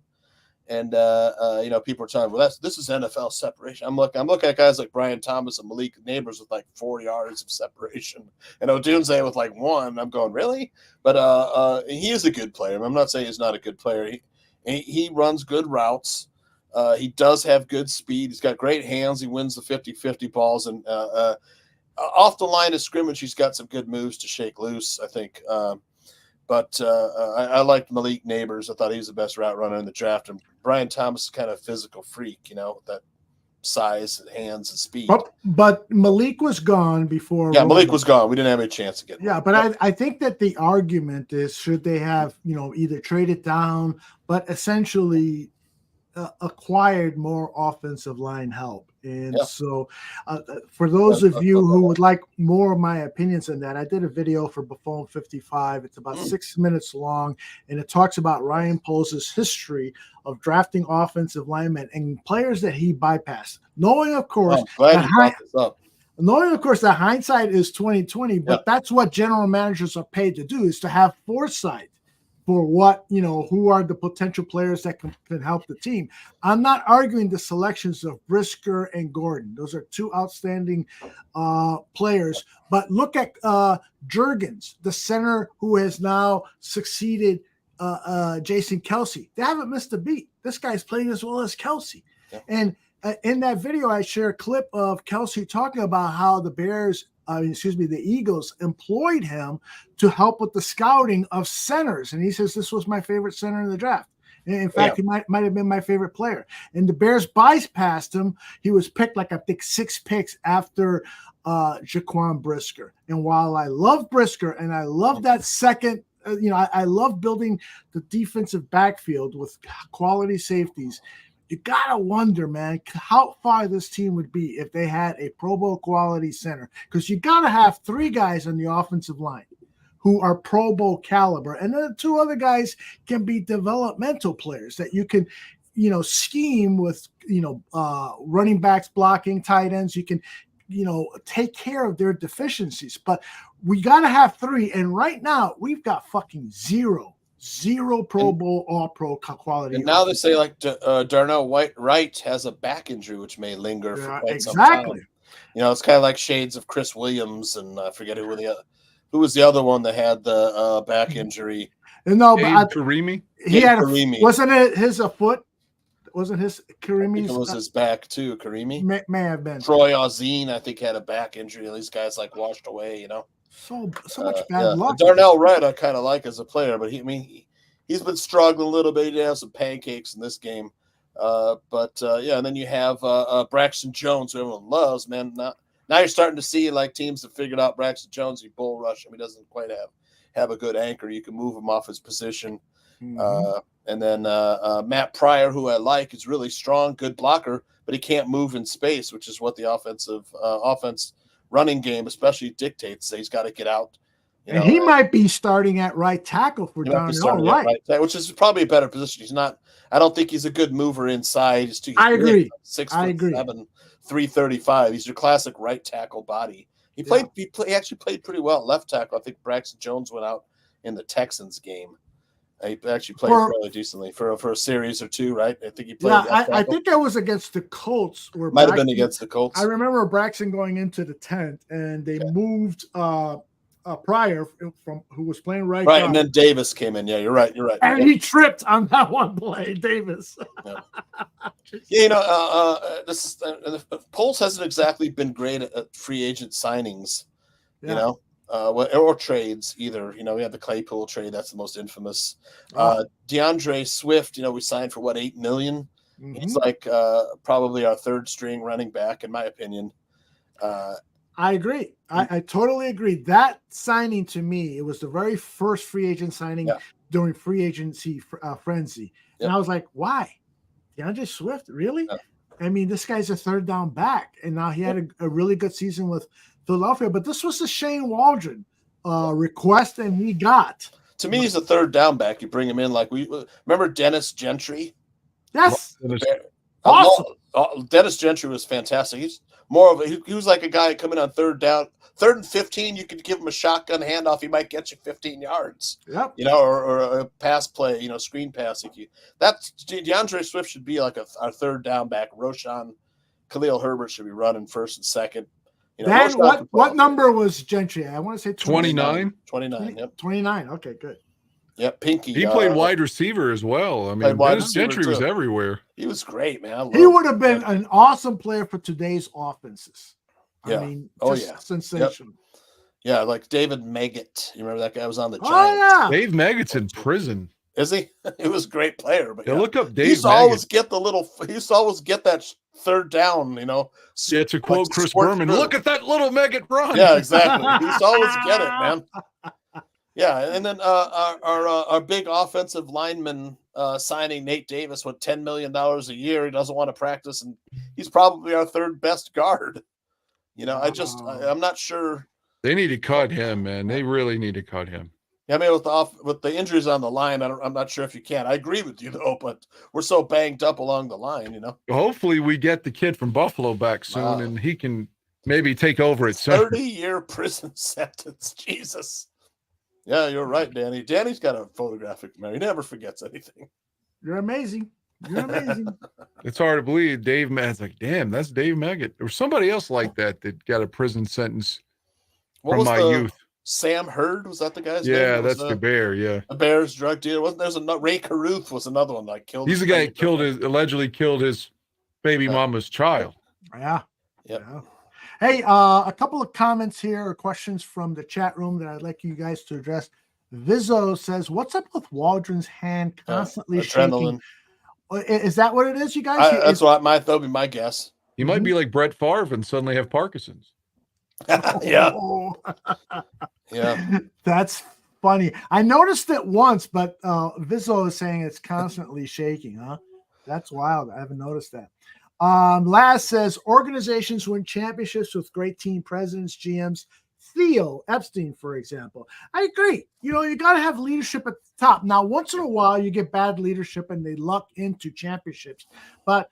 And people are telling me, well, this is NFL separation. I'm looking at guys like Brian Thomas and Malik Neighbors with like 4 yards of separation, and Odunze with like 1. I'm going, really? But he is a good player. I'm not saying he's not a good player. He runs good routes. He does have good speed. He's got great hands. He wins the 50-50 balls, and off the line of scrimmage, he's got some good moves to shake loose, I think. But I liked Malik Neighbors. I thought he was the best route runner in the draft. And Brian Thomas is kind of a physical freak, with that size, and hands, and speed. But Malik was gone before. Yeah, Malik was gone. We didn't have a chance to get him. Yeah, but I think that the argument is, should they have, either traded down, but essentially acquired more offensive line help. And so for those of you who would like more of my opinions on that, I did a video for Buffon 55. It's about 6 minutes long, and it talks about Ryan Poles' history of drafting offensive linemen and players that he bypassed, knowing of course that hindsight is 2020, but that's what general managers are paid to do, is to have foresight for what, who are the potential players that can help the team. I'm not arguing the selections of Brisker and Gordon. Those are 2 outstanding players. But look at Juergens, the center who has now succeeded Jason Kelsey. They haven't missed a beat. This guy's playing as well as Kelsey. Yeah. And in that video, I share a clip of Kelsey talking about how the Eagles employed him to help with the scouting of centers. And he says, this was my favorite center in the draft. And in fact, he might have been my favorite player. And the Bears bypassed him. He was picked I think 6 picks after Jaquan Brisker. And while I love Brisker and I love that second, I love building the defensive backfield with quality safeties, you got to wonder, man, how far this team would be if they had a Pro Bowl quality center. Because you got to have 3 guys on the offensive line who are Pro Bowl caliber. And then 2 other guys can be developmental players that you can, scheme with, running backs, blocking, tight ends. You can, take care of their deficiencies. But we got to have 3. And right now we've got fucking zero Zero Pro Bowl, all pro quality. And now they say like Darnell Wright has a back injury, which may linger for quite some exactly. time. You know, it's kind of like shades of Chris Williams, and I forget who was the other one that had the back injury. No, but Karimi. He had Karimi. Wasn't it his foot? Wasn't his Karimi's? It was his back too. Karimi may have been. Troy Ozine, I think, had a back injury. These guys like washed away. You know, so much bad luck. Darnell Wright, I kind of like as a player, but he's been struggling a little bit. He did have some pancakes in this game. Yeah, and then you have Braxton Jones, who everyone loves, man. Now you're starting to see like teams have figured out Braxton Jones. You bull rush him. He doesn't quite have a good anchor. You can move him off his position. Mm-hmm. And then Matt Pryor, who I like, is really strong, good blocker, but he can't move in space, which is what the offense running game especially dictates. So he's got to get out. And he might be starting at right tackle for Darnell Wright, which is probably a better position. He's not. I don't think he's a good mover inside. I agree. 6'7", 335. He's your classic right tackle body. He played. He actually played pretty well at left tackle. I think Braxton Jones went out in the Texans game. He actually played fairly decently for a series or two, right? I think he played. Yeah, I think that was against the Colts. Might have been against the Colts. I remember Braxton going into the 10th, and they moved Pryor from who was playing right. Right, and then Davis came in. Yeah, you're right. And he tripped on that one play, Davis. This Poles hasn't exactly been great at free agent signings. Yeah. You know. Or trades either. You know, we had the Claypool trade. That's the most infamous. DeAndre Swift, we signed for $8 million. Mm-hmm. He's like probably our third string running back, in my opinion. I agree. I totally agree. That signing to me, it was the very first free agent signing during free agency frenzy. And I was like, why? DeAndre Swift, really? Yeah. I mean, this guy's a third down back, and now he had a really good season with Philadelphia, but this was the Shane Waldron request, and he got. To me, he's a third down back. You bring him in like we remember Dennis Gentry. Yes, awesome. Dennis Gentry was fantastic. He's more of he was like a guy coming on third down, 3rd and 15. You could give him a shotgun handoff. He might get you 15 yards. Yep. Or a pass play. Screen passing. That's DeAndre Swift should be like our third down back. Khalil Herbert should be running first and second. Then what number was Gentry? I want to say 29. 29. Yep. 29. Okay, good. Yep. Pinky. He played wide receiver as well. I mean, Dennis Gentry was everywhere. He was great, man. He would have been an awesome player for today's offenses. Yeah. I mean, sensational. Yep. Yeah, like David Maggott. You remember that guy was on the Giants? Oh, yeah. Dave Maggott's in prison. Is he? He was a great player, but look up Dave. He used to always get that third down, Yeah, to quote Chris Berman, look at that little Maggot run. Yeah, exactly. He used to always get it, man. Yeah, and then our big offensive lineman signing Nate Davis with $10 million a year. He doesn't want to practice, and he's probably our third best guard. I'm not sure. They need to cut him, man. They really need to cut him. I mean, with the injuries on the line, I'm not sure if you can. I agree with you though, but we're so banged up along the line, Hopefully, we get the kid from Buffalo back soon, and he can maybe take over at center. 30-year prison sentence, Jesus. Yeah, you're right, Danny. Danny's got a photographic memory. He never forgets anything. You're amazing. You're amazing. It's hard to believe. Dave Maggot's like, damn, that's Dave Maggott. There was somebody else like that got a prison sentence from my youth. Sam Hurd, was that the guy's name? Yeah, that's the Bear. Yeah, a Bears drug dealer. Wasn't there's Ray Caruth was another one that killed. He's the guy that allegedly killed his baby mama's child. Yeah. Yep. Yeah. Hey, a couple of comments here or questions from the chat room that I'd like you guys to address. Vizzo says, "What's up with Waldron's hand constantly shaking?" Is that what it is, you guys? That's what that would be my guess. He might be like Brett Favre and suddenly have Parkinson's. Yeah. Yeah. That's funny. I noticed it once, but Vizzo is saying it's constantly shaking, huh? That's wild. I haven't noticed that. Laz says organizations win championships with great team presidents, GMs. Theo Epstein, for example. I agree. You got to have leadership at the top. Now, once in a while, you get bad leadership and they luck into championships. But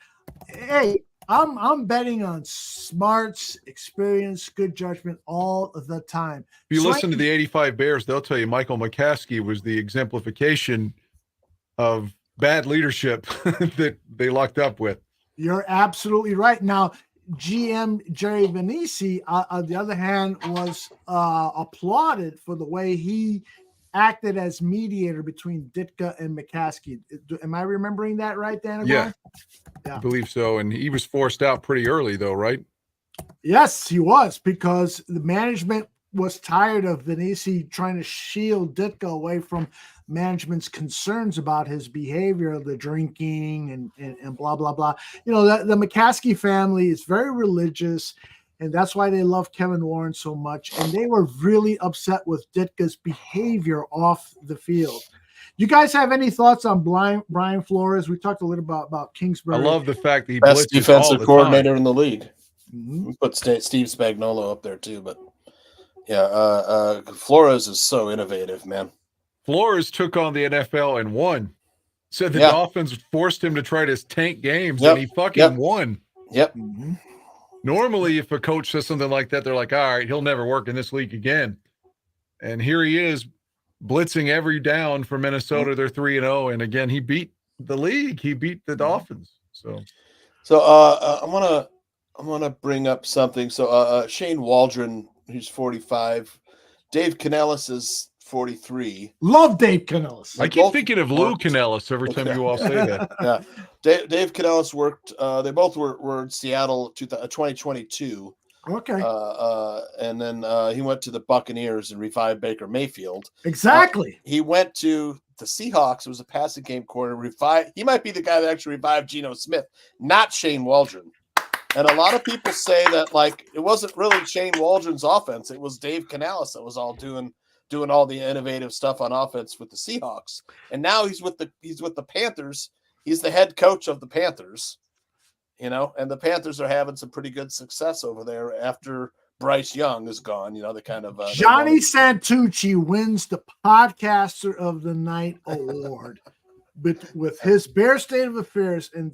hey, I'm betting on smarts, experience, good judgment all the time. If you So listen to the 85 Bears, they'll tell you Michael McCaskey was the exemplification of bad leadership that they lucked up with. You're absolutely right. Now, GM Jerry Venisi, on the other hand, was applauded for the way he acted as mediator between Ditka and McCaskey. Am I remembering that right, Dan? Yeah, I believe so. And he was forced out pretty early, though, right? Yes, he was, because the management was tired of Venisi trying to shield Ditka away from management's concerns about his behavior, the drinking and blah, blah, blah. You know, the McCaskey family is very religious, and that's why they love Kevin Warren so much. And they were really upset with Ditka's behavior off the field. You guys have any thoughts on Brian Flores? We talked a little about Kingsbury. I love the fact that he best blitzes defensive all the coordinator time. in the league. Mm-hmm. We put Steve Spagnuolo up there too, but yeah, Flores is so innovative, man. Flores took on the NFL and won. Said the Yeah. Dolphins forced him to try to tank games, Yep. and he fucking won. Yep. Mm-hmm. Normally, if a coach says something like that, they're like, all right, he'll never work in this league again. And here he is blitzing every down for Minnesota. They're 3-0. And again, he beat the league. He beat the Dolphins. So I'm gonna bring up something. So Shane Waldron, who's 45, Dave Canellis is 43. Love Dave Canellis. I keep thinking of Lou Canellis every time you all say that. Yeah, Dave Canellis worked. They both were in Seattle 2022. Okay. And then he went to the Buccaneers and revived Baker Mayfield. Exactly. He went to the Seahawks. It was a passing game coordinator. He might be the guy that actually revived Geno Smith, not Shane Waldron. And a lot of people say that like it wasn't really Shane Waldron's offense; it was Dave Canellis that was all doing all the innovative stuff on offense with the Seahawks. And now he's with the Panthers. He's the head coach of the Panthers. You know, and the Panthers are having some pretty good success over there after Bryce Young is gone. You know, the kind of Johnny Santucci wins the Podcaster of the Night award with his Bear State of Affairs and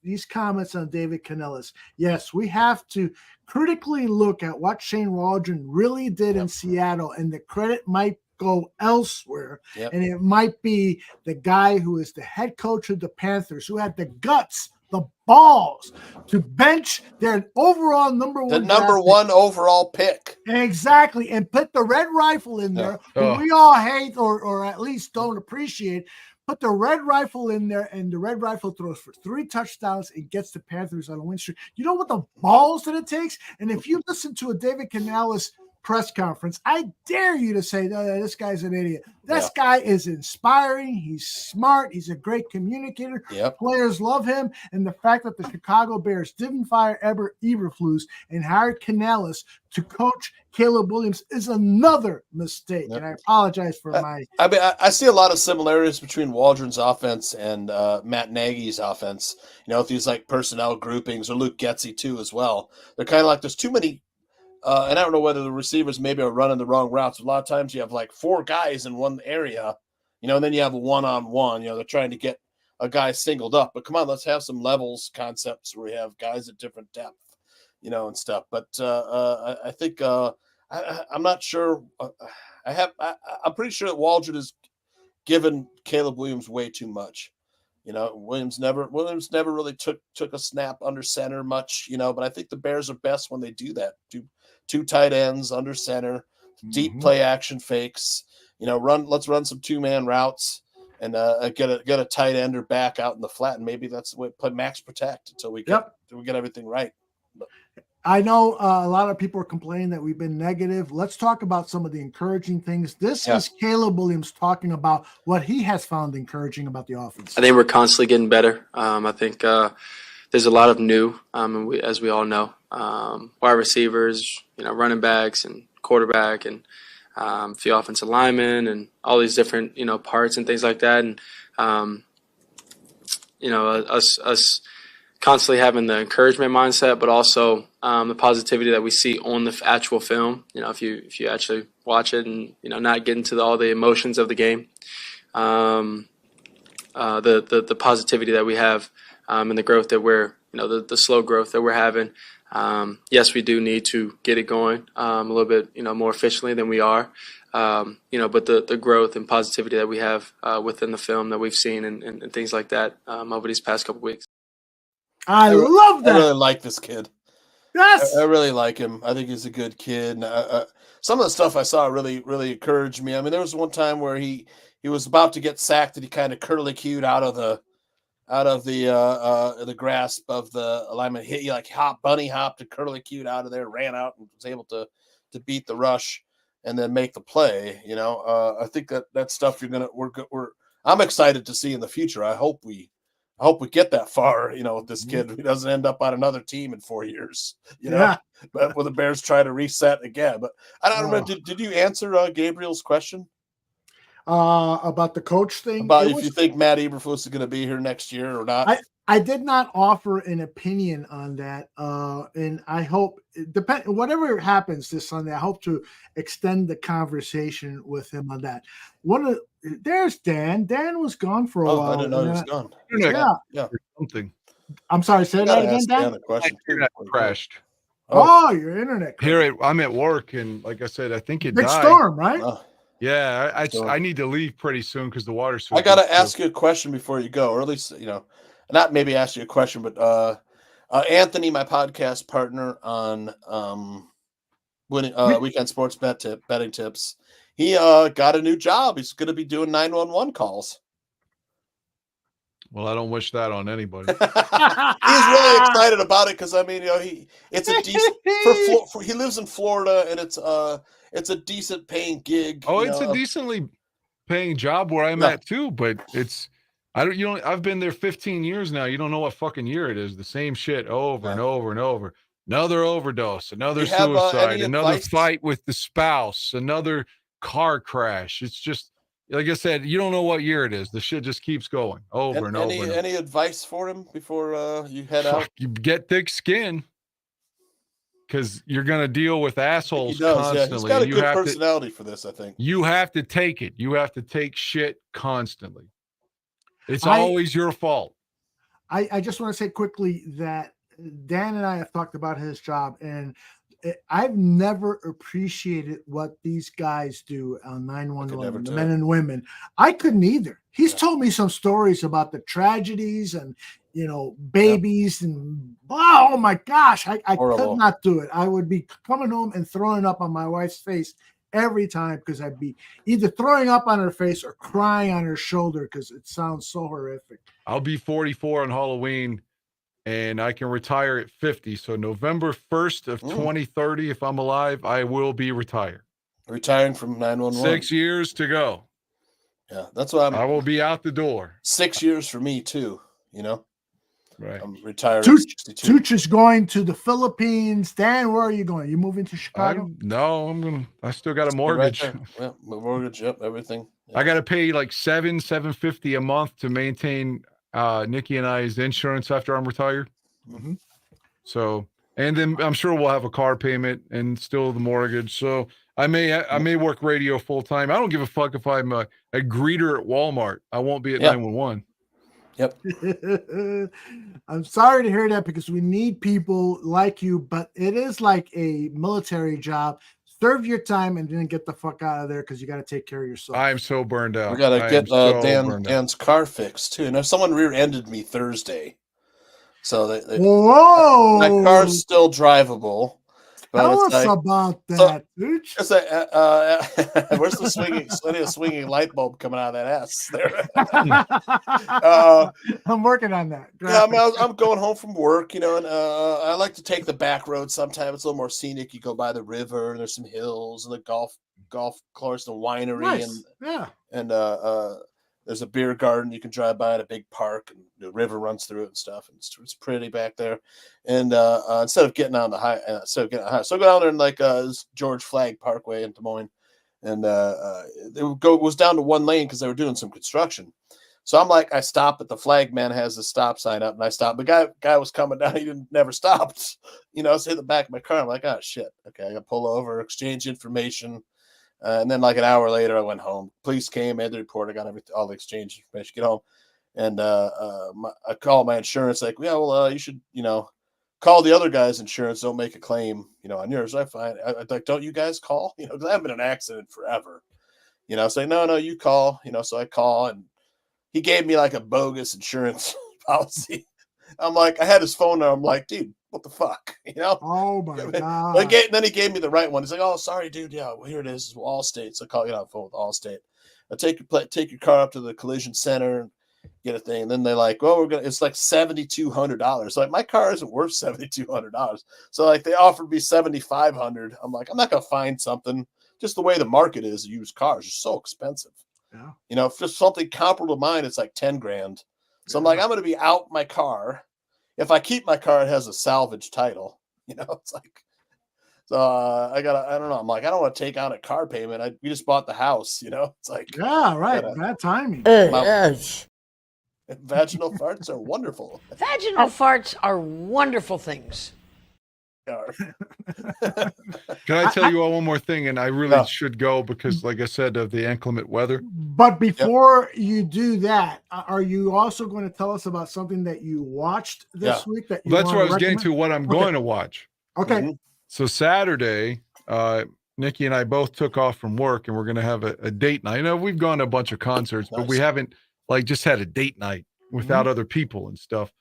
these comments on David Canellis. Yes, we have to critically look at what Shane Waldron really did in Seattle, and the credit might go elsewhere. Yep. And it might be the guy who is the head coach of the Panthers, who had the guts, the balls to bench their overall number one overall pick. Exactly. And put the red rifle in there, who we all hate or at least don't appreciate. Put the red rifle in there, and the red rifle throws for 3 touchdowns and gets the Panthers on a win streak. You know what the balls that it takes? And if you listen to a David Canellis press conference, I dare you to say, no, this guy's an idiot. This guy is inspiring. He's smart. He's a great communicator. Yep. Players love him. And the fact that the Chicago Bears didn't fire Eberflus and hired Canellis to coach Caleb Williams is another mistake. Yep. And I apologize for my... I mean, I see a lot of similarities between Waldron's offense and Matt Nagy's offense. You know, with these like personnel groupings, or Luke Getsy too as well. They're kind of like there's too many. And I don't know whether the receivers maybe are running the wrong routes. A lot of times you have like 4 guys in one area, you know, and then you have a one-on-one. You know, they're trying to get a guy singled up. But come on, let's have some levels concepts where we have guys at different depth, you know, and stuff. But I think I'm not sure. I'm pretty sure that Waldron has given Caleb Williams way too much. You know, Williams never really took a snap under center much, you know, but I think the Bears are best when they do that. Two tight ends under center, deep play action fakes, you know, let's run some 2-man routes and get a tight end or back out in the flat. And maybe that's the way play max protect until we get everything right. I know a lot of people are complaining that we've been negative. Let's talk about some of the encouraging things. This is Caleb Williams talking about what he has found encouraging about the offense. I think we're constantly getting better. I think there's a lot of new, and as we all know, wide receivers, you know, running backs and quarterback and a few offensive linemen and all these different, you know, parts and things like that. And, you know, us constantly having the encouragement mindset, but also the positivity that we see on the actual film. You know, if you actually watch it and, you know, not get into all the emotions of the game, the positivity that we have and the growth that we're the slow growth that we're having. Yes, we do need to get it going a little bit, more efficiently than we are. But the growth and positivity that we have within the film that we've seen and things like that over these past couple weeks. I love that. I really like this kid. Yes, I really like him. I think he's a good kid. And some of the stuff I saw really, really encouraged me. I mean, there was one time where he was about to get sacked and he kind of curly cued out of the grasp of the alignment. He like bunny hopped and curly cued out of there, ran out and was able to beat the rush and then make the play. I think that stuff I'm excited to see in the future. I hope we get that far, with this kid. He doesn't end up on another team in 4 years, Yeah. But when the Bears try to reset again. But I don't remember. Did you answer Gabriel's question? About the coach thing? About if you think Matt Eberflus is going to be here next year or not? I did not offer an opinion on that. And I hope, whatever happens this Sunday, I hope to extend the conversation with him on that. There's Dan. Dan was gone for a while. I didn't know he was gone. Yeah. Something. I'm sorry, say that again, Dan? Question. Crashed. Oh, your internet crashed. Here, I'm at work, and like I said, I think it Big died. storm, right? Yeah, I need to leave pretty soon because the water's so I got to deep. ask you a question before you go, or at least, not maybe ask you a question, but Anthony, my podcast partner on Weekend Sports Betting Tips, he got a new job. He's going to be doing 911 calls. Well, I don't wish that on anybody. He's really excited about it because it's a decent he lives in Florida and it's a decent paying gig. Oh, it's a decently paying job where I'm at too, but I've been there 15 years now. You don't know what fucking year it is. The same shit over and over and over. Another overdose, another suicide, another fight with the spouse, another car crash. It's just, like I said, you don't know what year it is. The shit just keeps going over and over. Any advice for him before you head out? You get thick skin because you're going to deal with assholes constantly. Yeah. He's got a good personality for this, I think. You have to take it. You have to take shit constantly. It's always your fault. I just want to say quickly that Dan and I have talked about his job, and I've never appreciated what these guys do on 911, the men and women. I couldn't either. He's told me some stories about the tragedies and, babies and, oh my gosh, I could not do it. I would be coming home and throwing up on my wife's face every time because I'd be either throwing up on her face or crying on her shoulder because it sounds so horrific. I'll be 44 on Halloween. And I can retire at 50. So November 1st of 2030, if I'm alive, I will be retired. Retiring from 911. 6 years to go. Yeah, that's what I will be out the door. 6 years for me too, Right. I'm retired. Tooch is going to the Philippines. Dan, where are you going? You moving to Chicago? I still got a mortgage. Right mortgage, everything. Yeah. I got to pay like $750 a month to maintain Nikki and I's insurance after I'm retired. Mm-hmm. So, and then I'm sure we'll have a car payment and still the mortgage. So I may work radio full time. I don't give a fuck if I'm a greeter at Walmart. I won't be at 911. Yep. I'm sorry to hear that because we need people like you, but it is like a military job. Serve your time and then get the fuck out of there because you got to take care of yourself. I'm so burned out. We got to get Dan's car fixed too. Now, someone rear-ended me Thursday. So whoa, my car's still drivable. Tell us about that, dude. Where's the swinging light bulb coming out of that ass there? I'm working on that. Yeah, I'm going home from work, and I like to take the back road sometimes. It's a little more scenic. You go by the river, and there's some hills, and the golf course, and winery, and there's a beer garden you can drive by at a big park, and the river runs through it and stuff. And it's pretty back there. And instead of getting on the high, so I go down there in this George Flagg Parkway in Des Moines, and it was down to one lane because they were doing some construction. So I'm like, I stop, but the flag man has the stop sign up, and I stop. The guy was coming down. He never stopped. So hit the back of my car. I'm like, oh shit. Okay, I got to pull over, exchange information. And then like an hour later, I went home. Police came, made the report. I got all the exchange information. Get home. And I call my insurance like, yeah, well, you should, call the other guy's insurance. Don't make a claim, on yours. I find I like, don't you guys call? Because I haven't been in an accident forever. Say no, you call. So I call, and he gave me like a bogus insurance policy. I'm like, I had his phone number. I'm like, dude, what the fuck? Oh my God. Then he gave me the right one. He's like, oh, sorry, dude. Yeah, well, here it is. Allstate. So I call you on the phone with Allstate. I take your car up to the collision center and get a thing. And then they're like, well, it's like $7,200. Like, my car isn't worth $7,200. So like they offered me $7,500. I'm like, I'm not gonna find something. Just the way the market is, used cars are so expensive. Yeah. If just something comparable to mine, it's like 10 grand. So I'm like, I'm gonna be out my car. If I keep my car, it has a salvage title. It's like, so I don't know. I'm like, I don't want to take out a car payment. We just bought the house. It's like, yeah, right. Bad timing. Vaginal farts are wonderful. Vaginal farts are wonderful things. Can I tell you all one more thing? And I really should go because, like I said, of the inclement weather. But before you do that, are you also going to tell us about something that you watched this week? That's what I was getting to. What I'm going to watch. Okay. So Saturday, Nikki and I both took off from work, and we're going to have a date night. We've gone to a bunch of concerts, but we haven't just had a date night without other people and stuff.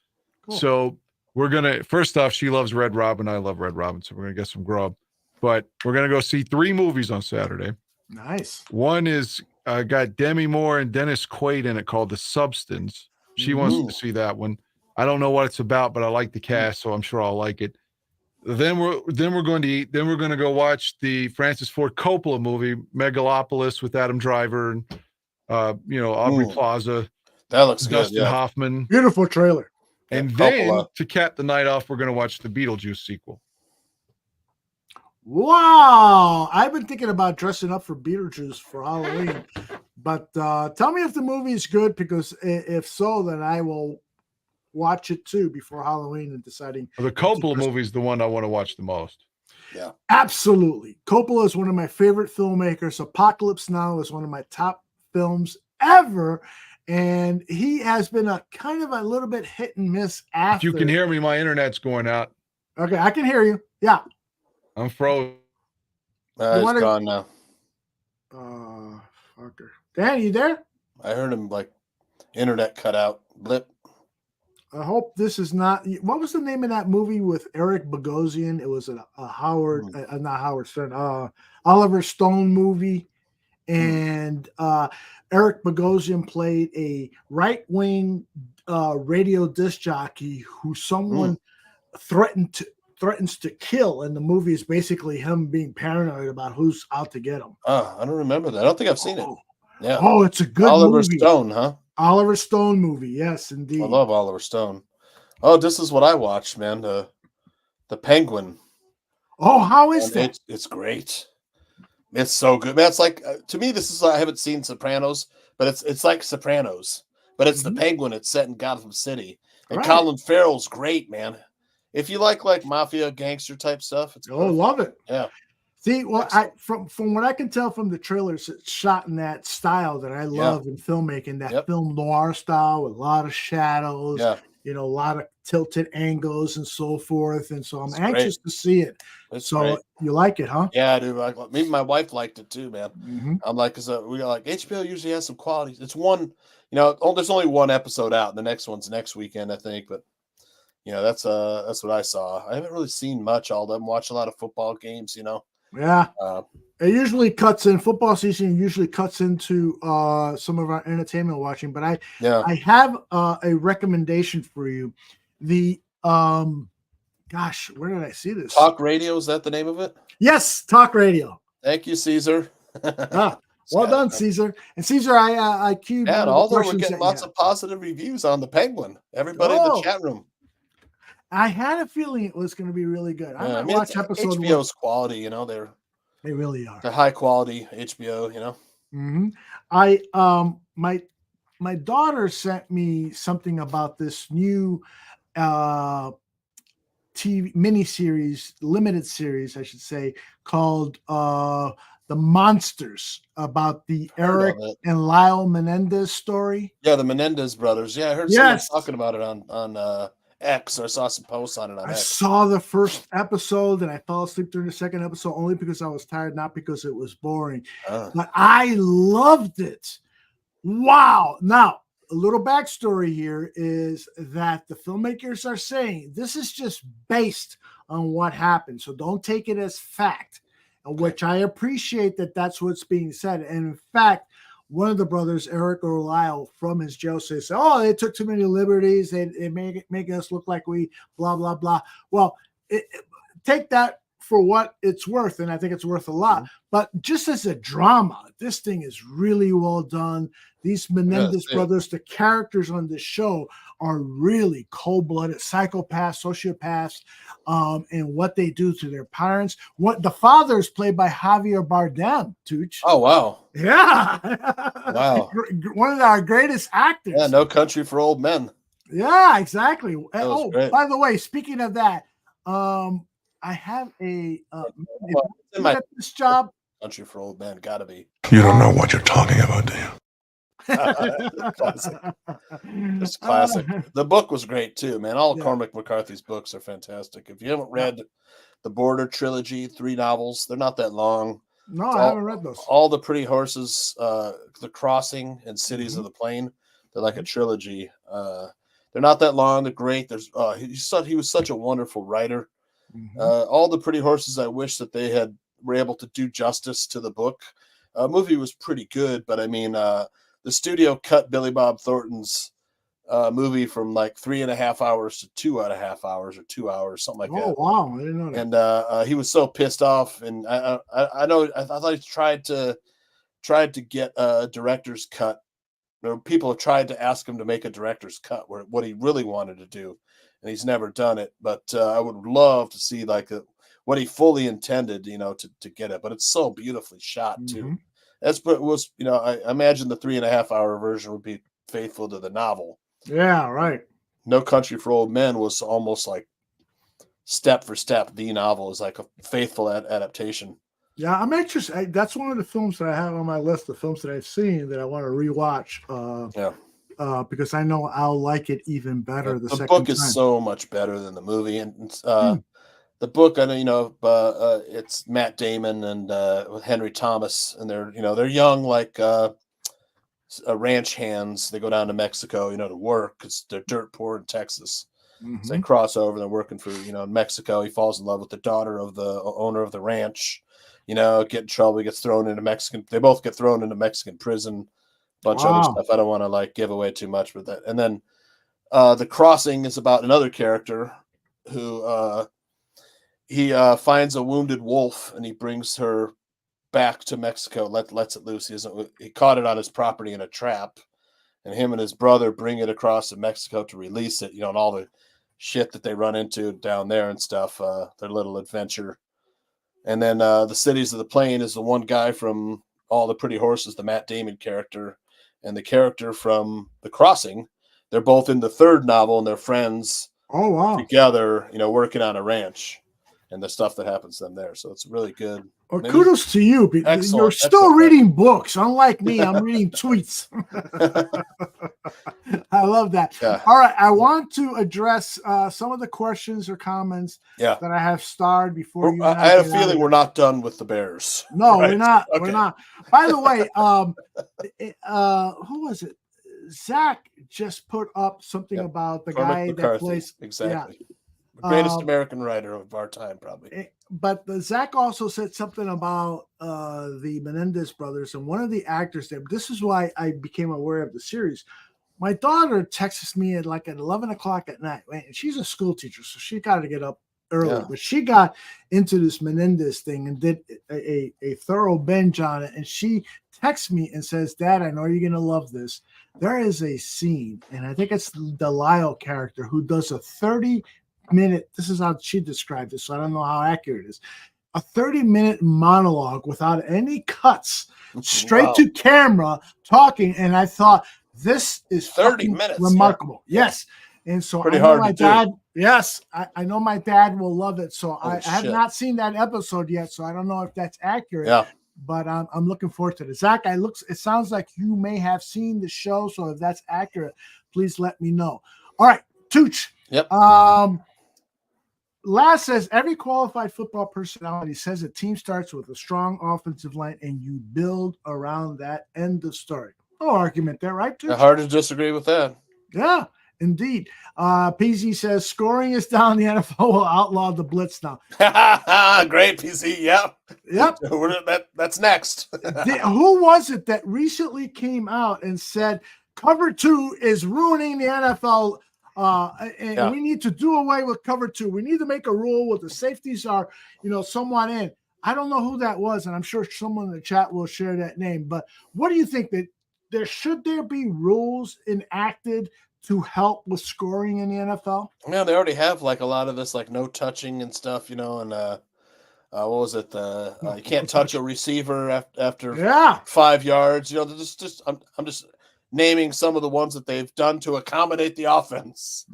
Cool. So we're going to, first off, she loves Red Robin. I love Red Robin. So we're going to get some grub, but we're going to go see 3 movies on Saturday. Nice. One is got Demi Moore and Dennis Quaid in it called The Substance. She wants to see that one. I don't know what it's about, but I like the cast, so I'm sure I'll like it. Then we're going to eat. Then we're going to go watch the Francis Ford Coppola movie, Megalopolis, with Adam Driver and Aubrey Plaza. That looks Dustin good. Yeah. Hoffman. Beautiful trailer. And then to cap the night off, we're going to watch the Beetlejuice sequel. Wow. I've been thinking about dressing up for Beetlejuice for Halloween. But tell me if the movie is good, because if so, then I will watch it too before Halloween and deciding. Well, the Coppola movie is the one I want to watch the most. Yeah. Absolutely. Coppola is one of my favorite filmmakers. Apocalypse Now is one of my top films ever. And he has been a kind of a little bit hit and miss after. If you can hear me, my internet's going out. Okay, I can hear you. Yeah. I'm frozen. It's gone now. Fucker. Dan, you there? I heard him like internet cut out. Blip. I hope this is not. What was the name of that movie with Eric Bogosian? It was a Howard, not Howard Stern, Oliver Stone movie. And Eric Bogosian played a right-wing radio disc jockey who someone threatens to kill, and the movie is basically him being paranoid about who's out to get him. Oh, I don't remember that. I don't think I've seen it. Yeah. Oh, it's a good Oliver movie. Stone, huh? Oliver Stone movie, yes, indeed. I love Oliver Stone. Oh, this is what I watched, man. The Penguin. Oh, how is that? It's great. It's so good, man. It's like to me, this is I haven't seen Sopranos, but it's like Sopranos, but it's the Penguin. It's set in Gotham City, and Colin Farrell's great, man. If you like mafia gangster type stuff, it's perfect. Love it. Yeah. See, well, from what I can tell from the trailers, it's shot in that style that I love in filmmaking, that film noir style with a lot of shadows, a lot of tilted angles and so forth. And so I'm anxious to see it. You like it, huh? Yeah, I do. Maybe my wife liked it too, man. I'm like, because we got like HBO usually has some quality. It's one, there's only one episode out, and the next one's next weekend, I think. But that's what I saw. I haven't really seen much. All of them watch a lot of football games, Yeah. It usually cuts in football season. Usually cuts into some of our entertainment watching. But I have a recommendation for you. The gosh, where did I see this? Talk Radio, is that the name of it? Yes, Talk Radio. Thank you, Caesar. Well done, Caesar. And Caesar, I queued. Yeah, and although we're getting lots of positive reviews on the Penguin, everybody in the chat room. I had a feeling it was going to be really good. I might watch episode HBO's quality, they really are. They're high quality HBO, I my daughter sent me something about this new TV miniseries, limited series, I should say, called the monsters about the Heard Eric of it. and Lyle Menendez story? Yeah, the Menendez brothers. Yeah, I heard someone talking about it on X. Or I saw some posts on it on I X. saw the first episode and I fell asleep during the second episode only because I was tired, not because it was boring. But I loved it. Wow. Now, a little backstory here is that the filmmakers are saying this is just based on what happened. So don't take it as fact, which I appreciate that that's what's being said. And in fact, one of the brothers, Eric or Lyle, from his jail says, "Oh, they took too many liberties. They make us look like we blah, blah, blah." Well, take that for what it's worth, and I think it's worth a lot. But just as a drama, this thing is really well done. These Menendez brothers, the characters on this show are really cold-blooded psychopaths, sociopaths, and what they do to their parents. What the father is played by Javier Bardem, Tooch. Oh, wow. Yeah. Wow. One of our greatest actors. Yeah, No Country for Old Men. Yeah, exactly. was great. By the way, speaking of that, I have a this job. Country for Old Men, gotta be. You don't know what you're talking about, do you? Classic. Just classic. The book was great too, man. All of Cormac McCarthy's books are fantastic. If you haven't read the Border trilogy, 3 novels, they're not that long. No, I haven't read those. All the Pretty Horses, The Crossing, and Cities of the Plain. They're like a trilogy. They're not that long. They're great. There's he was such a wonderful writer. All the Pretty Horses, I wish that they were able to do justice to the book. Movie was pretty good, but I mean, the studio cut Billy Bob Thornton's movie from like 3.5 hours to 2.5 hours or 2 hours, something like that. Oh wow, I didn't know that. And he was so pissed off, and I thought he tried to get a director's cut. People have tried to ask him to make a director's cut where what he really wanted to do, and he's never done it. But I would love to see what he fully intended, to get it. But it's so beautifully shot too. That's what was, I imagine the 3.5 hour version would be faithful to the novel. Yeah, right. No Country for Old Men was almost like step for step. The novel is like a faithful adaptation. Yeah, I'm interested. That's one of the films that I have on my list, the films that I've seen that I want to rewatch. Because I know I'll like it even better the second time. The book is so much better than the movie, and the book, I know, it's Matt Damon and with Henry Thomas, and they're young, like ranch hands. They go down to Mexico, to work because they're dirt poor in Texas. So they cross over. They're working for, in Mexico. He falls in love with the daughter of the owner of the ranch. Get in trouble. He gets thrown into Mexican. They both get thrown into Mexican prison. Bunch of other stuff. I don't want to give away too much with that. And then The Crossing is about another character who he finds a wounded wolf and he brings her back to Mexico. Lets it loose. He caught it on his property in a trap, and him and his brother bring it across to Mexico to release it. And all the shit that they run into down there and stuff. Their little adventure. And then the Cities of the Plain is the one guy from All the Pretty Horses, the Matt Damon character, and the character from The Crossing. They're both in the third novel, and they're friends. Oh wow! Together, working on a ranch, and the stuff that happens to them there. So it's really good. Well, kudos to you. You're still reading books, unlike me. I'm reading tweets. I love that. Yeah. All right, I want to address some of the questions or comments that I have starred before you. I had a feeling we're not done with the Bears. No, right? we're not. Okay. We're not. By the way, who was it? Zach just put up something about the Cormac guy McCarthy. that plays Exactly. Yeah. The greatest American writer of our time, probably. But Zach also said something about the Menendez brothers, and one of the actors there. This is why I became aware of the series. My daughter texts me at 11 o'clock at night, and she's a school teacher, so she got to get up early. Yeah. But she got into this Menendez thing and did a thorough binge on it. And she texts me and says, "Dad, I know you're going to love this. There is a scene," and I think it's the Lyle character who does a 30-minute, this is how she described it, so I don't know how accurate it is, a 30-minute monologue without any cuts, straight to camera, talking. And I thought, this is 30 minutes remarkable. Yeah. Yes. And so pretty I know hard my to dad, do. yes, I know my dad will love it. So I have shit. not seen that episode yet, so I don't know if that's accurate. Yeah. but I'm looking forward to it. Zach, it sounds like you may have seen the show, so if that's accurate, please let me know. All right, Tooch. Yep. Last says every qualified football personality says a team starts with a strong offensive line and you build around that. End of story. No argument there, right, Tooch? Hard to disagree with that. Yeah, indeed. PZ says scoring is down. The NFL will outlaw the blitz now. Great, PC. Yep. That's next. Who was it that recently came out and said cover 2 is ruining the NFL? And we need to do away with cover 2. We need to make a rule where the safeties are, somewhat in. I don't know who that was, and I'm sure someone in the chat will share that name. But what do you think that should there be rules enacted to help with scoring in the NFL? Yeah, they already have like a lot of this, like no touching and stuff, and what was it? You can't touch a receiver after 5 yards. I'm just naming some of the ones that they've done to accommodate the offense.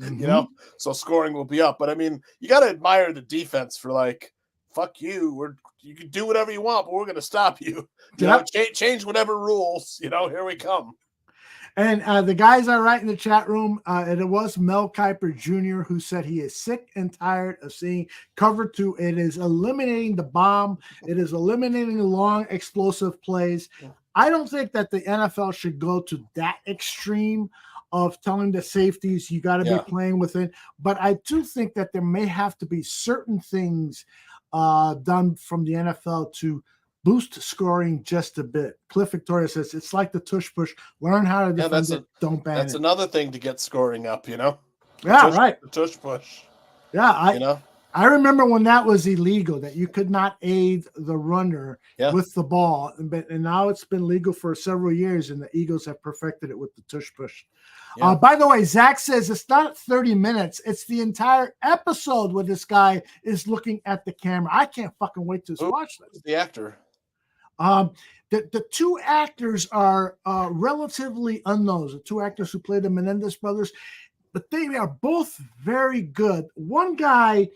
So scoring will be up. But I mean, you got to admire the defense for like, fuck you. You can do whatever you want, but we're going to stop you. Change whatever rules. Here we come. And the guys are right in the chat room. And it was Mel Kiper Jr. who said he is sick and tired of seeing cover 2. It is eliminating the bomb. It is eliminating long explosive plays. I don't think that the NFL should go to that extreme of telling the safeties you got to be playing within. But I do think that there may have to be certain things done from the NFL to boost scoring just a bit. Cliff Victoria says it's like the tush push. Learn how to defend it. Don't ban it. That's another thing to get scoring up, right. The tush push. Yeah, I remember when that was illegal, that you could not aid the runner with the ball. And now it's been legal for several years, and the Eagles have perfected it with the tush push. Yeah. By the way, Zach says it's not 30 minutes. It's the entire episode where this guy is looking at the camera. I can't fucking wait to watch this. The actor. The two actors are relatively unknowns, the two actors who play the Menendez brothers, but they are both very good. One guy,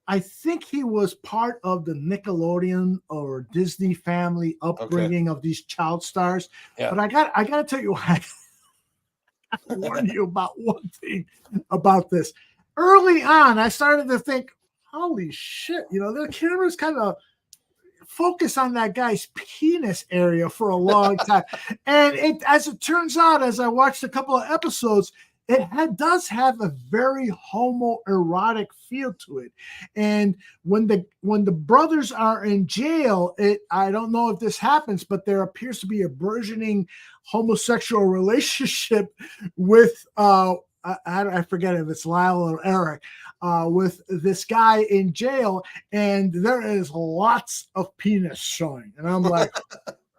I think he was part of the Nickelodeon or Disney family upbringing of these child stars. Yeah. But I got to tell you, I warn you about one thing about this. Early on, I started to think, holy shit, the camera's kind of focus on that guy's penis area for a long time. And as it turns out, as I watched a couple of episodes, it does have a very homoerotic feel to it. And when the brothers are in jail, I don't know if this happens, but there appears to be a burgeoning homosexual relationship with I forget if it's Lyle or Eric, with this guy in jail, and there is lots of penis showing. And I'm like,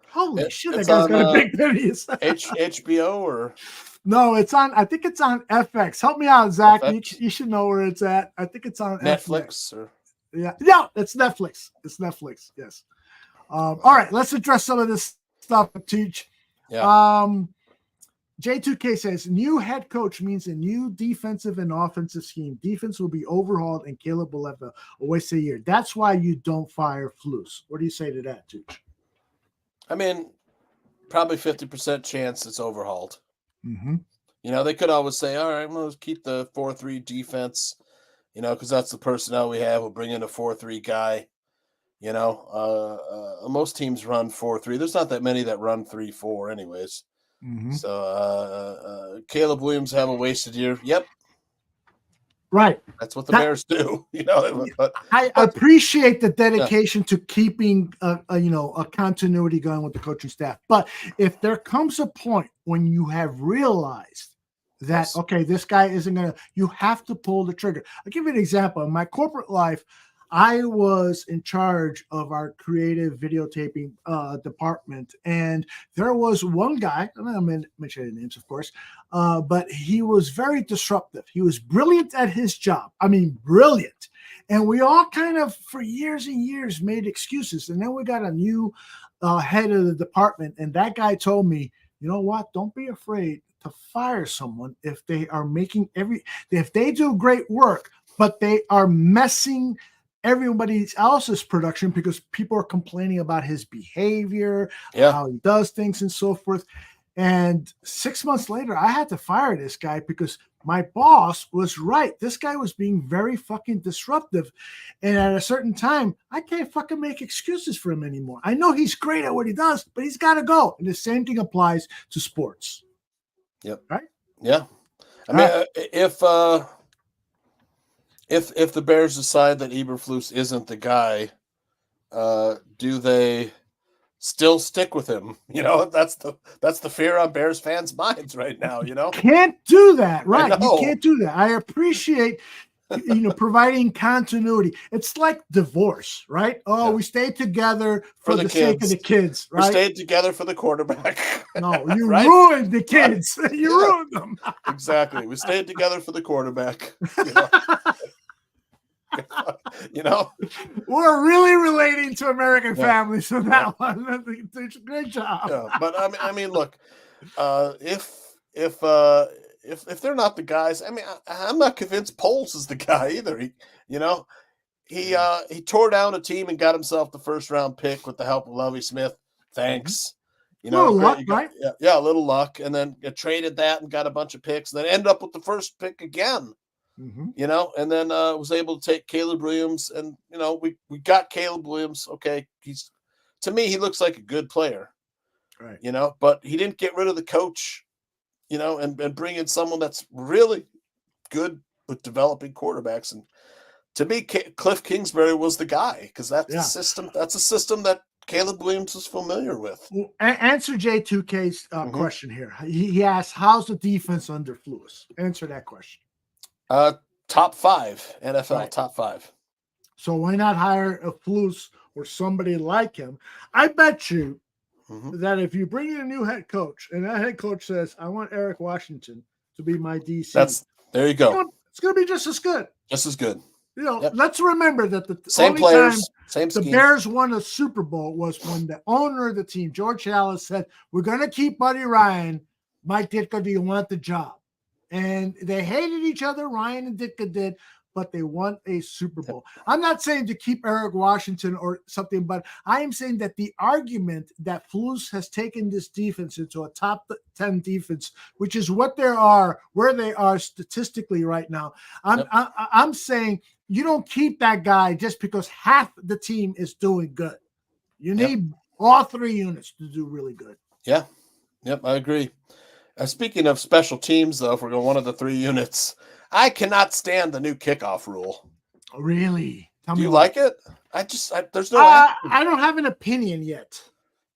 holy shit, that guy's got a big penis. HBO or? No, I think it's on FX. Help me out, Zach. You should know where it's at. I think it's on Netflix. Yeah, it's Netflix. It's Netflix, yes. All right, let's address some of this stuff, Teach. Yeah. J2K says, new head coach means a new defensive and offensive scheme. Defense will be overhauled, and Caleb will have a waste a year. That's why you don't fire Flus. What do you say to that, Teach? I mean, probably 50% chance it's overhauled. Mm-hmm. They could always say, all right, well, let's keep the 4-3 defense, because that's the personnel we have. We'll bring in a 4-3 guy. Most teams run 4-3. There's not that many that run 3-4 anyways. Mm-hmm. So Caleb Williams have a wasted year. Yep. Right. That's what the Bears do. I appreciate the dedication to keeping a continuity going with the coaching staff. But if there comes a point when you have realized that, okay, this guy isn't going to, you have to pull the trigger. I'll give you an example. In my corporate life, I was in charge of our creative videotaping department, and there was one guy, I'm not going to mention any names, of course, but he was very disruptive. He was brilliant at his job. I mean, brilliant. And we all kind of, for years and years, made excuses. And then we got a new head of the department, and that guy told me, you know what, don't be afraid to fire someone if they are making if they do great work, but they are messing everybody else's production because people are complaining about his behavior, Yeah. how he does things and so forth. And 6 months later, I had to fire this guy because my boss was right. This guy was being very fucking disruptive. And at a certain time, I can't fucking make excuses for him anymore. I know he's great at what he does, but he's got to go. And the same thing applies to sports. Yep. Right? Yeah. I mean, if the Bears decide that Eberflus isn't the guy, do they still stick with him? You know, that's the fear on Bears fans' minds right now. You know, Can't do that, right? You know. can't do that. I appreciate providing continuity. It's like divorce, right? Oh, we stayed together for the sake of the kids, right? We stayed together for the quarterback. No, you Right? ruined the kids. You ruined them. Exactly. We stayed together for the quarterback. You know, we're really relating to American Yeah. families from that one. It's a great job. Yeah, but I mean, look, if they're not the guys, I mean, I'm not convinced Poles is the guy either. He tore down a team and got himself the first round pick with the help of Lovie Smith. Thanks. You know, Little luck, you got- right? Yeah, a little luck, and then traded that and got a bunch of picks, and then ended up with the first pick again. You know, and then was able to take Caleb Williams, and you know, we got Caleb Williams. Okay, to me, he looks like a good player. Right. You know, but he didn't get rid of the coach, you know, and bring in someone that's really good with developing quarterbacks. And to me, Cliff Kingsbury was the guy because that's the system. That's a system that Caleb Williams is familiar with. Well, answer J2K's question here. He asked, "How's the defense under Flus?" Answer that question. Top 5 NFL, Right. top 5. So why not hire a Flus or somebody like him? I bet you that if you bring in a new head coach and that head coach says, "I want Eric Washington to be my DC," There you go. It's going to be just as good. Just as good. You know, let's remember that the Same only players, time same the scheme. Bears won a Super Bowl was when the owner of the team, George Halas, said, "We're going to keep Buddy Ryan. Mike Ditka, do you want the job?" And they hated each other, Ryan and Ditka did, but they won a Super Bowl. I'm not saying to keep Eric Washington or something, but I am saying that the argument that Flus has taken this defense into a top 10 defense, which is what they are, where they are statistically right now. I'm saying you don't keep that guy just because half the team is doing good. You need all 3 units to do really good. Yeah. Yep, I agree. Speaking of special teams, though, if we're going one of the 3 units, I cannot stand the new kickoff rule. Really? Tell Do me you why. like it? There's no. I don't have an opinion yet.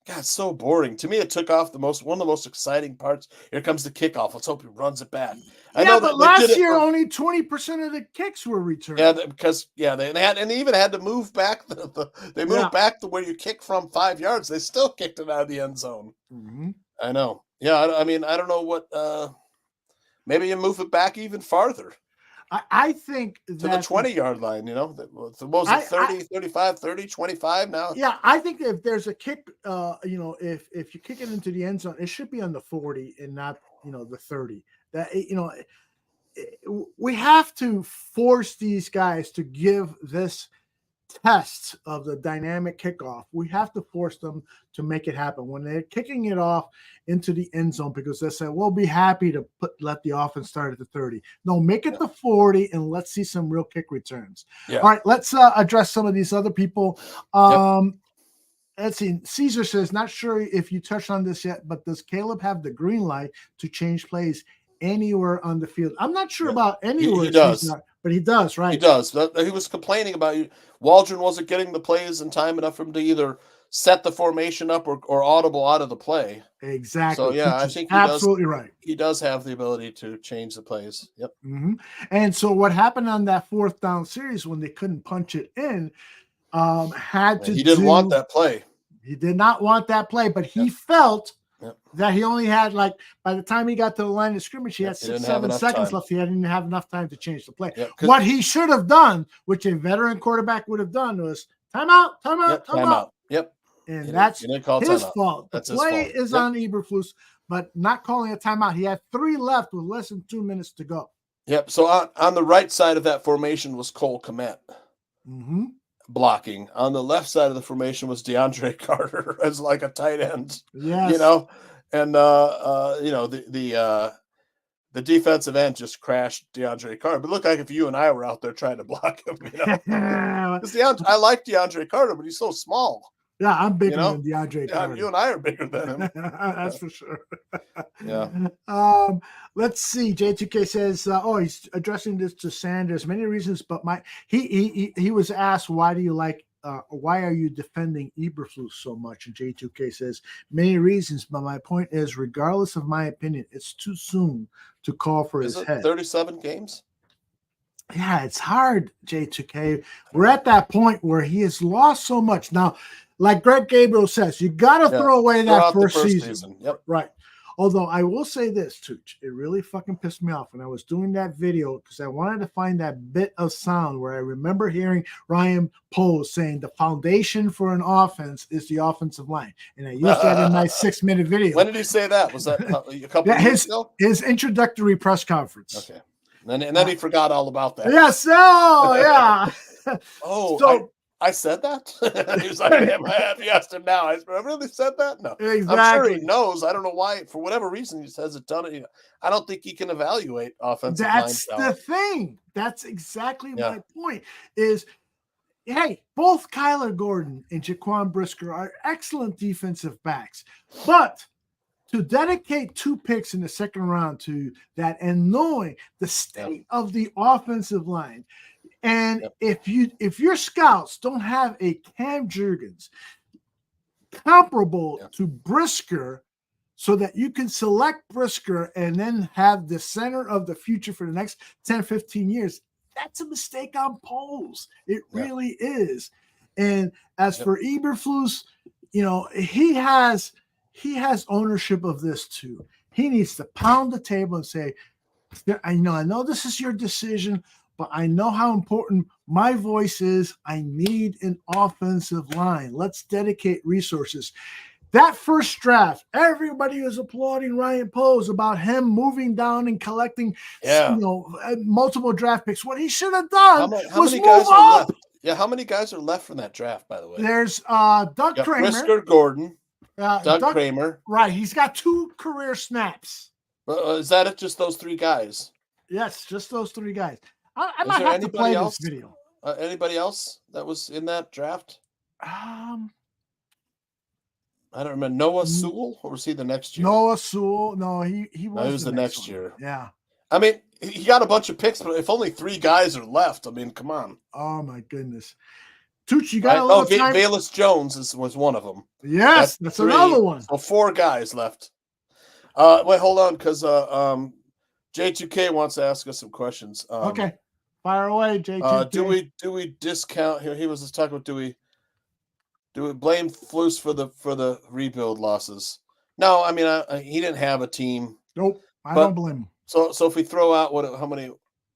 God, it's so boring. To me, it took off one of the most exciting parts. Here comes the kickoff. Let's hope he runs it back. I know but that they did last it year for- only 20% of the kicks were returned. Yeah, because they even had to move back they moved back to where you kick from 5 yards. They still kicked it out of the end zone. I know. Yeah, I mean, I don't know what. Maybe you move it back even farther I think to that the 20-yard line. You know, what was it 30, 35, 30, 25 now? Yeah, I think if there's a kick, if you kick it into the end zone, it should be on the 40 and not, the 30. That we have to force these guys to give this test of the dynamic kickoff. We have to force them to make it happen when they're kicking it off into the end zone because they say, "We'll be happy to let the offense start at the 30." No, make it the 40 and let's see some real kick returns. Yeah. All right, let's address some of these other people. Let's see. Caesar says, "Not sure if you touched on this yet, but does Caleb have the green light to change plays anywhere on the field?" I'm not sure about anywhere. He does. But he does, right? He does. He was complaining about you. Waldron wasn't getting the plays in time enough for him to either set the formation up or audible out of the play. Exactly. So yeah, I Which is think absolutely right. He does have the ability to change the plays. Yep. And so what happened on that 4th down series when they couldn't punch it in, He didn't want that play. He did not want that play, but he felt that he only had, by the time he got to the line of scrimmage, he had he 6, didn't have 7 enough seconds time. left. He didn't have enough time to change the play. Yeah, 'cause- What he should have done, which a veteran quarterback would have done, was timeout. Timeout. Yep. And You that's didn't call his timeout. fault. That's The his play fault. is Yep. on Eberflus, but not calling a timeout. He had 3 left with less than 2 minutes to go. Yep. So on the right side of that formation was Cole Kmet. blocking. On the left side of the formation was DeAndre Carter as like a tight end. Yes. You know, and you know, the defensive end just crashed DeAndre Carter. But it looked like if you and I were out there trying to block him, you know. I like DeAndre Carter, but he's so small. Yeah, I'm bigger You know? than DeAndre Carter. You and I are bigger than him. That's for sure. Yeah. Let's see. J2K says, he's addressing this to Sanders. Many reasons, but he was asked, why are you defending Eberflus so much? And J2K says, many reasons, but my point is, regardless of my opinion, it's too soon to call for his head. 37 games? Yeah, it's hard, J2K. We're at that point where he has lost so much. Now, like Greg Gabriel says, you got to throw away that first season. Yep. Right. Although I will say this, Tooch, it really fucking pissed me off when I was doing that video because I wanted to find that bit of sound where I remember hearing Ryan Poles saying the foundation for an offense is the offensive line. And I used that in my 6-minute video. When did he say that? Was that a couple of years ago? His introducry press conference. Okay. And then he forgot all about that. Yes. Oh, yeah. So I said that? He was like, he asked him now. I really said that? No. Exactly. I'm sure he knows. I don't know why. For whatever reason, he just hasn't done it. I don't think he can evaluate offensive line. That's the thing. That's exactly my point is, hey, both Kyler Gordon and Jaquan Brisker are excellent defensive backs. But to dedicate 2 picks in the second round to that and knowing the state of the offensive line, and if your scouts don't have a Cam Jurgens comparable to Brisker so that you can select Brisker and then have the center of the future for the next 10, 15 years, that's a mistake on Poles. It really is. And as for Eberflus, you know, he has ownership of this too. He needs to pound the table and say, I know this is your decision, but I know how important my voice is. I need an offensive line. Let's dedicate resources. That first draft, everybody was applauding Ryan Poles about him moving down and collecting, multiple draft picks. What he should have done was move up. Yeah, how many guys are left from that draft, by the way? There's Doug Kramer. Brisker, Gordon, Doug Kramer. Right, he's got 2 career snaps. Is that it? Just those 3 guys? Yes, just those 3 guys. I might have to play this video. Anybody else that was in that draft? I don't remember. Noah Sewell, or was he the next year? Noah Sewell. No, he was the next year. Yeah. I mean, he got a bunch of picks, but if only 3 guys are left, I mean, come on. Oh my goodness. Tooch, you got a little time. Velus Jones was one of them. Yes, that's another one. So 4 guys left. Wait, hold on, because J2K wants to ask us some questions. Okay, fire away, J2K. Do we discount here? He was just talking about do we blame Flus for the rebuild losses? No, I mean he didn't have a team. Nope, I don't blame him. So if we throw out how many?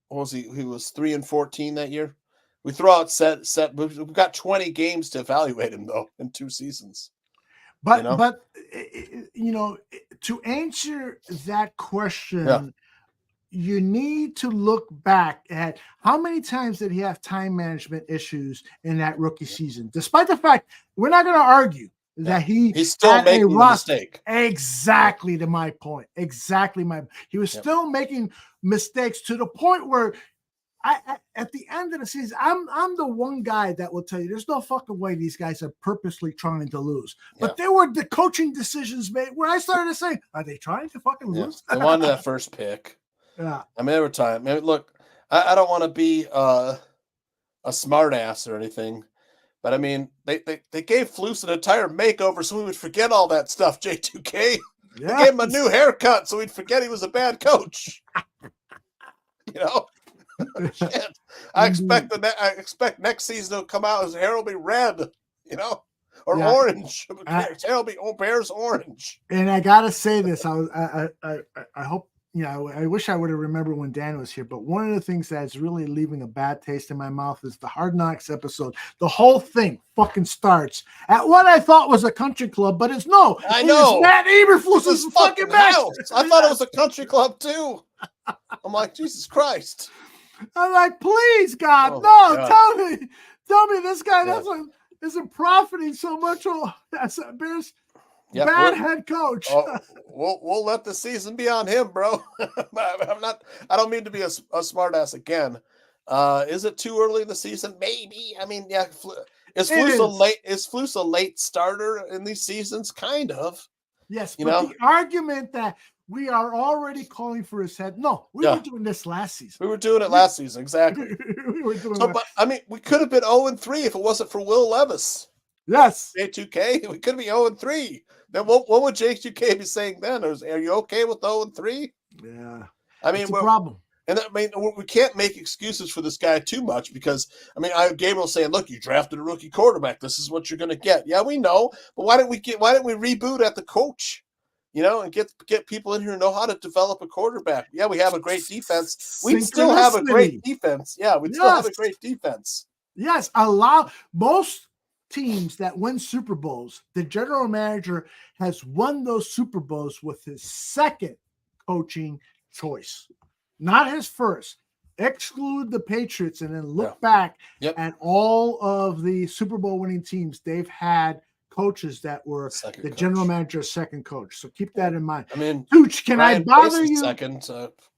What was he? He was 3-14 that year. We throw out set. We've got 20 games to evaluate him though in 2 seasons. But to answer that question, you need to look back at how many times did he have time management issues in that rookie season, despite the fact we're not going to argue that he's still making a mistake. Exactly to my point. He was still making mistakes to the point where at the end of the season, I'm the one guy that will tell you there's no fucking way these guys are purposely trying to lose. But there were the coaching decisions made where I started to say, are they trying to fucking lose? They wanted that first pick. Yeah. I mean, every time. I mean, look, I don't want to be a smart ass or anything, but I mean, they gave Flus an entire makeover so we would forget all that stuff, J2K. They gave him a new haircut so we'd forget he was a bad coach. You know? Shit. I expect next season to come out, his hair will be red, you know, or orange. His hair will be Bears orange. And I gotta say this, I hope, I wish I would have remembered when Dan was here, but one of the things that's really leaving a bad taste in my mouth is the Hard Knocks episode. The whole thing fucking starts at what I thought was a country club, but it's no. I know. Matt Eberflus is fucking house. I thought it was a country club too. I'm like, Jesus Christ. I'm like, please, God, God. Tell me this guy isn't profiting so much. That's a Bears bad head coach. We'll let the season be on him, bro. I don't mean to be a smart ass again. Is it too early in the season? Maybe. I mean, yeah. Is Flus a late starter in these seasons? Kind of. Yes, but the argument that we are already calling for his head. No, we were doing this last season. We were doing it last season, exactly. We were doing but I mean, we could have been 0-3 if it wasn't for Will Levis. Yes. J2K, we could be 0-3. Then what would J2K be saying then? Are you okay with 0-3? Yeah. I mean, it's a problem. And I mean, we can't make excuses for this guy too much because, I mean, Gabriel's saying, look, you drafted a rookie quarterback. This is what you're going to get. Yeah, we know. But why didn't we reboot at the coach? And get people in here who know how to develop a quarterback. Yeah, we have a great defense. We still have a great defense. Yeah, we still have a great defense. Yes, most teams that win Super Bowls, the general manager has won those Super Bowls with his second coaching choice, not his first. Exclude the Patriots and then look back at all of the Super Bowl winning teams. They've had coaches that were general manager's second coach. So keep that in mind. I mean, Tooch, can I bother you? Second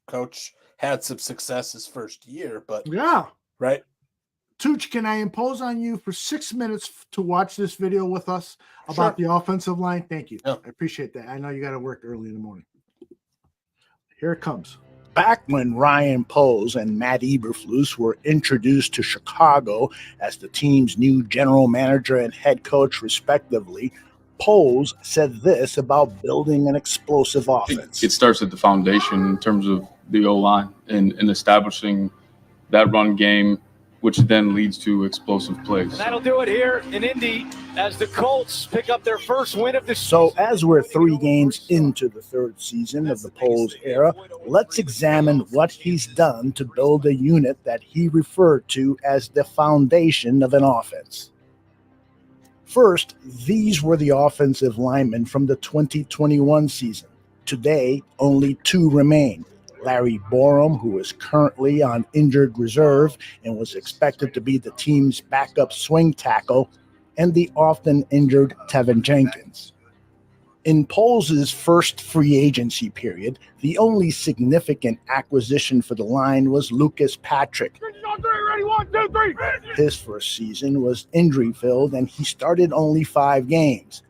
coach had some success his first year, but right. Tooch, can I impose on you for 6 minutes to watch this video with us about the offensive line? Thank you. I appreciate that. I know you got to work early in the morning. Here it comes. Back when Ryan Poles and Matt Eberflus were introduced to Chicago as the team's new general manager and head coach, respectively, Poles said this about building an explosive offense. It starts at the foundation in terms of the O-line and establishing that run game, which then leads to explosive plays. And that'll do it here in Indy as the Colts pick up their first win of the season. So as we're 3 games into the 3rd season of the Poles era, let's examine what he's done to build a unit that he referred to as the foundation of an offense. First, these were the offensive linemen from the 2021 season. Today, only 2 remain. Larry Borum, who is currently on injured reserve and was expected to be the team's backup swing tackle, and the often injured Tevin Jenkins. In Poles' first free agency period, the only significant acquisition for the line was Lucas Patrick. His first season was injury-filled, and he started only 5 games.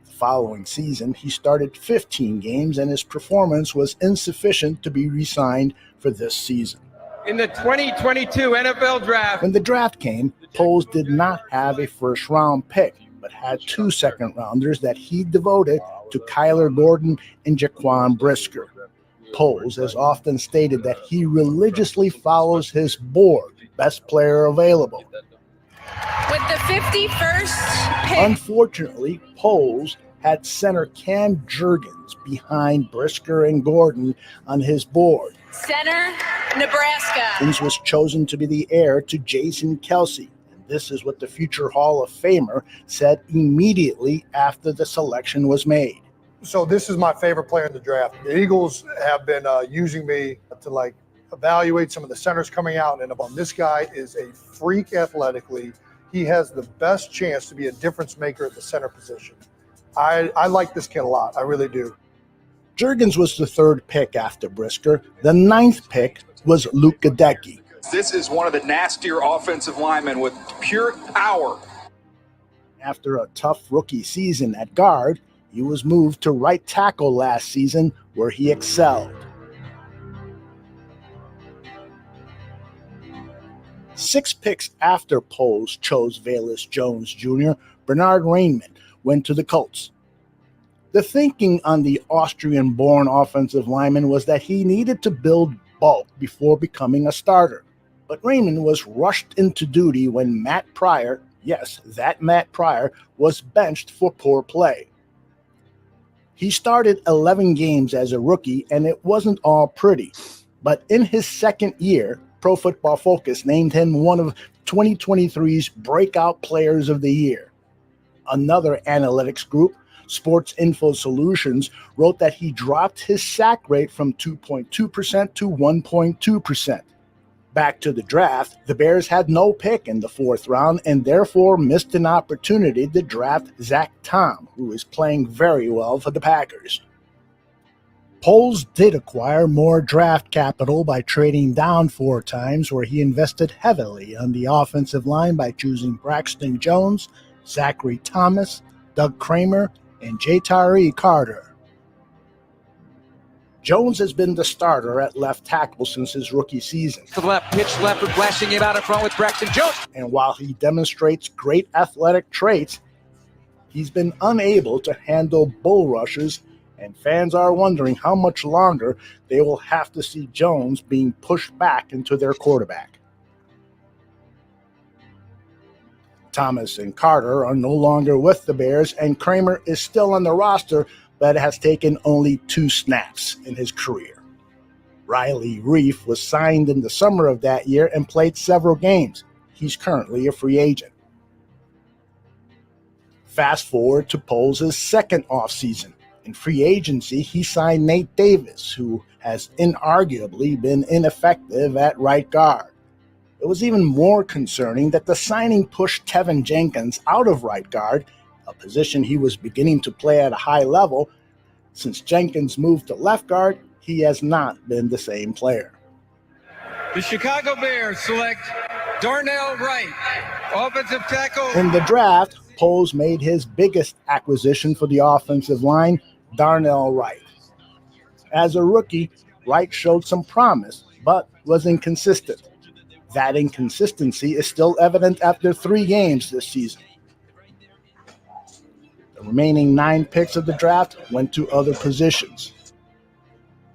Following season, he started 15 games, and his performance was insufficient to be re-signed for this season. In the 2022 NFL Draft. When the draft came, Poles did not have a first-round pick, but had 2 second-rounders that he devoted to Kyler Gordon and Jaquan Brisker. Poles has often stated that he religiously follows his board, best player available. With the 51st pick. Unfortunately, Poles had center Cam Jurgens behind Brisker and Gordon on his board. Center, Nebraska. Jurgens was chosen to be the heir to Jason Kelsey. And this is what the future Hall of Famer said immediately after the selection was made. So this is my favorite player in the draft. The Eagles have been using me to evaluate some of the centers coming out. And this guy is a freak athletically. He has the best chance to be a difference maker at the center position. I like this kid a lot. I really do. Jurgens was the 3rd pick after Brisker. The 9th pick was Luke Gadecki. This is one of the nastier offensive linemen with pure power. After a tough rookie season at guard, he was moved to right tackle last season, where he excelled. 6 picks after Poles chose Velus Jones Jr., Bernard Rainman went to the Colts. The thinking on the Austrian-born offensive lineman was that he needed to build bulk before becoming a starter. But Rainman was rushed into duty when Matt Pryor, yes, that Matt Pryor, was benched for poor play. He started 11 games as a rookie, and it wasn't all pretty. But in his 2nd year, Pro Football Focus named him one of 2023's breakout players of the year. Another analytics group, Sports Info Solutions, wrote that he dropped his sack rate from 2.2% to 1.2%. Back to the draft, the Bears had no pick in the 4th round and therefore missed an opportunity to draft Zach Tom, who is playing very well for the Packers. Poles did acquire more draft capital by trading down 4 times, where he invested heavily on the offensive line by choosing Braxton Jones, Zachary Thomas, Doug Kramer, and Jatari Carter. Jones has been the starter at left tackle since his rookie season. To the left, pitch left with blasting him out in front with Braxton Jones. And while he demonstrates great athletic traits, he's been unable to handle bull rushes, and fans are wondering how much longer they will have to see Jones being pushed back into their quarterback. Thomas and Carter are no longer with the Bears, and Kramer is still on the roster, but has taken only 2 snaps in his career. Riley Reif was signed in the summer of that year and played several games. He's currently a free agent. Fast forward to Poles' second offseason. In free agency, he signed Nate Davis, who has inarguably been ineffective at right guard. It was even more concerning that the signing pushed Tevin Jenkins out of right guard, a position he was beginning to play at a high level. Since Jenkins moved to left guard, he has not been the same player. The Chicago Bears select Darnell Wright, offensive tackle. In the draft, Poles made his biggest acquisition for the offensive line, Darnell Wright. As a rookie, Wright showed some promise, but was inconsistent. That inconsistency is still evident after 3 games this season. The remaining 9 picks of the draft went to other positions.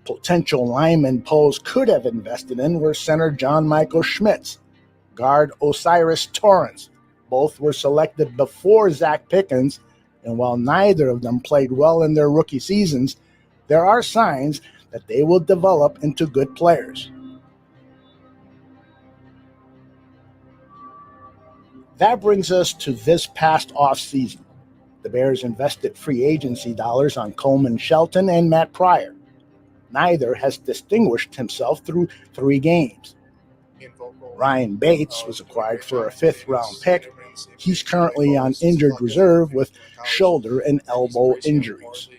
Potential linemen Poles could have invested in were center John Michael Schmitz, guard Osiris Torrance. Both were selected before Zach Pickens, and while neither of them played well in their rookie seasons, there are signs that they will develop into good players. That brings us to this past offseason. The Bears invested free agency dollars on Coleman Shelton and Matt Pryor. Neither has distinguished himself through 3 games. Ryan Bates was acquired for a 5th-round pick. He's currently on injured reserve with shoulder and elbow injuries.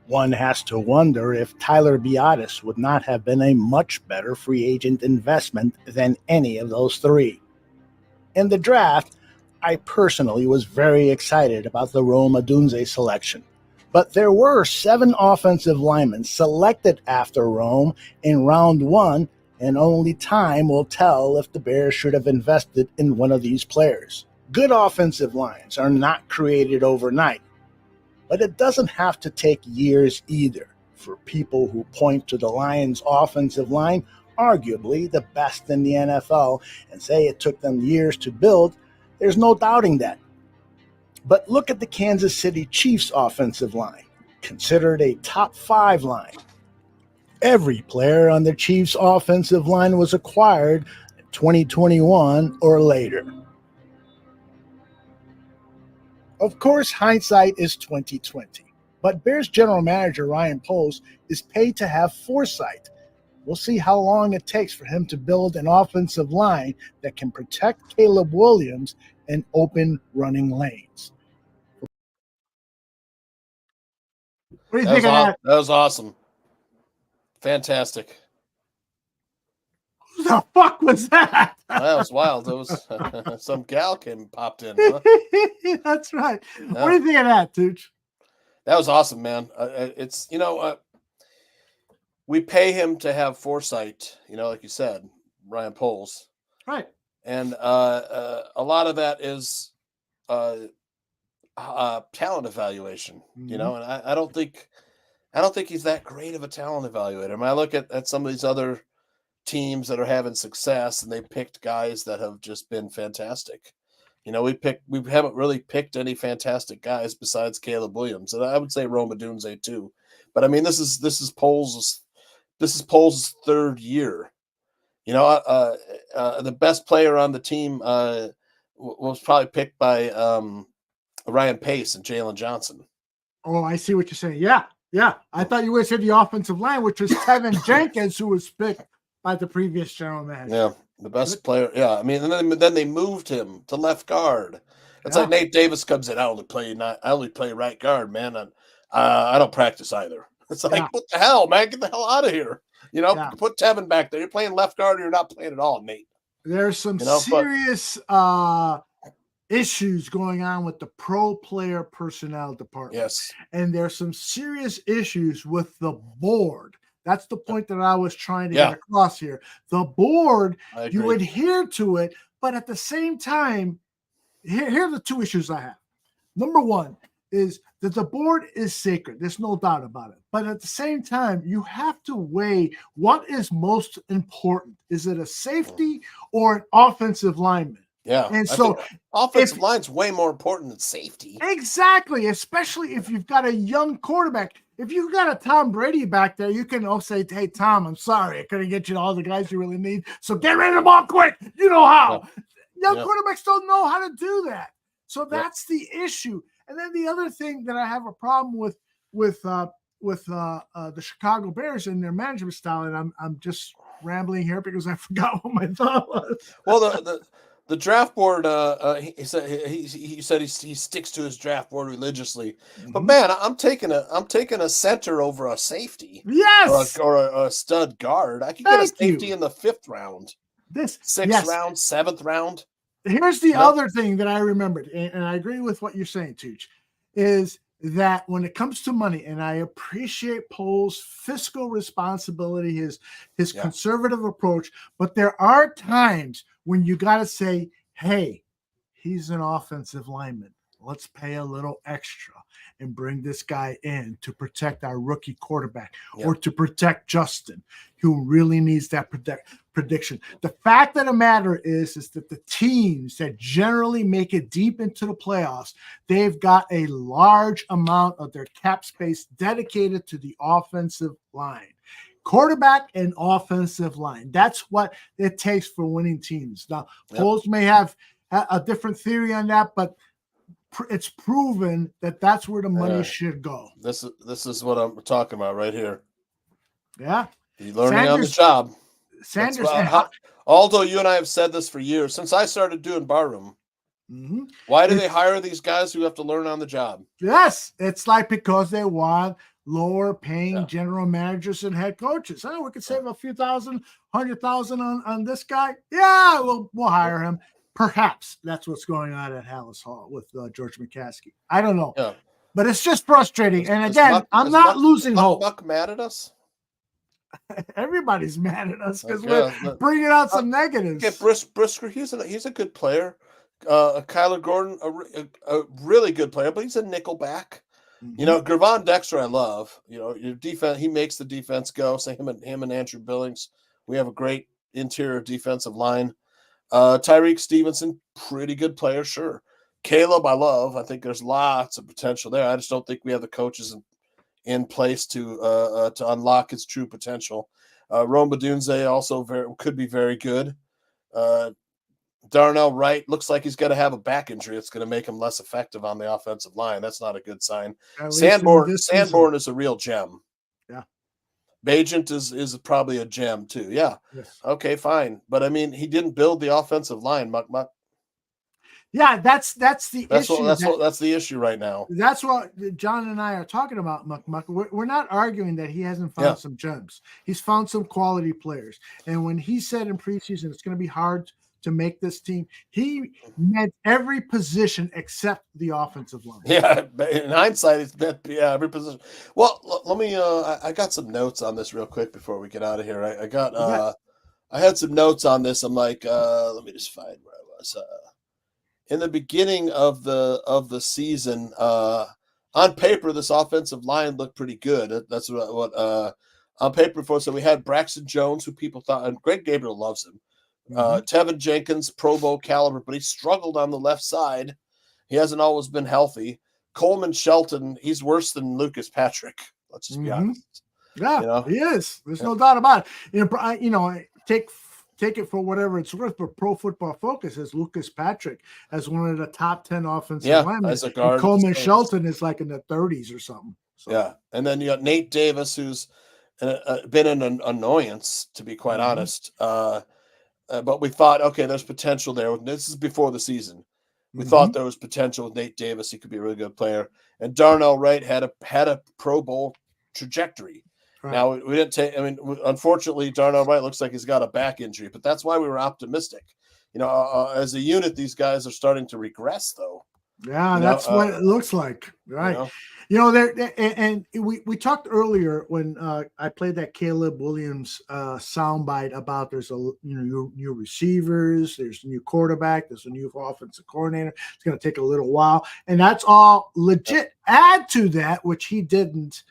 One has to wonder if Tyler Biadasz would not have been a much better free agent investment than any of those 3. In the draft, I personally was very excited about the Rome Odunze selection, but there were 7 offensive linemen selected after Rome in round 1, and only time will tell if the Bears should have invested in one of these players. Good offensive lines are not created overnight, but it doesn't have to take years either. For people who point to the Lions' offensive line, arguably the best in the NFL, and say it took them years to build, there's no doubting that. But look at the Kansas City Chiefs offensive line, considered a top 5 line. Every player on the Chiefs offensive line was acquired in 2021 or later. Of course, hindsight is 2020, but Bears general manager Ryan Poles is paid to have foresight. We'll see how long it takes for him to build an offensive line that can protect Caleb Williams and open running lanes. What do you think of that? That was awesome. Fantastic. Who the fuck was that? That was wild. It was some gal popped in. Huh? That's right. Yeah. What do you think of that, Tooch? That was awesome, man. It's, we pay him to have foresight, like you said, Ryan Poles. Right. And a lot of that is talent evaluation, and I don't think he's that great of a talent evaluator. I mean, I look at some of these other teams that are having success, and they picked guys that have just been fantastic. We haven't really picked any fantastic guys besides Caleb Williams, and I would say Rome Odunze too. But I mean, this is Poles' 3rd year. The best player on the team was probably picked by Ryan Pace and Jalen Johnson. Oh, I see what you're saying. Yeah. I thought you would say the offensive line, which was Tevin Jenkins, who was picked by the previous general manager. Yeah, the best player. Yeah, I mean, and then they moved him to left guard. It's Yeah. like Nate Davis comes in. I only play right guard, man, and I don't practice either. It's like, what the hell, man? Get the hell out of here. You know, put Tevin back there. You're playing left guard, or you're not playing at all, Nate. There's some serious issues going on with the pro player personnel department. Yes. And there's some serious issues with the board. That's the point that I was trying to get across here. The board, you adhere to it, but at the same time, here are the two issues I have. Number one is that the board is sacred. There's no doubt about it. But at the same time, you have to weigh what is most important. Is it a safety or an offensive lineman? Yeah. And so offensive line's way more important than safety. Exactly, especially if you've got a young quarterback. If you've got a Tom Brady back there, you can say, hey, Tom, I'm sorry. I couldn't get you all the guys you really need. So get rid of the ball quick. You know how. Young quarterbacks don't know how to do that. So that's the issue. And then the other thing that I have a problem with the Chicago Bears and their management style, and I'm just rambling here because I forgot what my thought was. Well, the draft board, he said he sticks to his draft board religiously. But man, I'm taking a center over a safety. Yes, or a stud guard. I can get a safety in the 5th round. This 6th round, 7th round. Here's the other thing that I remembered, and I agree with what you're saying, Tooch, is that when it comes to money, and I appreciate Pohl's fiscal responsibility, his conservative approach, but there are times when you got to say, hey, he's an offensive lineman. Let's pay a little extra and bring this guy in to protect our rookie quarterback or to protect Justin, who really needs that prediction. The fact of the matter is that the teams that generally make it deep into the playoffs, they've got a large amount of their cap space dedicated to the offensive line. Quarterback and offensive line. That's what it takes for winning teams. Now, Pohl's may have a different theory on that, but it's proven that that's where the money should go. This is what I'm talking about right here. Yeah. You're learning on the job. Sanders. Aldo, you and I have said this for years. Since I started doing barroom, why do they hire these guys who have to learn on the job? Yes. It's like because they want lower paying general managers and head coaches. Oh, we could save a few thousand, 100,000 on this guy. Yeah, we'll hire him. Perhaps that's what's going on at Hallis Hall with George McCaskey. I don't know. Yeah. But it's just frustrating. And again, I'm not losing hope. Buck mad at us? Everybody's mad at us because we're bringing out some negatives. Get Brisker. He's a good player. Kyler Gordon, a really good player, but he's a nickel back. You know, Gervon Dexter, I love. You know, your defense. He makes the defense go. Say him and Andrew Billings. We have a great interior defensive line. Tyreek Stevenson, pretty good player, sure. Caleb, I love. I think there's lots of potential there. I just don't think we have the coaches in place to unlock his true potential. Rome Badunze also could be very good. Darnell Wright looks like he's going to have a back injury. It's going to make him less effective on the offensive line. That's not a good sign. Sanborn is a real gem. Yeah. Bajent is probably a gem too. Yeah. Yes. Okay, fine. But I mean, he didn't build the offensive line, Muck. Yeah, that's the issue. That's the issue right now. That's what John and I are talking about, Muck. We're not arguing that he hasn't found some gems. He's found some quality players. And when he said in preseason it's going to be hard to make this team, he meant every position except the offensive line. Yeah, in hindsight, it's meant every position. Well, let me. I got some notes on this real quick before we get out of here. I had some notes on this. I'm like, let me just find where I was. In the beginning of the season, on paper, this offensive line looked pretty good. That's what on paper before. So we had Braxton Jones, who people thought, and Greg Gabriel loves him. Tevin Jenkins, Pro Bowl caliber, but he struggled on the left side. He hasn't always been healthy. Coleman Shelton, he's worse than Lucas Patrick. Let's just be honest. Yeah, he is. There's no doubt about it. Take it for whatever it's worth, but Pro Football Focus has Lucas Patrick as one of the top 10 offensive linemen. As a guard. And Coleman Shelton is like in the 30s or something. So. Yeah, and then you got Nate Davis, who's been an annoyance, to be quite honest. But we thought, okay, there's potential there. This is before the season. We thought there was potential with Nate Davis. He could be a really good player. And Darnell Wright had a Pro Bowl trajectory. Right. Now, we didn't take – I mean, unfortunately, Darnell Wright looks like he's got a back injury, but that's why we were optimistic. As a unit, these guys are starting to regress, though. Yeah, that's what it looks like, right? And we talked earlier when I played that Caleb Williams soundbite about there's new receivers, there's a new quarterback, there's a new offensive coordinator. It's going to take a little while, and that's all legit. Add to that, which he didn't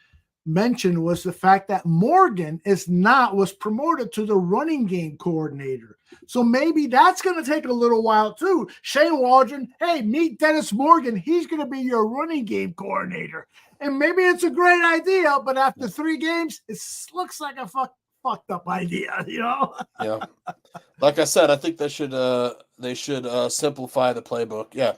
mention, was the fact that Morgan was promoted to the running game coordinator. So maybe that's going to take a little while too. Shane Waldron, hey, meet Dennis Morgan. He's going to be your running game coordinator. And maybe it's a great idea, but after 3 games, it looks like a fucked up idea, Yeah. Like I said, I think they should simplify the playbook. Yeah.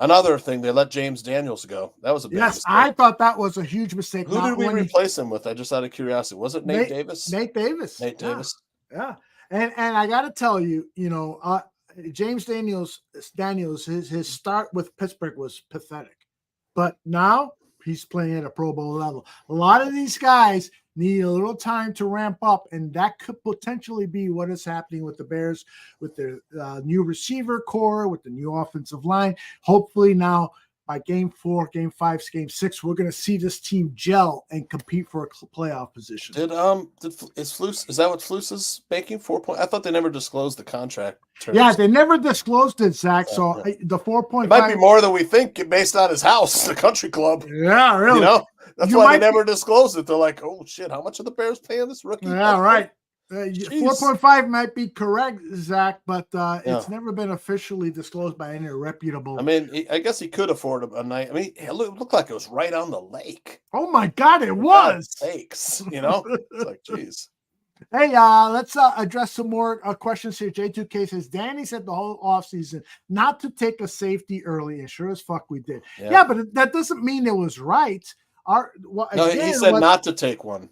Another thing, they let James Daniels go. That was a big mistake. I thought that was a huge mistake. Who did we replace him with? I just out of curiosity. Was it Nate Davis? Nate Davis. Nate Davis. Yeah. And I got to tell you, James Daniels, his start with Pittsburgh was pathetic. But now he's playing at a Pro Bowl level. A lot of these guys need a little time to ramp up, and that could potentially be what is happening with the Bears, with their new receiver core, with the new offensive line. Hopefully now by game 4, game 5, game 6, we're going to see this team gel and compete for a playoff position. Is that what Flus is making 4 point? I thought they never disclosed the contract terms. Yeah, they never disclosed it, Zach. So the 4.5 it might be more than we think based on his house, the country club. Yeah, really. That's why they never disclosed it. They're like, oh shit, how much are the Bears paying this rookie? Yeah, right. 4.5 might be correct, Zach, but it's never been officially disclosed by any reputable. I mean, I guess he could afford a night. I mean, it looked like it was right on the lake. Oh my God, it was. Sakes, It's like, geez. Hey, let's address some more questions here. J2K says, Danny said the whole offseason not to take a safety early, and sure as fuck we did. Yeah, but that doesn't mean it was right. He said not to take one.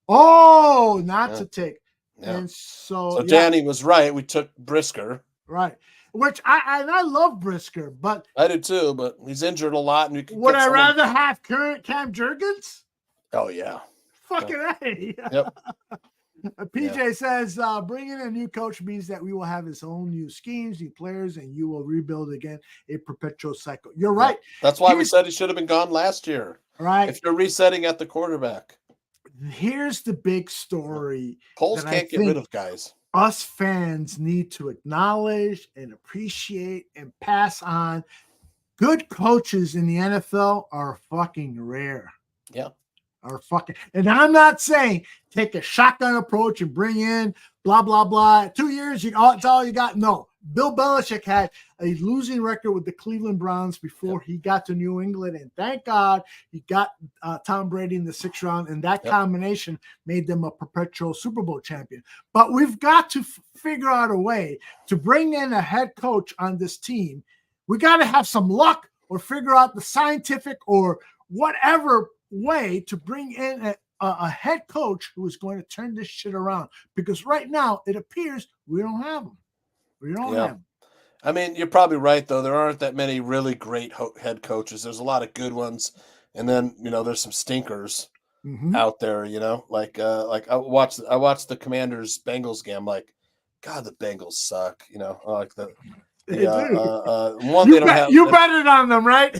Oh, not to take. Yeah. And so Danny was right. We took Brisker. Right. Which I love Brisker, but I do too, but he's injured a lot. And would I rather have current Cam Jurgens? Oh, yeah. Fucking A. Yep. PJ says, bringing a new coach means that we will have his own new schemes, new players, and you will rebuild again a perpetual cycle. You're right. That's why we said he should have been gone last year. Right. If you're resetting at the quarterback. Here's the big story. Polls can't get rid of guys. Us fans need to acknowledge and appreciate and pass on. Good coaches in the NFL are fucking rare. Yeah. And I'm not saying take a shotgun approach and bring in blah, blah, blah. 2 years, it's all you got. No. Bill Belichick had a losing record with the Cleveland Browns before he got to New England, and thank God he got Tom Brady in the 6th round, and that combination made them a perpetual Super Bowl champion. But we've got to figure out a way to bring in a head coach on this team. We got to have some luck or figure out the scientific or whatever way to bring in a head coach who is going to turn this shit around, because right now it appears we don't have them. We don't have them. I mean, you're probably right, though. There aren't that many really great head coaches. There's a lot of good ones, and then there's some stinkers out there. Like I watched the Commanders Bengals game. I'm like, God, the Bengals suck. Like the. You betted on them, right?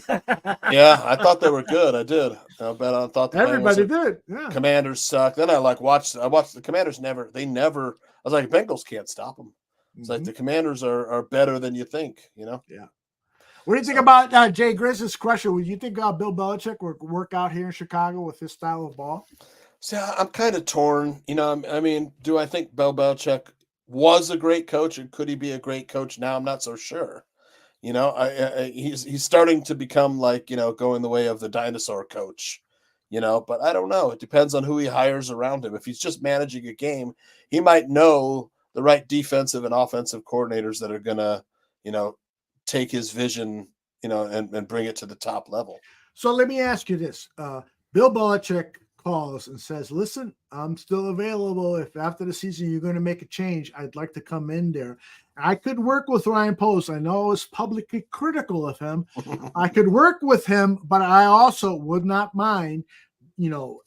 Yeah, I thought they were good. I did. I thought everybody did. Yeah. Commanders suck. Then I watched the Commanders. I was like, Bengals can't stop them. It's like the Commanders are better than you think. Yeah. What do you think about Jay Grizz's question? Would you think Bill Belichick would work out here in Chicago with his style of ball? See, I'm kind of torn. I mean, do I think Bill Belichick was a great coach, and could he be a great coach now? I'm not so sure. He's starting to become like, going the way of the dinosaur coach, but I don't know. It depends on who he hires around him. If he's just managing a game, he might know the right defensive and offensive coordinators that are going to, take his vision, and bring it to the top level. So let me ask you this. Bill Belichick calls and says, listen, I'm still available. If after the season you're going to make a change, I'd like to come in there. I could work with Ryan Post. I know I was publicly critical of him. I could work with him, but I also would not mind,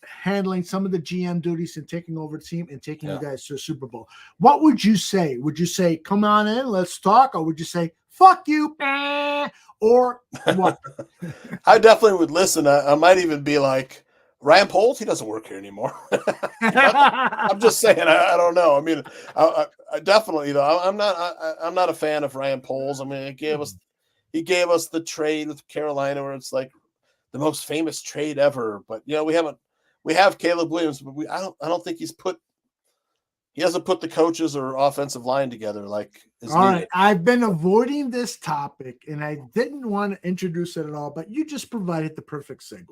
handling some of the GM duties and taking over the team and taking you guys to a Super Bowl. What would you say? Would you say, come on in, let's talk? Or would you say, fuck you, or what? I definitely would listen. I might even be like, Ryan Poles, he doesn't work here anymore. I'm just saying. I don't know. I mean, I definitely, I'm not a fan of Ryan Poles. I mean, he gave us the trade with Carolina, where it's like the most famous trade ever. But we have Caleb Williams, but I don't think he hasn't put the coaches or offensive line together like is all needed. Right. I've been avoiding this topic, and I didn't want to introduce it at all, but you just provided the perfect segue.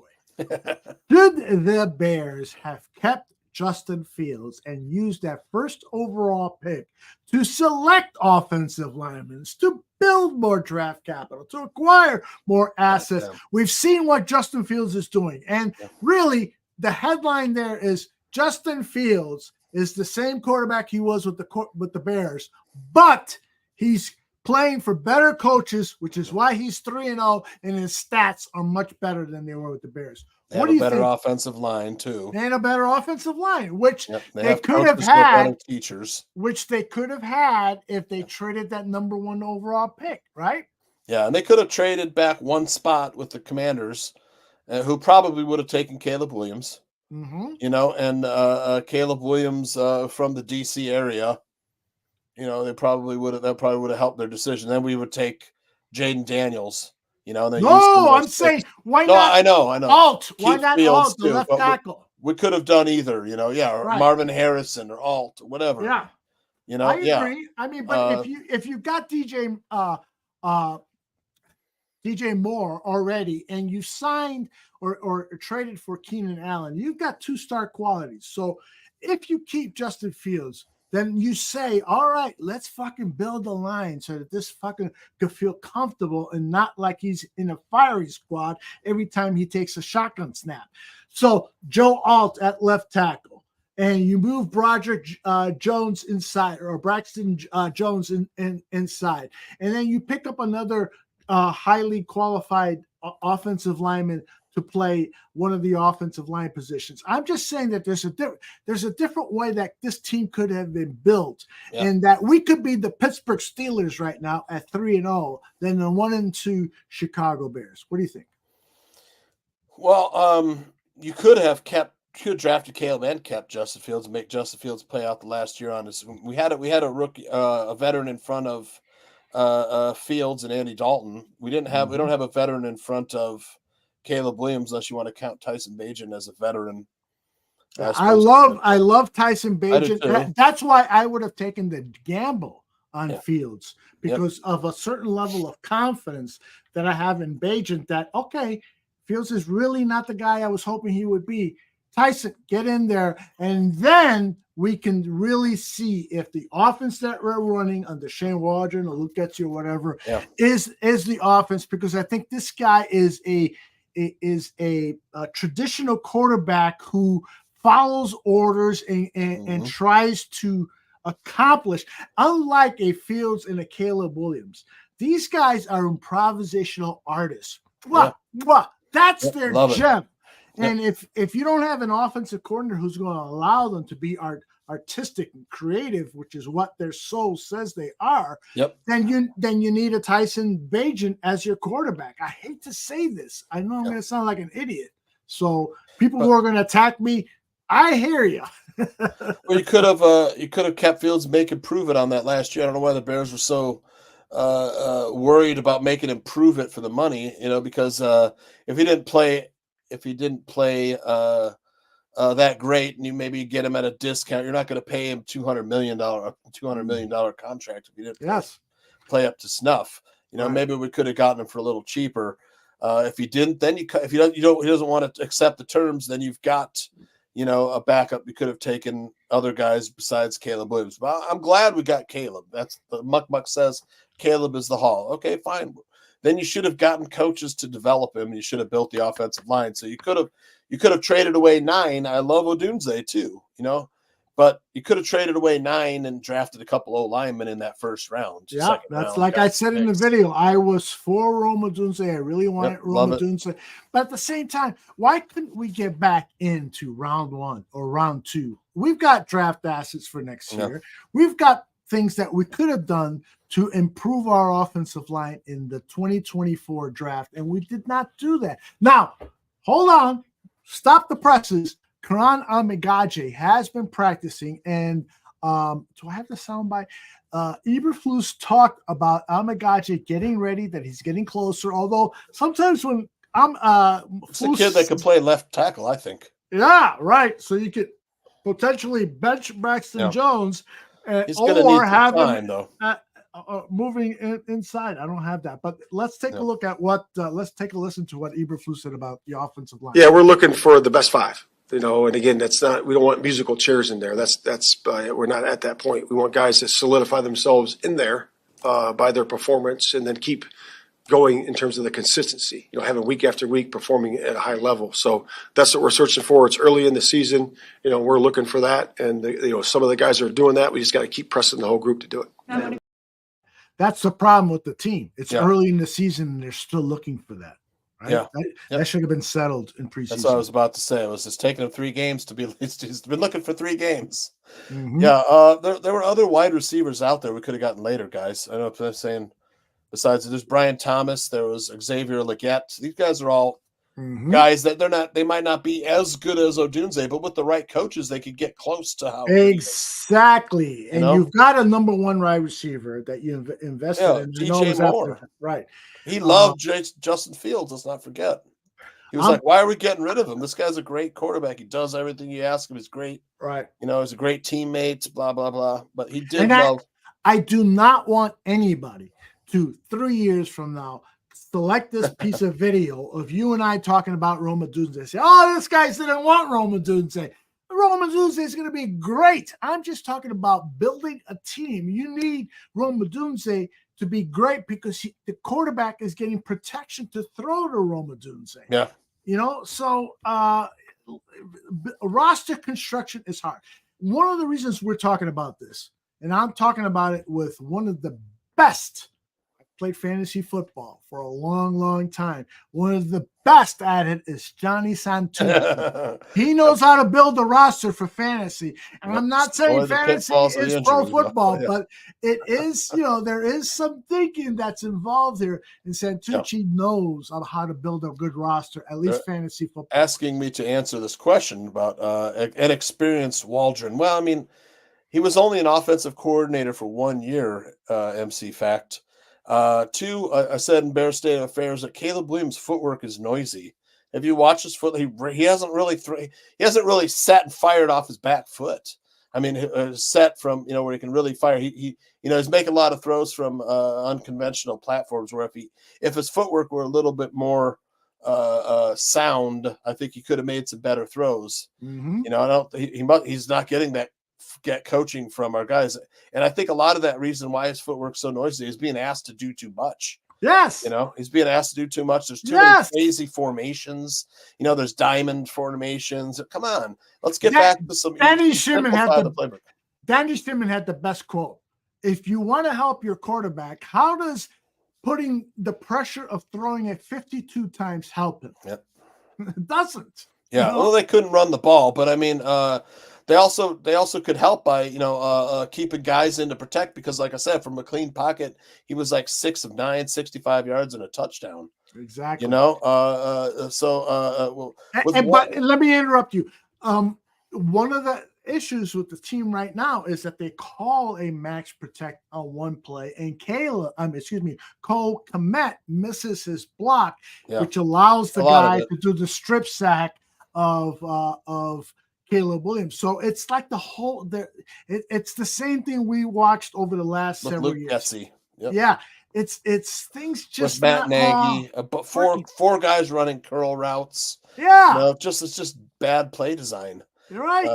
Should the Bears have kept Justin Fields and used that first overall pick to select offensive linemen, to build more draft capital, to acquire more assets? We've seen what Justin Fields is doing. And really, the headline there is Justin Fields is the same quarterback he was with the Bears, but he's playing for better coaches, which is why he's 3-0, and his stats are much better than they were with the Bears. What do you think? Offensive line too, and a better offensive line, which they could have had. Teachers, which they could have had if they traded that number 1 overall pick, right? Yeah, and they could have traded back one spot with the Commanders, who probably would have taken Caleb Williams. Mm-hmm. And Caleb Williams from the DC area. That probably would have helped their decision. Then we would take Jaden Daniels. I'm saying why not? I know. Alt. Why not Alt, the left tackle? We could have done either. Or right. Marvin Harrison or Alt or whatever. Yeah. I agree. I mean, but if you got DJ Moore already, and you signed or traded for Keenan Allen, you've got 2-star qualities. So if you keep Justin Fields, then you say, all right, let's fucking build a line so that this fucking could feel comfortable and not like he's in a firing squad every time he takes a shotgun snap. So Joe Alt at left tackle, and you move Broderick Jones inside, or Braxton Jones inside. And then you pick up another highly qualified offensive lineman to play one of the offensive line positions. I'm just saying that there's a different way that this team could have been built, and that we could be the Pittsburgh Steelers right now at 3-0 than the 1-2 Chicago Bears. What do you think? Well, you could have drafted Caleb and kept Justin Fields and make Justin Fields play out the last year on his. We had a rookie, a veteran in front of Fields and Andy Dalton. We don't have a veteran in front of Caleb Williams, unless you want to count Tyson Bagent as a veteran. I love Tyson Bagent. That's why I would have taken the gamble on Fields, because of a certain level of confidence that I have in Bagent that, okay, Fields is really not the guy I was hoping he would be. Tyson, get in there, and then we can really see if the offense that we're running under Shane Waldron or Luke Getsy or whatever is the offense, because I think this guy is a traditional quarterback who follows orders and tries to accomplish, unlike a Fields and a Caleb Williams. These guys are improvisational artists. That's their gem. And if you don't have an offensive coordinator who's going to allow them to be artistic and creative, which is what their soul says they are, then you need a Tyson Bagent as your quarterback. I hate to say this. I know I'm going to sound like an idiot. So people who are going to attack me, I hear you. Well, you could have kept Fields, make him prove it on that last year. I don't know why the Bears were so worried about making him prove it for the money, because if he didn't play that great, and you maybe get him at a discount, you're not going to pay him $200 million contract if you didn't play up to snuff. Maybe we could have gotten him for a little cheaper. If he didn't, then he doesn't want to accept the terms, then you've got a backup. You could have taken other guys besides Caleb Williams. But I'm glad we got Caleb. That's the Muck says Caleb is the haul. Okay, fine. then you should have gotten coaches to develop him. You should have built the offensive line. So you could have traded away 9. I love Odunze too, but you could have traded away 9 and drafted a couple of linemen in that first round. Yeah, that's like I said in the video. I was for Rome Odunze. I really wanted Rome Odunze. But at the same time, why couldn't we get back into round 1 or round 2? We've got draft assets for next year. We've got things that we could have done to improve our offensive line in the 2024 draft, and we did not do that. Now, hold on. Stop the presses. Karan Amigaje has been practicing, and do I have the soundbite? Eberflus talked about Amigaje getting ready, that he's getting closer, although sometimes when it's a kid that could play left tackle, I think. Yeah, right. So you could potentially bench Braxton Jones he's or have time, him moving inside. I don't have that, but let's take a look at what let's take a listen to what Eberflus said about the offensive line. Yeah, we're looking for the best 5. And again, that's not, we don't want musical chairs in there. We're not at that point. We want guys to solidify themselves in there by their performance and then keep going in terms of the consistency, having week after week performing at a high level. So that's what we're searching for. It's early in the season. We're looking for that. And, some of the guys are doing that. We just got to keep pressing the whole group to do it. That's the problem with the team. It's early in the season and they're still looking for that. Right? Yeah, that should have been settled in preseason. That's what I was about to say. It was just taking him 3 games to be. He's been looking for 3 games. Mm-hmm. Yeah, there were other wide receivers out there we could have gotten later, guys. I know what I'm saying. Besides, there's Brian Thomas. There was Xavier Leggett. These guys are all guys that they might not be as good as Odunze, but with the right coaches, they could get close to how. Exactly, and you've got a number 1 wide receiver that you invested in. DJ Moore, right? He loved Justin Fields. Let's not forget. He was like, "Why are we getting rid of him? This guy's a great quarterback. He does everything you ask him. He's great. Right? He's a great teammate. Blah blah blah." But he did love. I do not want anybody to 3 years from now select this piece of video of you and I talking about Rome Odunze. Say, "Oh, this guy didn't want Rome Odunze. Rome Odunze is going to be great." I'm just talking about building a team. You need Rome Odunze to be great because the quarterback is getting protection to throw to Rome Odunze. Yeah. So roster construction is hard. One of the reasons we're talking about this, and I'm talking about it with one of the best, played fantasy football for a long, long time. One of the best at it is Johnny Santucci. He knows how to build a roster for fantasy. And I'm not saying fantasy is pro football, but it is, there is some thinking that's involved here. And Santucci knows how to build a good roster, at least fantasy football. Asking me to answer this question about an experienced Waldron. Well, I mean, he was only an offensive coordinator for 1 year, MC Fact. 2, I said in Bear State of Affairs that Caleb Williams' footwork is noisy. Have you watched his foot? He hasn't really sat and fired off his back foot. I mean, set from where he can really fire. He's making a lot of throws from unconventional platforms. Where if his footwork were a little bit more sound, I think he could have made some better throws. Mm-hmm. He's not getting that. Get coaching from our guys, and I think a lot of that reason why his footwork's so noisy is being asked to do too much. Yes, he's being asked to do too much. There's too many crazy formations. There's diamond formations. Come on, let's get back to some. Danny Sherman had the best quote. If you want to help your quarterback, how does putting the pressure of throwing it 52 times help him? Yep. It doesn't. Yeah, well, they couldn't run the ball, but I mean, they also could help by keeping guys in to protect, because like I said, from a clean pocket, he was like 6 of 9, 65 yards and a touchdown. Exactly. But let me interrupt you. One of the issues with the team right now is that they call a max protect on one play, and Cole Kmet misses his block, which allows the guy to do the strip sack of Caleb Williams. So it's like it's the same thing we watched over the last several years. Getsy. Yep. Yeah, it's things just with Matt Nagy, but four guys running curl routes. Yeah, it's just bad play design. You're right.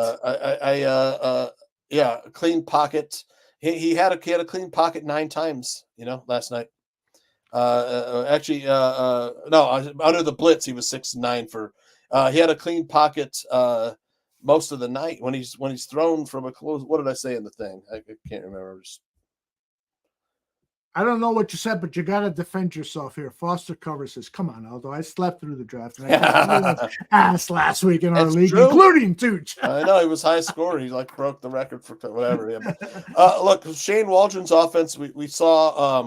Clean pocket. He had a clean pocket 9 times. Last night. Under the blitz, he was 6'9" for. He had a clean pocket most of the night when he's thrown from a close. What did I say in the thing? I can't remember. I don't know what you said, but you got to defend yourself here. Foster Cover says, come on, Aldo. I slept through the draft. And I got everyone's ass last week in our league, including Tooch. I know. He was high score. He broke the record for whatever. Yeah. Look, Shane Waldron's offense, we saw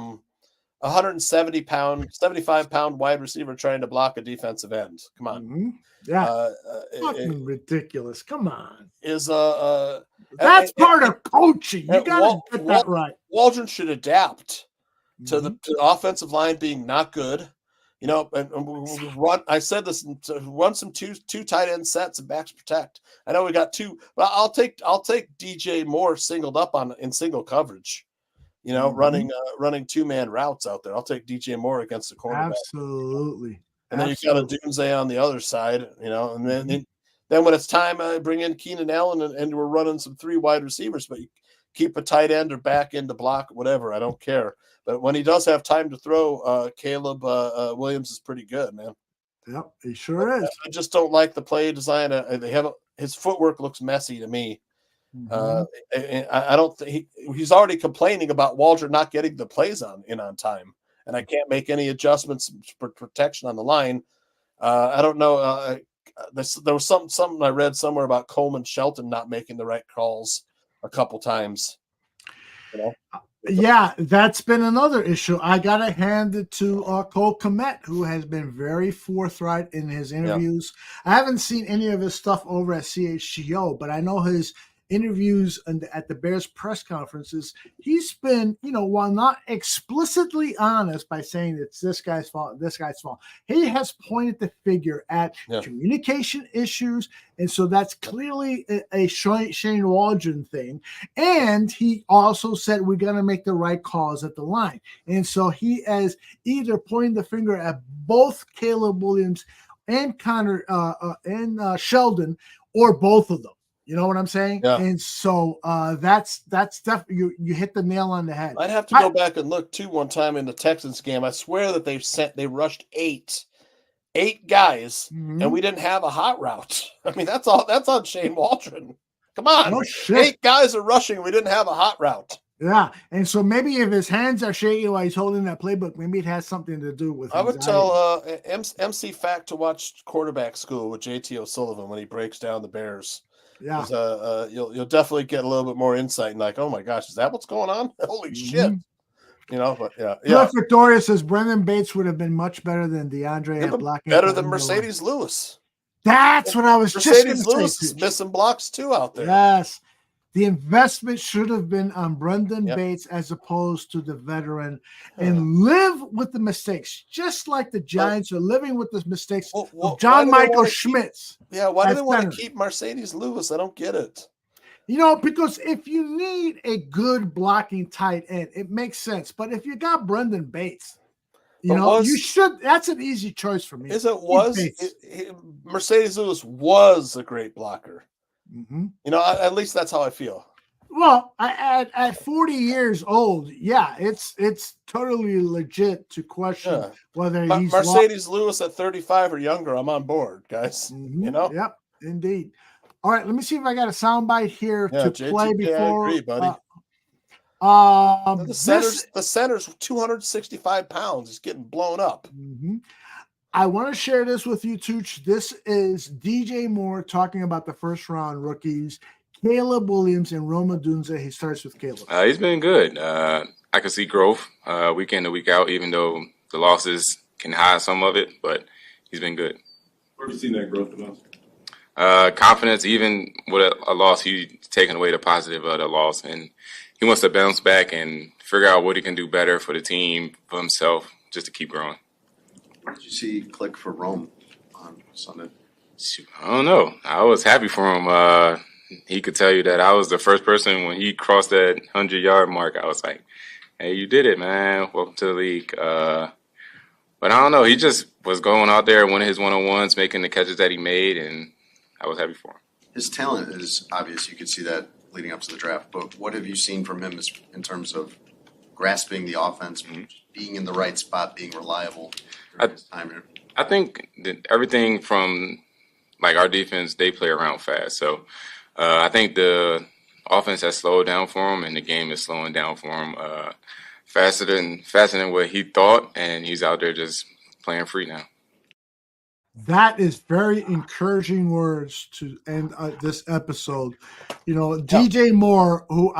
175-pound wide receiver trying to block a defensive end. Come on. Mm-hmm. Yeah. Fucking ridiculous. Come on. That's part of coaching. You got to get that right. Waldron should adapt to the offensive line being not good, and run. I said this: run some two tight end sets and backs protect. I know we got two, but I'll take DJ Moore singled up in single coverage. Running 2-man routes out there. I'll take DJ Moore against the cornerback. Absolutely. And then you've got a Dunze on the other side, and then when it's time, I bring in Keenan Allen and we're running some 3 wide receivers, but you keep a tight end or back end to block, whatever. I don't care. But when he does have time to throw, Caleb Williams is pretty good, man. Yep, he sure is. I just don't like the play design. His footwork looks messy to me. I don't think he's already complaining about Waldron not getting the plays on time, and I can't make any adjustments for protection on the line. I don't know. There was something I read somewhere about Coleman Shelton not making the right calls a couple times. Yeah, that's been another issue. I got to hand it to Cole Kmet, who has been very forthright in his interviews. Yeah. I haven't seen any of his stuff over at CHGO, but I know his interviews at the Bears press conferences, he's been, while not explicitly honest by saying it's this guy's fault, he has pointed the finger at communication issues. And so that's clearly a Shane Waldron thing. And he also said we're going to make the right calls at the line. And so he has either pointed the finger at both Caleb Williams and Connor and Sheldon, or both of them. You know what I'm saying? Yeah. And so that's definitely you hit the nail on the head. I'd have to go back and look too one time in the Texans game. I swear that they rushed eight guys, and we didn't have a hot route. I mean, that's on Shane Waldron. Come on, no shit. 8 guys are rushing. We didn't have a hot route. Yeah, and so maybe if his hands are shaky while he's holding that playbook, maybe it has something to do with. I would tell MC Fact to watch Quarterback School with JT O'Sullivan when he breaks down the Bears. Yeah, you'll definitely get a little bit more insight and like, oh my gosh, is that what's going on? Holy shit! But yeah. Cliff Victoria says Brendan Bates would have been much better than DeAndre at blocking. Better than Mercedes Lewis. That's what I was just going to say. Mercedes Lewis is missing blocks too out there. Yes. The investment should have been on Brendan Bates as opposed to the veteran, and live with the mistakes, just like the Giants are living with the mistakes of John Michael Schmitz. Why do they want to keep Mercedes Lewis? I don't get it. Because if you need a good blocking tight end, it makes sense. But if you got Brendan Bates, you should. That's an easy choice for me. Mercedes Lewis was a great blocker. Mm-hmm. At least that's how I feel. Well, at 40 years old, it's totally legit to question whether he's Mercedes Lewis at 35 or younger. I'm on board, guys. Mm-hmm. Yep, indeed. All right, let me see if I got a soundbite here to play before. I agree, buddy. The center's 265 pounds. He's getting blown up. Mm-hmm. I want to share this with you, Tooch. This is DJ Moore talking about the first-round rookies, Caleb Williams and Roma Dunze. He starts with Caleb. He's been good. I can see growth week in and week out, even though the losses can hide some of it, but he's been good. Where have you seen that growth the most? Confidence, even with a loss, he's taking away the positive of the loss, and he wants to bounce back and figure out what he can do better for the team, for himself, just to keep growing. What did you see click for Rome on Sunday? I don't know. I was happy for him. He could tell you that I was the first person when he crossed that 100-yard mark. I was like, hey, you did it, man. Welcome to the league. But I don't know. He just was going out there, winning his one-on-ones, making the catches that he made, and I was happy for him. His talent is obvious. You could see that leading up to the draft. But what have you seen from him in terms of grasping the offense, being being in the right spot, being reliable during his time here? I think that everything from like our defense, they play around fast. So I think the offense has slowed down for him, and the game is slowing down for him faster than what he thought, and he's out there just playing free now. That is very encouraging words to end this episode. You know, DJ Moore, who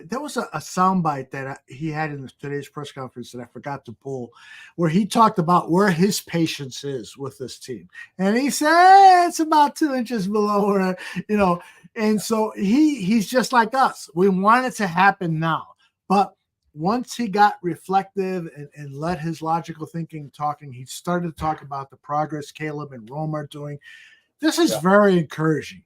there was a soundbite that he had in today's press conference that I forgot to pull, where he talked about where his patience is with this team. And he said, it's about 2 inches below where, and so he's just like us. We want it to happen now. But once he got reflective and let his logical thinking talking, he started to talk about the progress Caleb and Rome are doing. This is very encouraging.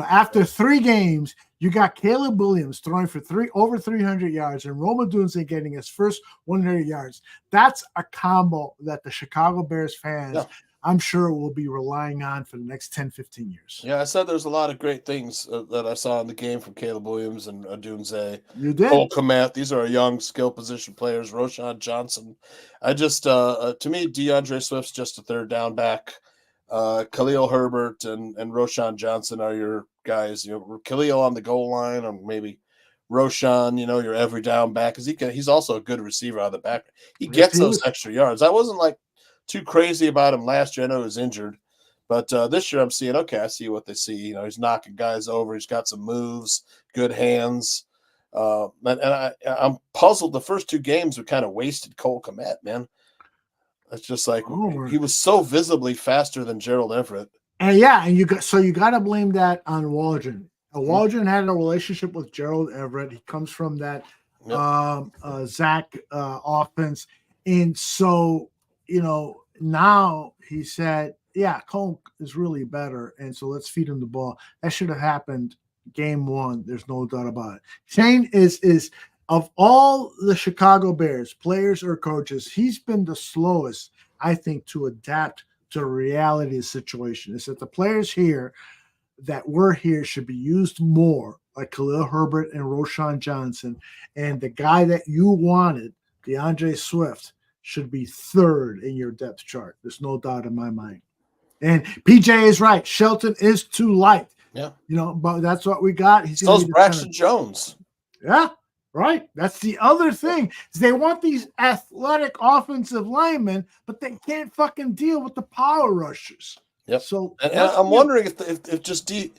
After 3 games, you got Caleb Williams throwing for over 300 yards and Roma Dunze getting his first 100 yards. That's a combo that the Chicago Bears fans, I'm sure, will be relying on for the next 10, 15 years. Yeah, I said there's a lot of great things that I saw in the game from Caleb Williams and Dunze. You did. Cole Kmet. These are young skill position players. Roshan Johnson. I just, to me, DeAndre Swift's just a third down back. Khalil Herbert and Roshan Johnson are your guys. Khalil on the goal line, or maybe Roshan, your every down back, because he's also a good receiver out of the back. He gets those extra yards. I wasn't too crazy about him last year. I know he was injured, but this year I'm seeing, I see what they see. He's knocking guys over. He's got some moves, good hands. And I'm puzzled. The first 2 games we kind of wasted Cole Kmet, man. It's just he was so visibly faster than Gerald Everett. And you got to blame that on Waldron. Waldron had a relationship with Gerald Everett. He comes from that Zach offense, and so now he said, Cole is really better, and so let's feed him the ball. That should have happened game 1. There's no doubt about it. Shane is of all the Chicago Bears players or coaches, he's been the slowest, I think, to adapt to the reality of the situation. It's that the players here that were here should be used more, like Khalil Herbert and Roshan Johnson, and the guy that you wanted, DeAndre Swift, should be 3rd in your depth chart. There's no doubt in my mind. And PJ is right. Shelton is too light. Yeah. But that's what we got. He's so Braxton Jones. Yeah, right. That's the other thing. Is they want these athletic offensive linemen, but they can't fucking deal with the power rushers. Yep. So and I'm wondering if just the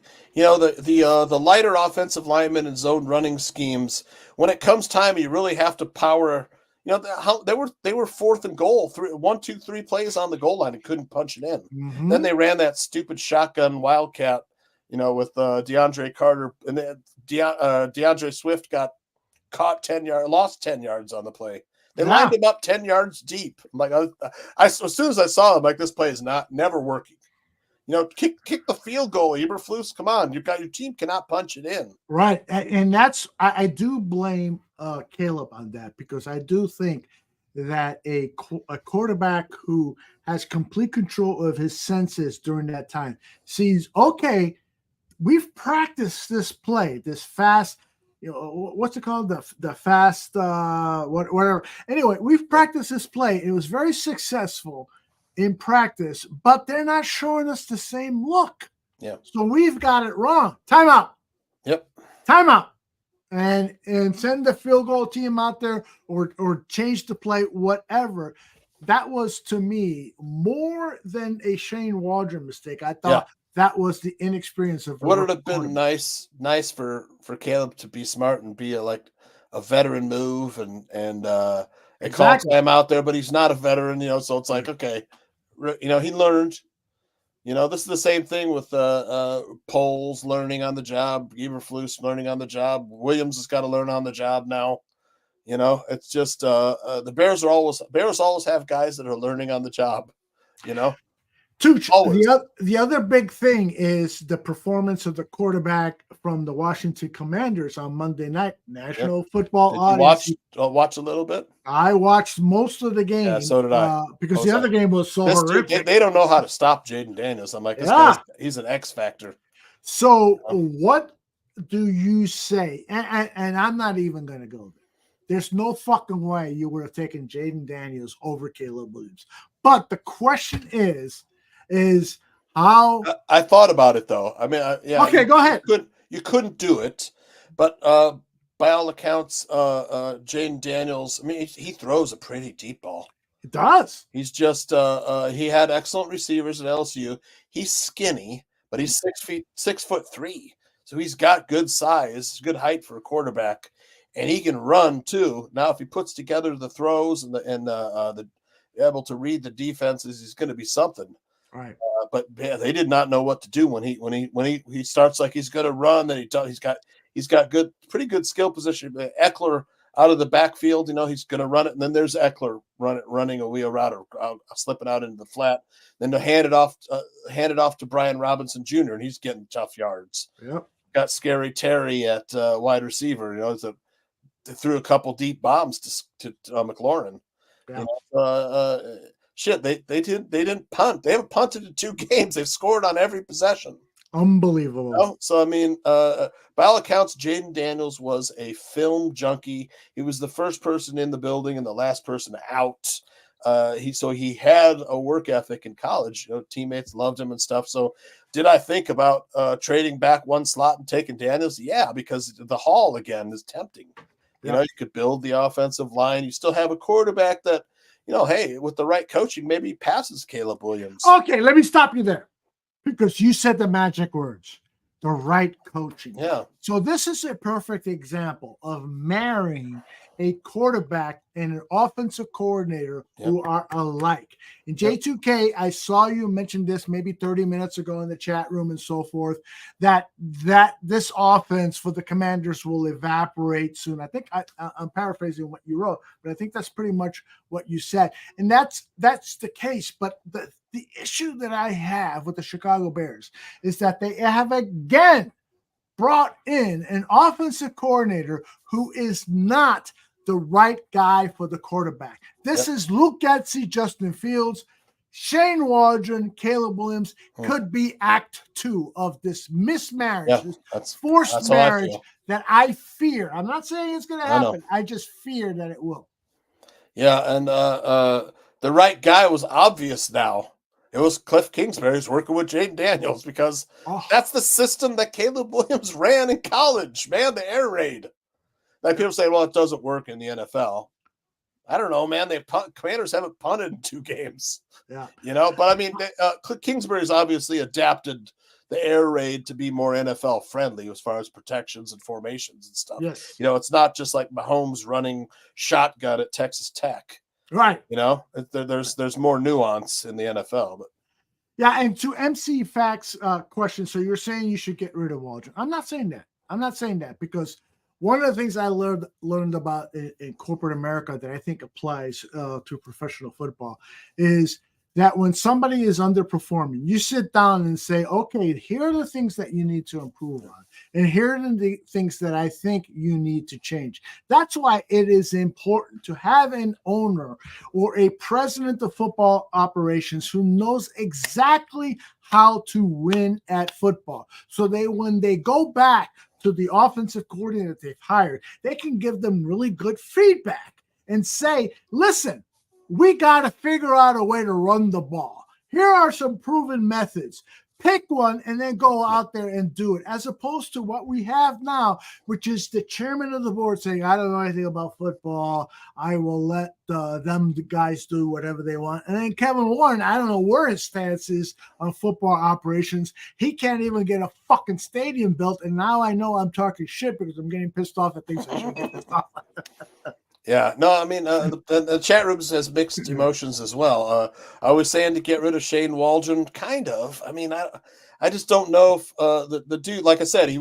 lighter offensive linemen and zone running schemes, when it comes time, you really have to power. They were 4th and goal, 1, 2, 3 plays on the goal line and couldn't punch it in. Mm-hmm. Then they ran that stupid shotgun wildcat, with DeAndre Carter, and then DeAndre Swift got caught 10 yards, lost 10 yards on the play. They lined him up 10 yards deep. I'm like, as soon as I saw him, this play is never working. Kick the field goal, Eberflus. Come on, your team cannot punch it in. Right, and that's I do blame Caleb on that, because I do think that a quarterback who has complete control of his senses during that time sees, okay, we've practiced this play, this fast, what's it called? The fast, whatever. Anyway, we've practiced this play. It was very successful in practice, but they're not showing us the same look. Yeah. So we've got it wrong. Timeout. Yep. Timeout. And send the field goal team out there or change the play, whatever. That was, to me, more than a Shane Waldron mistake. I thought that was the inexperience of what would have been nice for Caleb to be smart and be a veteran move and call time out there, but he's not a veteran, so it's okay, he learned. This is the same thing with Poles learning on the job, Eberflus learning on the job. Williams has got to learn on the job now. It's just the Bears always have guys that are learning on the job. Tooch, the other big thing is the performance of the quarterback from the Washington Commanders on Monday night. National football audience. Watch a little bit? I watched most of the game. Yeah, so did I. Because the other game was so horrific. They don't know how to stop Jaden Daniels. I'm like, this guy, he's an X factor. So what do you say? And I'm not even going to go there. there's no fucking way you would have taken Jaden Daniels over Caleb Williams. But the question is how. I thought about it though. I mean, yeah. Okay, go ahead. You couldn't do it, but by all accounts, Jaden Daniels. I mean, he throws a pretty deep ball. It does. He's just he had excellent receivers at LSU. He's skinny, but he's 6'3", so he's got good size, good height for a quarterback, and he can run too. Now, if he puts together the throws and the able to read the defenses, he's going to be something. Right. But yeah, they did not know what to do when he starts like he's going to run. Then he's got pretty good skill position. Eckler out of the backfield, he's going to run it, and then there's Eckler running a wheel route or slipping out into the flat. Then to hand it off to Brian Robinson Jr., and he's getting tough yards. Yep. Got Scary Terry at wide receiver. They threw a couple deep bombs to McLaurin. Yeah. Shit, they didn't punt. They haven't punted in 2 games. They've scored on every possession. Unbelievable. So I mean, by all accounts, Jaden Daniels was a film junkie. He was the first person in the building and the last person out. He had a work ethic in college. Teammates loved him and stuff. So did I think about trading back one slot and taking Daniels? Yeah, because the haul again is tempting. You could build the offensive line. You still have a quarterback that, hey, with the right coaching, maybe he passes Caleb Williams. Okay, let me stop you there because you said the magic words, the right coaching. Yeah. So this is a perfect example of marrying a quarterback and an offensive coordinator who are alike. In J2K, I saw you mention this maybe 30 minutes ago in the chat room and so forth, that this offense for the Commanders will evaporate soon. I think I'm paraphrasing what you wrote, but I think that's pretty much what you said. And that's the case. But the issue that I have with the Chicago Bears is that they have again brought in an offensive coordinator who is not the right guy for the quarterback. This is Luke Getsy, Justin Fields, Shane Waldron, Caleb Williams could be act 2 of this mismarriage, this forced marriage that I fear. I'm not saying it's going to happen. I just fear that it will. Yeah, and the right guy was obvious now. It was Cliff Kingsbury's working with Jaden Daniels because that's the system that Caleb Williams ran in college, man, the air raid. Like people say, well, it doesn't work in the NFL. I don't know, man. Commanders haven't punted in 2 games. Yeah. But I mean, Kingsbury's obviously adapted the air raid to be more NFL friendly as far as protections and formations and stuff. Yes. It's not just like Mahomes running shotgun at Texas Tech. Right. There's more nuance in the NFL. But yeah, and to MC Facts question, so you're saying you should get rid of Waldron. I'm not saying that because one of the things I learned about in corporate America that I think applies to professional football is that when somebody is underperforming, you sit down and say, okay, here are the things that you need to improve on. And here are the things that I think you need to change. That's why it is important to have an owner or a president of football operations who knows exactly how to win at football. So when they go back to the offensive coordinator they've hired, they can give them really good feedback and say, listen, we got to figure out a way to run the ball. Here are some proven methods. Pick one and then go out there and do it, as opposed to what we have now, which is the chairman of the board saying, I don't know anything about football. I will let the guys do whatever they want. And then Kevin Warren, I don't know where his stance is on football operations. He can't even get a fucking stadium built. And now I know I'm talking shit because I'm getting pissed off at things I shouldn't get pissed off at. Yeah, no, I mean, the chat rooms has mixed emotions as well. I was saying to get rid of Shane Waldron, kind of. I mean, I just don't know if the dude, like I said, he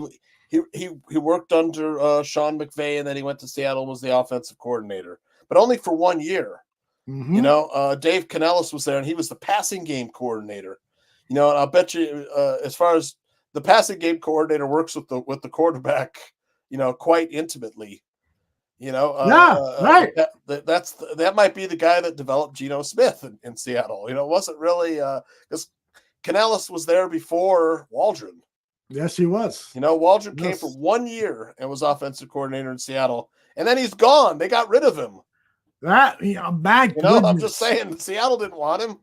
worked under Sean McVay, and then he went to Seattle, was the offensive coordinator, but only for 1 year. Mm-hmm. Dave Canellis was there, and he was the passing game coordinator. And I'll bet you, as far as the passing game coordinator works with the quarterback, quite intimately. Right. That might be the guy that developed Geno Smith in Seattle. It wasn't really because Canellis was there before Waldron. Yes, he was. Waldron came for 1 year and was offensive coordinator in Seattle, and then he's gone. They got rid of him. Bad I'm just saying, Seattle didn't want him.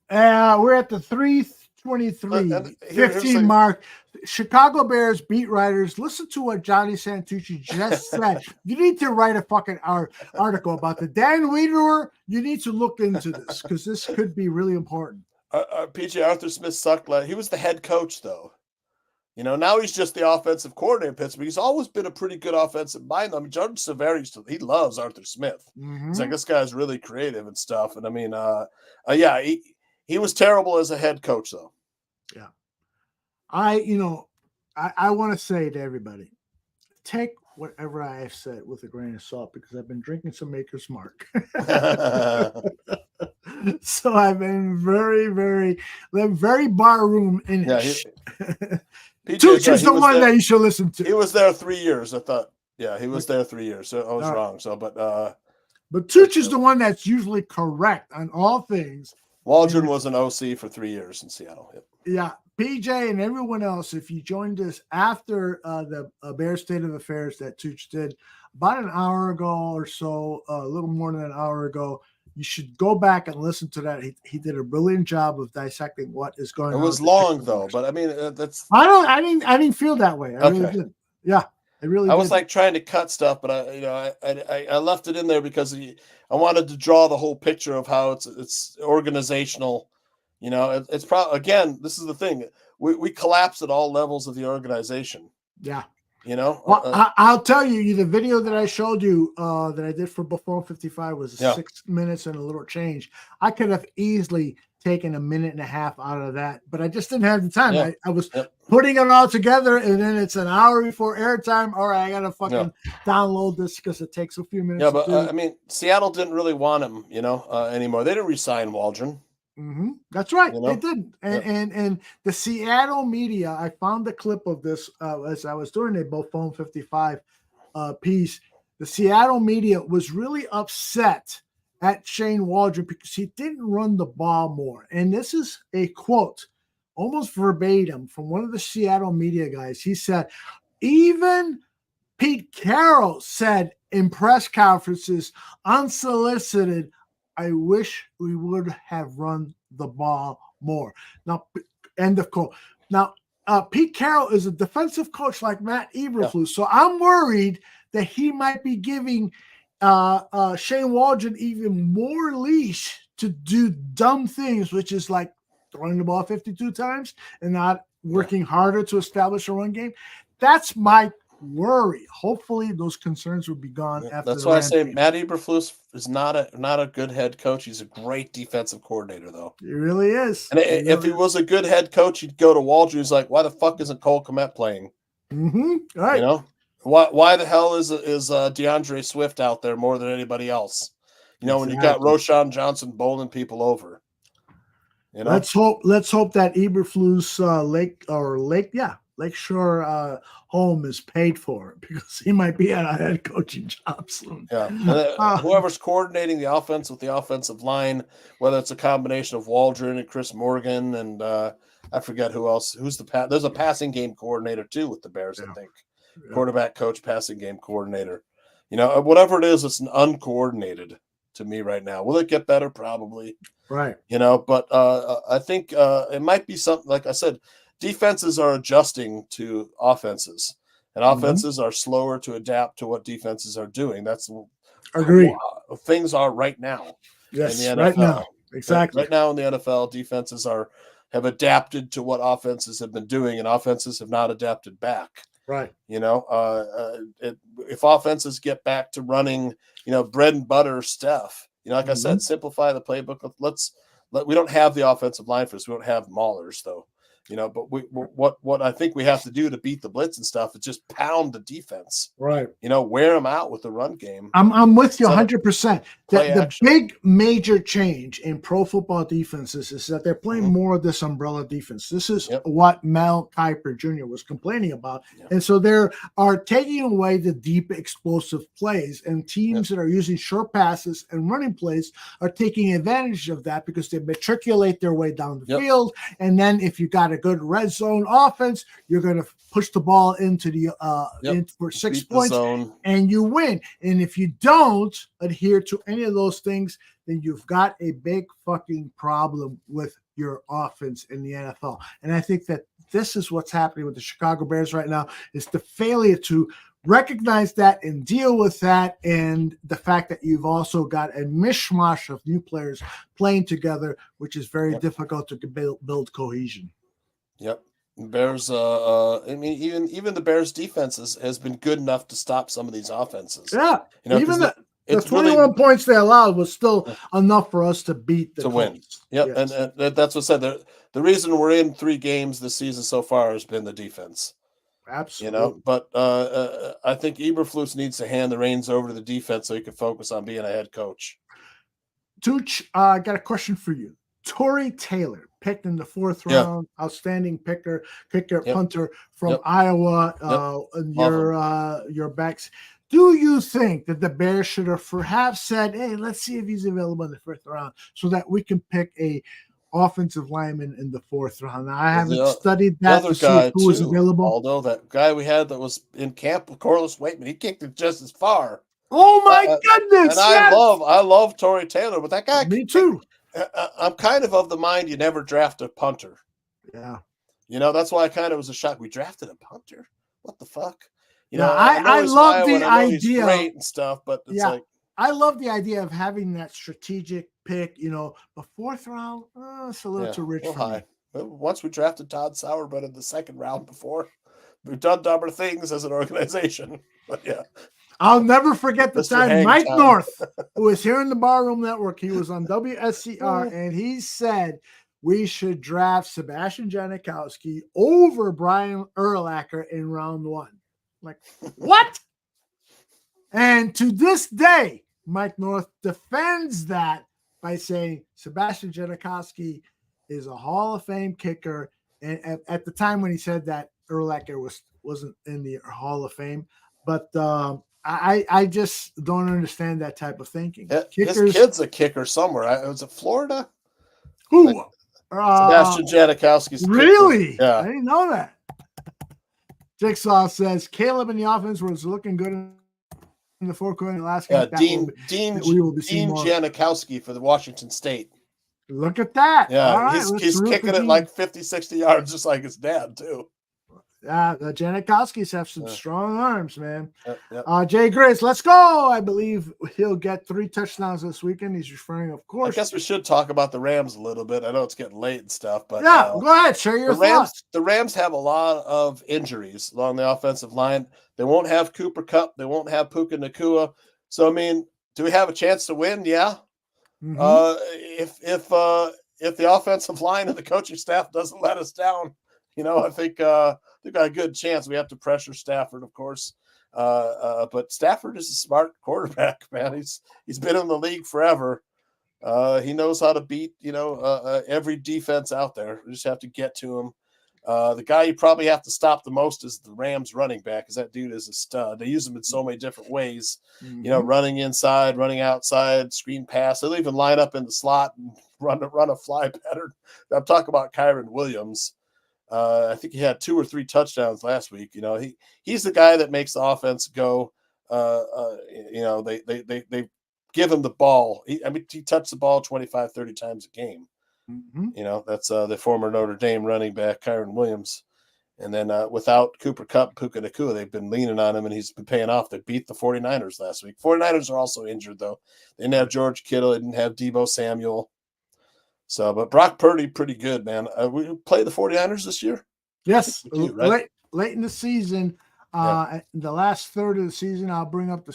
We're at the 3:23, 15 mark. Chicago Bears beat writers, listen to what Johnny Santucci just said. You need to write a fucking article about the Dan Wiederer. You need to look into this because this could be really important. PJ Arthur Smith sucked. He was the head coach, though. Now he's just the offensive coordinator in Pittsburgh. He's always been a pretty good offensive mind. I mean, Jordan Severi, he loves Arthur Smith. He's like, this guy's really creative and stuff. And I mean, he was terrible as a head coach, though. Yeah. I want to say to everybody, take whatever I have said with a grain of salt because I've been drinking some Maker's Mark. So I've been very bar room in Tooch is the one that you should listen to. He was there 3 years, I thought. Yeah, he was there 3 years. So I was wrong. So, but Tooch is the one that's usually correct on all things. Waldron was an OC for 3 years in Seattle. Yep. Yeah, PJ and everyone else, if you joined us after the Bears State of Affairs that Tooch did about an hour ago or so, a little more than an hour ago, you should go back and listen to that. He did a brilliant job of dissecting what is going on. It was long though, but I mean that's. I didn't feel that way. I really did. Yeah, I really. I was like trying to cut stuff, but I left it in there because I wanted to draw the whole picture of how it's organizational. It's probably again. This is the thing. We collapse at all levels of the organization. Yeah. Well, I'll tell you, the video that I showed you that I did for Buffon 55 was 6 minutes and a little change. I could have easily taken a minute and a half out of that, but I just didn't have the time. Yeah. I was putting it all together, and then it's an hour before airtime. All right, I got to fucking download this because it takes a few minutes. Yeah, but I mean, Seattle didn't really want him, anymore. They didn't re-sign Waldron. That's right. They didn't. And the Seattle media, I found the clip of this as I was doing a Buffon 55 piece. The Seattle media was really upset at Shane Waldron because he didn't run the ball more. And this is a quote, almost verbatim, from one of the Seattle media guys. He said, even Pete Carroll said in press conferences, unsolicited, I wish we would have run the ball more. Now, end of quote. Now, Pete Carroll is a defensive coach like Matt Eberflus, so I'm worried that he might be giving Shane Waldron even more leash to do dumb things, which is like throwing the ball 52 times and not working harder to establish a run game. That's my worry. Hopefully those concerns will be gone after. That's why I say Matt Eberflus is not a good head coach. He's a great defensive coordinator, though. He really is. And if he was a good head coach, he'd go to Waldron. He's like, why the fuck isn't Cole Kmet playing? All right. Why the hell is DeAndre Swift out there more than anybody else? When you got Roshan Johnson bowling people over. Let's hope that Eberflus Lakeshore home is paid for because he might be at a head coaching job soon. Yeah, whoever's coordinating the offense with the offensive line, whether it's a combination of Waldron and Chris Morgan and I forget who else. There's a passing game coordinator too with the Bears, I think. Quarterback coach, passing game coordinator. Whatever it is, it's an uncoordinated to me right now. Will it get better? Probably. Right. But I think it might be something like I said. Defenses are adjusting to offenses, and offenses are slower to adapt to what defenses are doing. That's agree. Things are right now. Yes, in the NFL. right now, exactly. Right now in the NFL, defenses have adapted to what offenses have been doing, and offenses have not adapted back. Right. If offenses get back to running, bread and butter stuff, like I said, simplify the playbook. We don't have the offensive line for this. We don't have maulers though. But what I think we have to do to beat the blitz and stuff is just pound the defense. Right. Wear them out with the run game. I'm with you 100%. The big major change in pro football defenses is that they're playing more of this umbrella defense. This is what Mel Kiper Jr. was complaining about. And so they are taking away the deep explosive plays, and teams that are using short passes and running plays are taking advantage of that because they matriculate their way down the field. And then if you got a good red zone offense, you're going to push the ball into the for 6 Beat the points zone. and you win. And if you don't adhere to any of those things, then you've got a big fucking problem with your offense in the NFL. And I think that this is what's happening with the Chicago Bears right now, is the failure to recognize that and deal with that, and the fact that you've also got a mishmash of new players playing together, which is very difficult to build cohesion. Yep. Bears, I mean, even the Bears defense has been good enough to stop some of these offenses. Yeah. You know, Even the it's 21 really, points they allowed was still enough for us to beat the win. Colts. Yep. Yes. And that's what I said. The reason we're in 3 games this season so far has been the defense. Absolutely. You know, but I think Eberflus needs to hand the reins over to the defense so he can focus on being a head coach. Tooch, I got a question for you. Torrey Taylor, picked in the 4th round, outstanding kicker, punter from Iowa. Your backs. Do you think that the Bears should have perhaps said, "Hey, let's see if he's available in the 5th round, so that we can pick a offensive lineman in the 4th round"? Now, I haven't studied that to see who was available. Although that guy we had that was in camp with Corliss Waitman, he kicked it just as far. Oh my goodness! And I love Torrey Taylor, but that guy. Me too. I'm kind of the mind you never draft a punter. Yeah. You know, that's why I kind of was a shock. We drafted a punter. What the fuck? You know, know, I love the idea, great and stuff, but it's like, I love the idea of having that strategic pick. You know, the 4th round, it's a little too rich for me. Once we drafted Todd Sauerbrunn in the 2nd round before, we've done dumber things as an organization. But yeah. I'll never forget the Mr. time Hang Mike Time. North, who was here in the Barroom Network, he was on WSCR, and he said we should draft Sebastian Janikowski over Brian Urlacher in round 1. Like, what? And to this day, Mike North defends that by saying Sebastian Janikowski is a Hall of Fame kicker. And at the time when he said that, Urlacher wasn't in the Hall of Fame. But I just don't understand that type of thinking. His kid's a kicker somewhere. Was it Florida? Who? Sebastian Janikowski's really? Kicker. Yeah. I didn't know that. Jigsaw says Caleb in the offense was looking good in the forecourt in the last game. Dean Janikowski for the Washington State. Look at that. Yeah, all right, he's kicking it like 50, 60 yards, just like his dad, too. The Janikowskis have some strong arms, man. Yep. Jay Grizz, let's go. I believe he'll get 3 touchdowns this weekend. He's referring, of course. I guess we should talk about the Rams a little bit. I know it's getting late and stuff, but go ahead, share your thoughts. The Rams have a lot of injuries along the offensive line. They won't have Cooper Kupp. They won't have Puka Nacua. So, I mean, do we have a chance to win? Yeah. If the offensive line and the coaching staff doesn't let us down, you know, I think they've got a good chance. We have to pressure Stafford, of course. But Stafford is a smart quarterback, man. He's been in the league forever. He knows how to beat, every defense out there. We just have to get to him. The guy you probably have to stop the most is the Rams running back, because that dude is a stud. They use him in so many different ways, running inside, running outside, screen pass. They'll even line up in the slot and run a fly pattern. I'm talking about Kyron Williams. I think he had 2 or 3 touchdowns last week. You know, he's the guy that makes the offense go. They give him the ball. He touched the ball 25, 30 times a game. You know, that's the former Notre Dame running back, Kyron Williams. And then without Cooper Kupp, Puka Nacua, they've been leaning on him, and he's been paying off. They beat the 49ers last week. 49ers are also injured, though. They didn't have George Kittle. They didn't have Deebo Samuel. So, but Brock Purdy, pretty good, man. We play the 49ers this year? Yes, we do, right? late in the season. The last third of the season, I'll bring up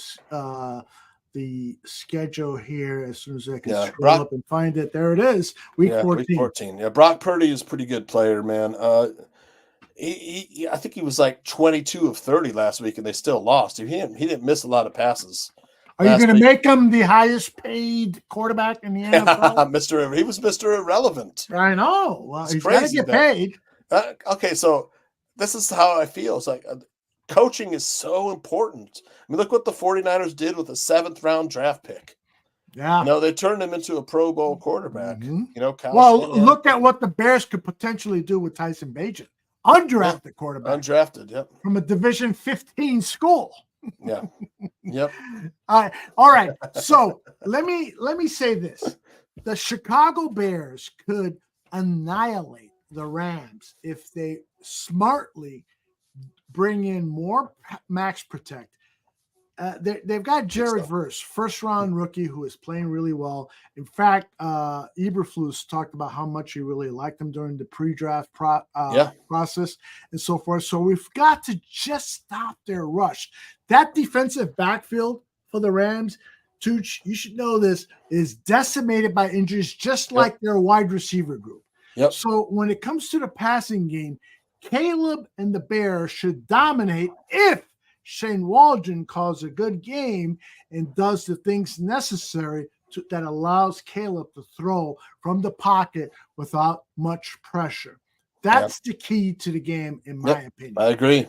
the schedule here as soon as I can scroll up and find it. There it is, week 14. Week 14. Yeah, Brock Purdy is a pretty good player, man. I think he was like 22 of 30 last week, and they still lost. He didn't miss a lot of passes. Are you going to make him the highest paid quarterback in the NFL? He was Mr. Irrelevant. I know. Well, he's got to get paid. Okay, so this is how I feel. It's like coaching is so important. I mean, look what the 49ers did with a 7th round draft pick. Yeah. No, they turned him into a Pro Bowl quarterback. Mm-hmm. You know, Kyle Well, Shanahan. look at what the Bears could potentially do with Tyson Bagent. Undrafted quarterback. Undrafted, yep. From a Division 15 school. Yeah. Yep. All right. So let me say this. The Chicago Bears could annihilate the Rams if they smartly bring in more max protect. They've got Jared Verse, first-round rookie who is playing really well. In fact, Eberflus talked about how much he really liked him during the pre-draft process and so forth. So we've got to just stop their rush. That defensive backfield for the Rams, Tooch, you should know this, is decimated by injuries just like their wide receiver group. Yep. So when it comes to the passing game, Caleb and the Bears should dominate if Shane Waldron calls a good game and does the things necessary that allows Caleb to throw from the pocket without much pressure. That's the key to the game, in my opinion. I agree.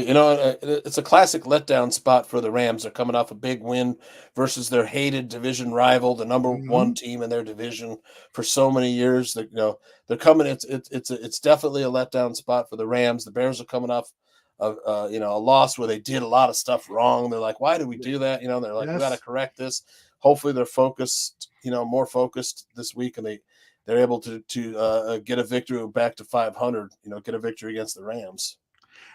You know, it's a classic letdown spot for the Rams. They're coming off a big win versus their hated division rival, the number one team in their division for so many years. That, you know, they're coming. It's definitely a letdown spot for the Rams. The Bears are coming off a loss where they did a lot of stuff wrong. They're like, why did we do that? You know, they're like, we got to correct this. Hopefully they're focused, more focused this week, and they're able to get a victory back to 500, get a victory against the Rams.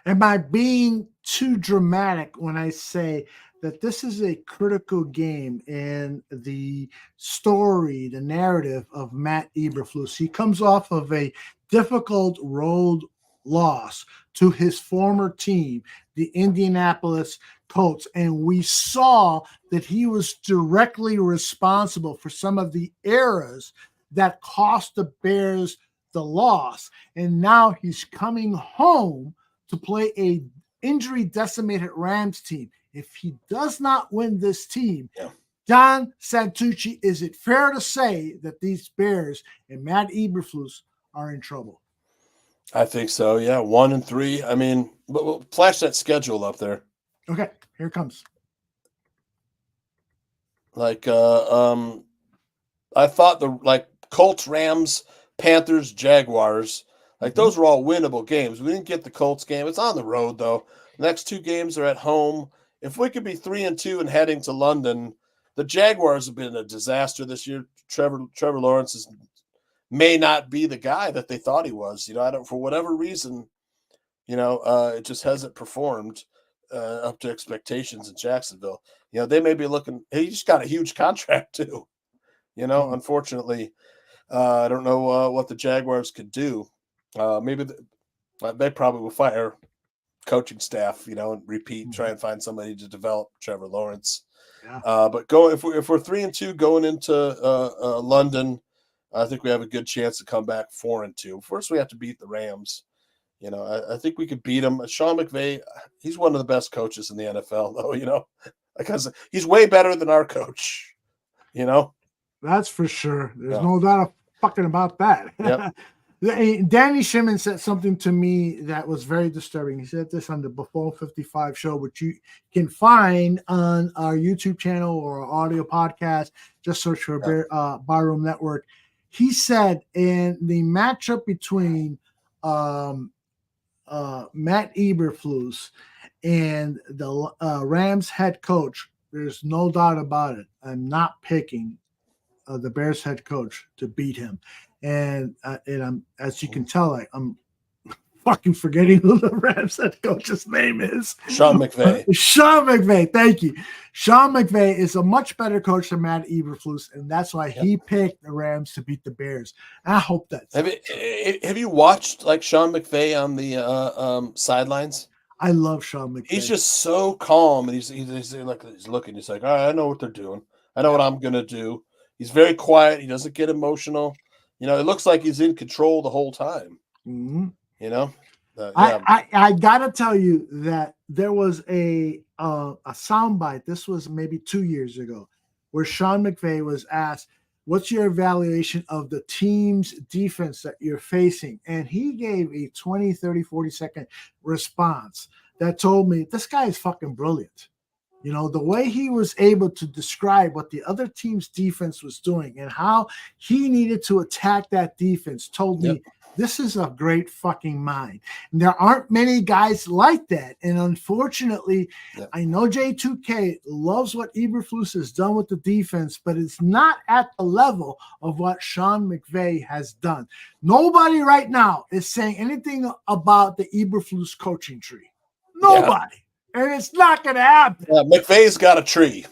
Am I being too dramatic when I say that this is a critical game in the story, the narrative of Matt Eberflus? He comes off of a difficult road loss to his former team, the Indianapolis Colts, and we saw that he was directly responsible for some of the errors that cost the Bears the loss. And now he's coming home to play a injury decimated Rams team. If he does not win this team, John Santucci, is it fair to say that these Bears and Matt Eberflus are in trouble? I think so. Yeah. 1-3. I mean, we'll flash that schedule up there. Okay. Here it comes. I thought Colts, Rams, Panthers, Jaguars, those were all winnable games. We didn't get the Colts game. It's on the road though. The next two games are at home. If we could be 3-2 and heading to London, the Jaguars have been a disaster this year. Trevor Lawrence may not be the guy that they thought he was. For whatever reason, it just hasn't performed up to expectations in Jacksonville. They may be looking. He just got a huge contract too. Unfortunately, I don't know what the Jaguars could do. Maybe they probably will fire coaching staff, and repeat, try and find somebody to develop Trevor Lawrence. Yeah. But if we're 3-2 going into London, I think we have a good chance to come back 4-2. First, we have to beat the Rams. I think we could beat them. Sean McVay, he's one of the best coaches in the NFL, though. Because he's way better than our coach. That's for sure. There's no doubt fucking about that. Yep. Danny Shimon said something to me that was very disturbing. He said this on the Buffalo 55 show, which you can find on our YouTube channel or our audio podcast. Just search for Barroom Network. He said in the matchup between Matt Eberflus and the Rams head coach, there's no doubt about it. I'm not picking the Bears head coach to beat him. And I'm, as you can tell, I'm fucking forgetting who the Rams head coach's name is. Sean McVay. Sean McVay. Thank you. Sean McVay is a much better coach than Matt Eberflus, and that's why he picked the Rams to beat the Bears. I hope that's. Have you watched Sean McVay on the sidelines? I love Sean McVay. He's just so calm, and he's looking. He's like, all right, I know what they're doing. I know what I'm gonna do. He's very quiet. He doesn't get emotional. It looks like he's in control the whole time. Mm-hmm. I gotta tell you that there was a soundbite. This was maybe 2 years ago, where Sean McVay was asked, "What's your evaluation of the team's defense that you're facing?" And he gave a 20, 30, 40-second response that told me this guy is fucking brilliant. You know, the way he was able to describe what the other team's defense was doing and how he needed to attack that defense told me this is a great fucking mind. And there aren't many guys like that. And unfortunately, I know J2K loves what Eberflus has done with the defense, but it's not at the level of what Sean McVay has done. Nobody right now is saying anything about the Eberflus coaching tree. Nobody. And it's not going to happen. McVay's got a tree.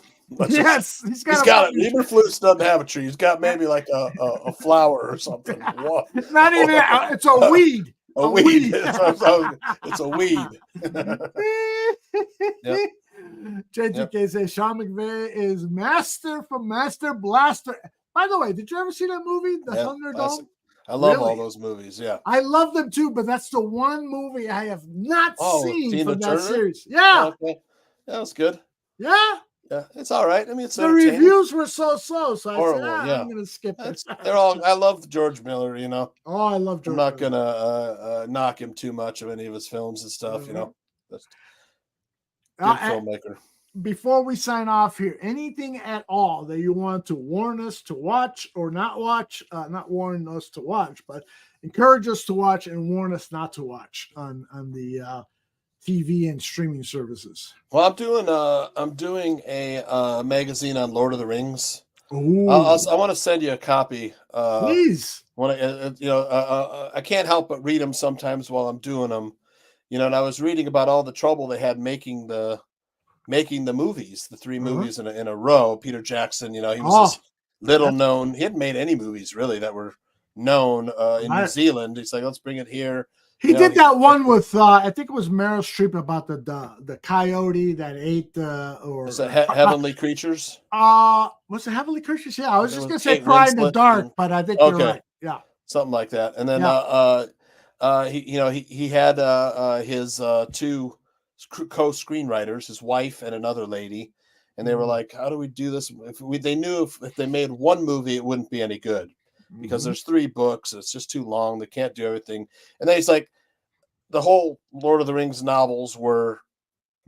Yes, he's got it. Eberflus doesn't have a tree. He's got maybe like a flower or something. Not even. It's a weed. A weed. It's a weed. JGK says Sean McVay is master from Master Blaster. By the way, did you ever see that movie, The Thunderdome? I love all those movies. Yeah, I love them too, but that's the one movie I have not seen Tina from Turner? that series. Yeah, okay. That was good. Yeah, it's all right. I mean, it's the reviews were so. So horrible. I said, I'm gonna skip it. They're all. I love George Miller. You know. Oh, I love George. I'm not gonna knock him too much of any of his films and stuff. You know. That's good filmmaker. Before we sign off here, anything at all that you want to warn us to watch or not watch, not warn us to watch, but encourage us to watch and warn us not to watch on the TV and streaming services. Well, I'm doing a magazine on Lord of the Rings. Ooh. I want to send you a copy. Please. I can't help but read them sometimes while I'm doing them. You know, and I was reading about all the trouble they had making the movies, the three movies in a row. Peter Jackson, you know, he was this little known. He hadn't made any movies really that were known in New Zealand. He's like, let's bring it here. He did that one with I think it was Meryl Streep about the coyote that ate is it Heavenly Creatures? Was it Heavenly Creatures? Yeah, I was just gonna say Cry in the Dark, but I think you're right. Yeah, something like that. And then he had his two co-screenwriters, his wife and another lady, and they were like, how do we do this? They knew if they made one movie it wouldn't be any good because there's 3 books, it's just too long, they can't do everything. And then he's like, the whole Lord of the Rings novels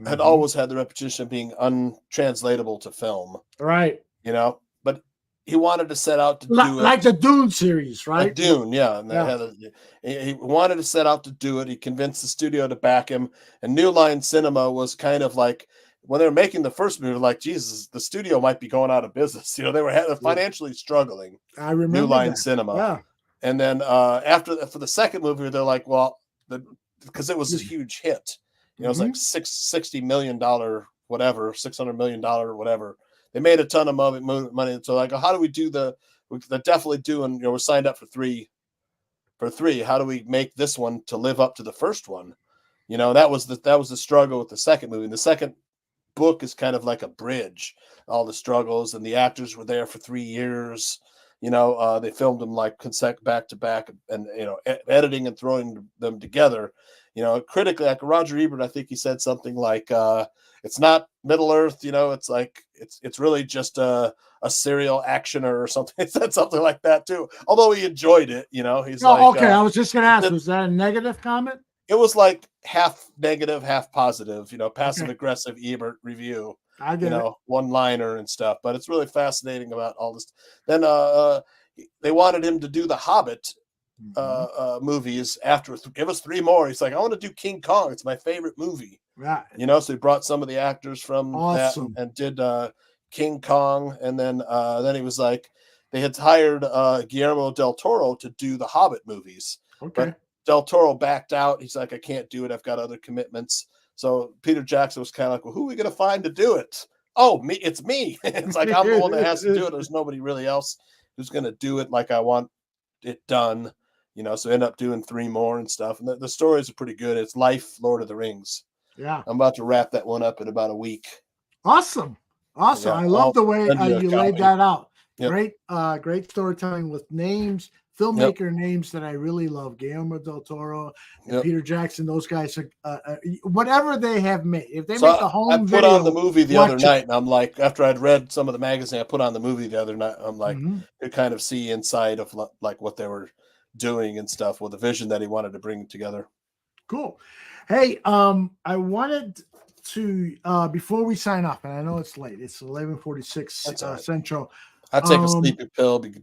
had always had the reputation of being untranslatable to film, right? You know, but he wanted to set out to do it like the Dune series, right? Like Dune, yeah. And he wanted to set out to do it. He convinced the studio to back him. And New Line Cinema was kind of like, when they were making the first movie, like, Jesus, the studio might be going out of business. You know, they were financially struggling. I remember New Line Cinema. Yeah. And then for the second movie, they're like, well, because it was a huge hit. You know, it was like $60 million, whatever, $600 million, whatever. They made a ton of money. So like, how do we do they're definitely doing, you know, we're signed up for three. How do we make this one to live up to the first one? You know, that was the struggle with the second movie. And the second book is kind of like a bridge, all the struggles, and the actors were there for 3 years. You know, they filmed them like back to back and, you know, editing and throwing them together. You know, critically, like Roger Ebert, I think he said something like, it's not Middle Earth, you know, it's like, it's really just a serial actioner or something. He said something like that too. Although he enjoyed it, you know, he's okay. I was just going to ask, was that a negative comment? It was like half negative, half positive, you know, passive aggressive Ebert review, I get it. One-liner and stuff, but it's really fascinating about all this. Then they wanted him to do the Hobbit movies after. Give us 3 more. He's like, I want to do King Kong. It's my favorite movie. Right. You know, so he brought some of the actors from that and did King Kong, and then he was like, they had hired Guillermo del Toro to do the Hobbit movies. Okay. But Del Toro backed out. He's like, I can't do it. I've got other commitments. So Peter Jackson was kind of like, well, who are we going to find to do it? Oh, me. It's me. It's like, I'm the one that has to do it. There's nobody really else who's going to do it like I want it done. You know, so end up doing 3 more and stuff. And the stories are pretty good. It's Life, Lord of the Rings. Yeah. I'm about to wrap that one up in about a week. Awesome. Yeah, I love the way you laid that out. Yep. Great storytelling with names, filmmaker names that I really love. Guillermo del Toro and Peter Jackson. Those guys are whatever they have made. If they make the home I put video, on the movie the other night, and I'm like, after I'd read some of the magazine, I put on the movie the other night. I'm like, to kind of see inside of like what they were doing and stuff with the vision that he wanted to bring together. Cool. Hey, I wanted to before we sign off, and I know it's late. It's 11:46 right. Central. I take a sleepy pill. Be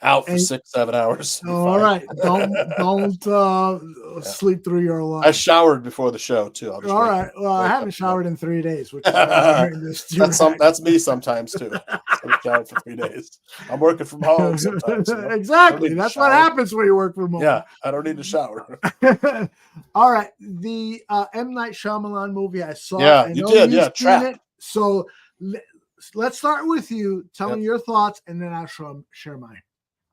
out for 6-7 hours. All right, don't sleep through your alarm. I showered before the show too. I'll just All right. Well, I haven't showered in 3 days, which is why I'm hearing this. That's me sometimes too. I showered for 3 days. I'm working from home sometimes. Exactly. That's what happens when you work from home. Yeah, I don't need to shower. All right. The M. Night Shyamalan movie I saw. Yeah, I you know did. you've Yeah, seen Trap. it. So let's start with you. Tell me your thoughts, and then I'll share mine.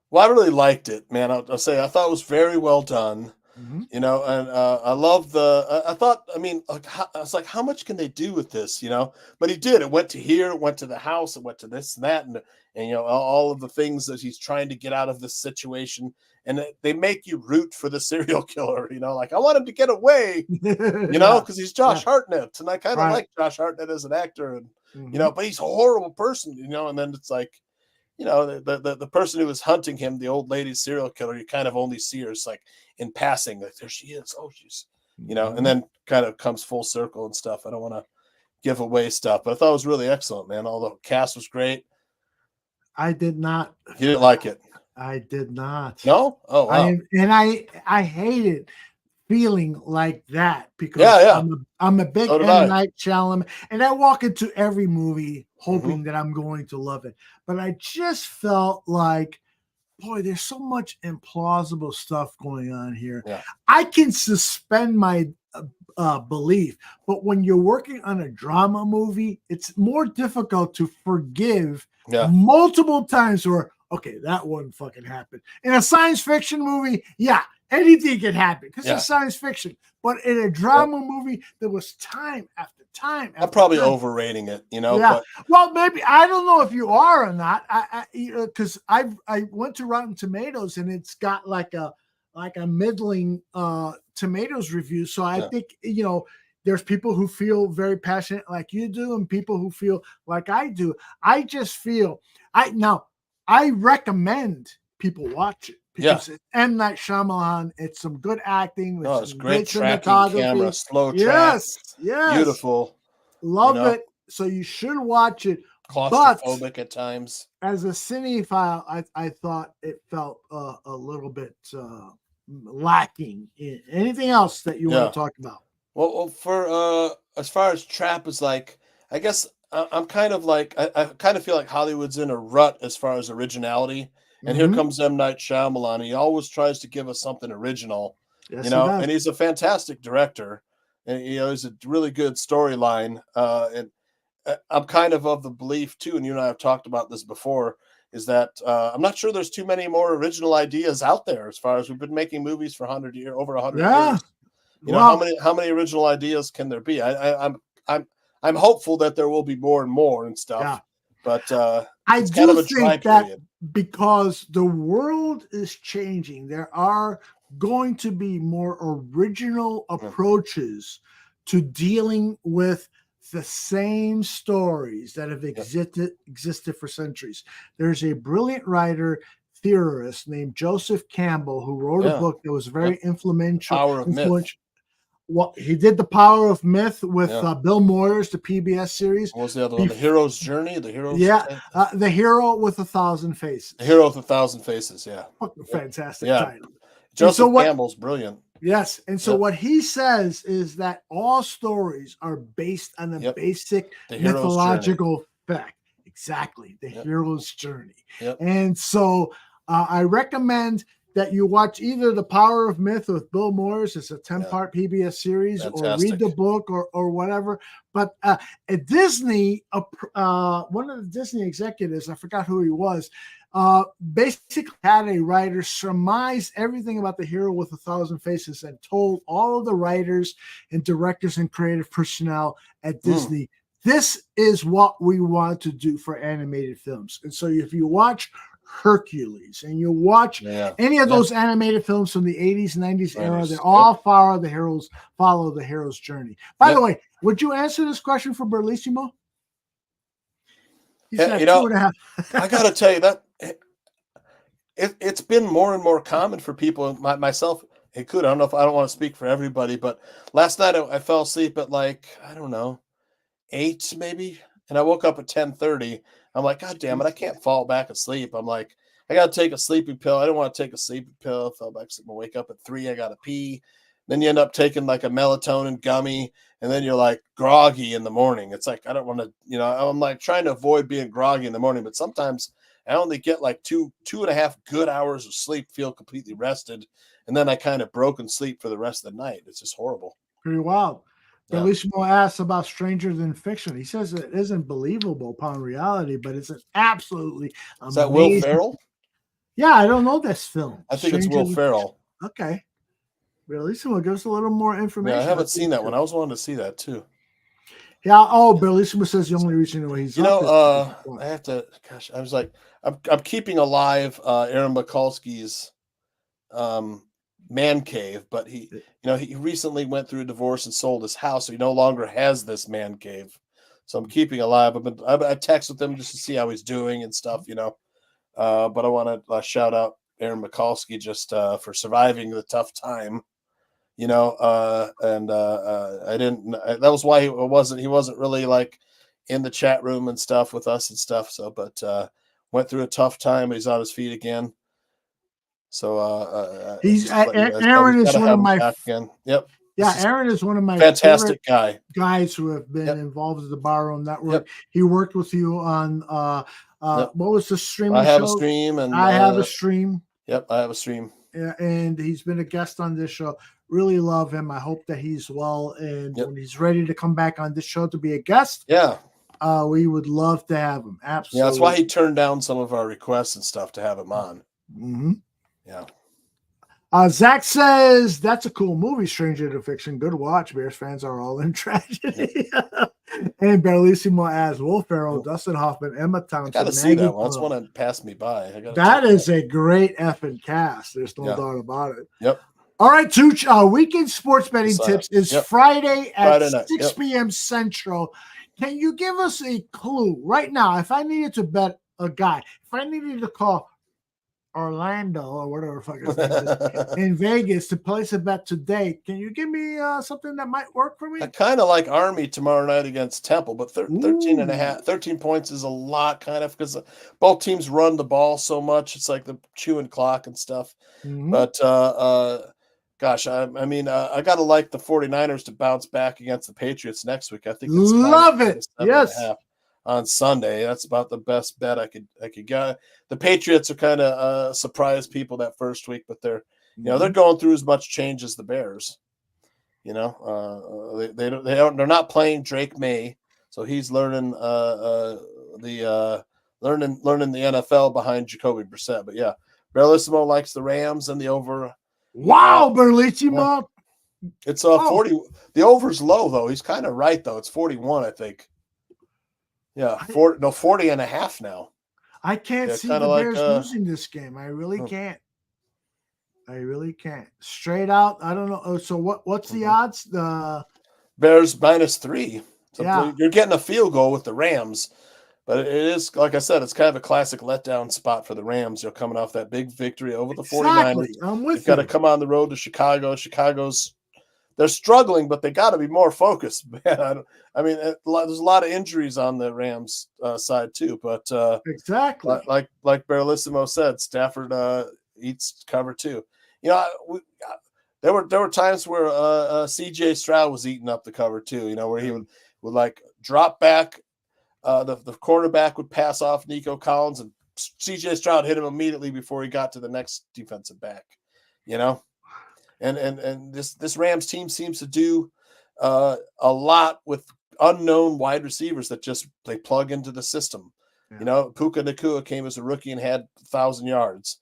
Well, I really liked it, man. I'll say I thought it was very well done. You know, and I love I thought, I mean, I was like, how much can they do with this, you know? But he did. It went to here, it went to the house, it went to this and that, and you know, all of the things that he's trying to get out of this situation. And they make you root for the serial killer, you know, like I want him to get away, you know, because he's Josh Hartnett, and I kind of like Josh Hartnett as an actor, and you know, but he's a horrible person, you know. And then it's like, you know, the person who was hunting him, the old lady serial killer, you kind of only see her as like in passing, like there she is. Oh, she's, you know, and then kind of comes full circle and stuff. I don't want to give away stuff, but I thought it was really excellent, man. All the cast was great. I did not. You didn't like it? I did not. No? Oh, wow. I hated feeling like that because I'm a big M. Night Shyamalan, and I walk into every movie hoping that I'm going to love it. But I just felt like, boy, there's so much implausible stuff going on here. Yeah. I can suspend my belief, but when you're working on a drama movie, it's more difficult to forgive multiple times or, okay, that one fucking happened. In a science fiction movie, anything can happen because it's science fiction. But in a drama movie, there was time after time. I'm probably overrating it, you know. Yeah. But Well, maybe I don't know if you are or not. Because I went to Rotten Tomatoes and it's got like a middling tomatoes review. So I think, you know, there's people who feel very passionate like you do, and people who feel like I do. I just feel I recommend people watch it. Because it's M. Night Shyamalan, it's some good acting. No, it's some great tracking cinematography. camera, slow track. Yes. Beautiful. Love it. So you should watch it. Claustrophobic at times. As a cinephile, I thought it felt a little bit lacking. Anything else that you want to talk about? Well, for as far as Trap is like, I guess I'm kind of like, I kind of feel like Hollywood's in a rut as far as originality. And here comes M. Night Shyamalan. He always tries to give us something original, you know, and he's a fantastic director. And, you know, he's a really good storyline. And I'm kind of the belief, too, and you and I have talked about this before, is that I'm not sure there's too many more original ideas out there as far as we've been making movies for over 100 years. You know, how many original ideas can there be? I'm hopeful that there will be more and more and stuff. Yeah. But I it's do kind of a think dry that period. because the world is changing, there are going to be more original approaches to dealing with the same stories that have existed for centuries. There's a brilliant writer, theorist named Joseph Campbell who wrote a book that was very influential. Power of Myth. Well, he did The Power of Myth with Bill Moyers, the PBS series. What was the other one? The Hero's Journey? The Hero's The Hero with 1,000 Faces. The Hero with 1,000 Faces, Fantastic title. Joseph Campbell's brilliant. Yes. And so what he says is that all stories are based on a basic mythological fact. Exactly. The hero's journey. And so I recommend that you watch either The Power of Myth with Bill Moyers. It's a 10-part PBS series, or read the book or whatever. But at Disney, one of the Disney executives, I forgot who he was, basically had a writer surmise everything about the Hero with 1,000 Faces and told all of the writers and directors and creative personnel at Disney, this is what we want to do for animated films. And so if you watch Hercules and you watch any of those animated films from the 80s, 90s era, they all follow the hero's journey. By the way, would you answer this question for Berlissimo? He's got 2.5. I got to tell you that it's been more and more common for people, myself Hey, Kuda, I don't know if I don't want to speak for everybody, but last night I fell asleep at like, I don't know, 8 maybe, and I woke up at 10:30. I'm like, God damn it, I can't fall back asleep. I'm like, I got to take a sleeping pill. I didn't want to take a sleeping pill. Fell back asleep. I wake up at 3. I got to pee. Then you end up taking like a melatonin gummy, and then you're like groggy in the morning. It's like I don't want to, I'm like trying to avoid being groggy in the morning, but sometimes I only get like 2.5 good hours of sleep, feel completely rested, and then I kind of broken sleep for the rest of the night. It's just horrible. Pretty wild. Yeah. Bellissimo asks about Stranger Than Fiction. He says it isn't believable upon reality, but it's an absolutely amazing. Is that Will Ferrell? Yeah, I don't know this film. I think it's Will Ferrell. Okay. Bellissimo, give us a little more information. Yeah, I haven't seen that one. I was wanting to see that too. Yeah. Oh, Bellissimo says the only reason why he's I have to. Gosh, I was like, I'm keeping alive Aaron Mikulski's man cave, but he recently went through a divorce and sold his house, so he no longer has this man cave. So I'm keeping alive. I text with him just to see how he's doing and stuff, But I want to shout out Aaron Mikulski just for surviving the tough time. I didn't. That was why he wasn't really like in the chat room and stuff with us and stuff. So, but went through a tough time. He's on his feet again. So Aaron is one of my. Yep. Yeah, Aaron is one of my fantastic guys who have been involved with the Barroom Network. Yep. He worked with you on what was the stream? I have a stream, and I have a stream. Yep, I have a stream. Yeah, and he's been a guest on this show. Really love him. I hope that he's well, and when he's ready to come back on this show to be a guest, we would love to have him. Absolutely. Yeah, that's why he turned down some of our requests and stuff to have him on. Mm-hmm. Yeah. Zach says that's a cool movie, Stranger Than Fiction. Good watch. Bears fans are all in tragedy. And Bellissimo as Will Ferrell, Dustin Hoffman, Emma Thompson. I gotta see that one. That's one that passed me by. That is a great effing cast. There's no doubt about it. Yep. All right, Tooch. Weekend sports betting tips is Friday at 6 p.m. Central. Can you give us a clue right now? If I needed to bet a guy, if I needed to call Orlando or whatever fucking in Vegas to place a bet today, can you give me something that might work for me? I kind of like Army tomorrow night against Temple, but 13 points is a lot, kind of, because both teams run the ball so much. It's like the chewing clock and stuff. Mm-hmm. But gosh, I gotta like the 49ers to bounce back against the Patriots next week. I think it's love it. Yes. On Sunday. That's about the best bet I could get. The Patriots are kind of surprise people that first week, but they're going through as much change as the Bears. They're not playing Drake May, so he's learning the NFL behind Jacoby Brissett. But yeah, Bellissimo likes the Rams and the over. Wow, Bellissimo. It's 40. The over's low though. He's kind of right though. It's 41, I think. Yeah, 40 and a half now. I can't see the Bears losing this game. I really can't. Straight out, I don't know. So what's the odds? The Bears -3. So you're getting a field goal with the Rams, but it is, like I said, it's kind of a classic letdown spot for the Rams. They're coming off that big victory over the 49ers. I'm with you. They've got to come on the road to Chicago. They're struggling, but they got to be more focused. Man, there's a lot of injuries on the Rams side too. But exactly, like Bellissimo said, Stafford eats cover too. There were times where C.J. Stroud was eating up the cover too. Where he would like drop back, the quarterback would pass off Nico Collins, and C.J. Stroud hit him immediately before he got to the next defensive back. And this Rams team seems to do a lot with unknown wide receivers that just they plug into the system. Puka Nacua came as a rookie and had 1,000 yards.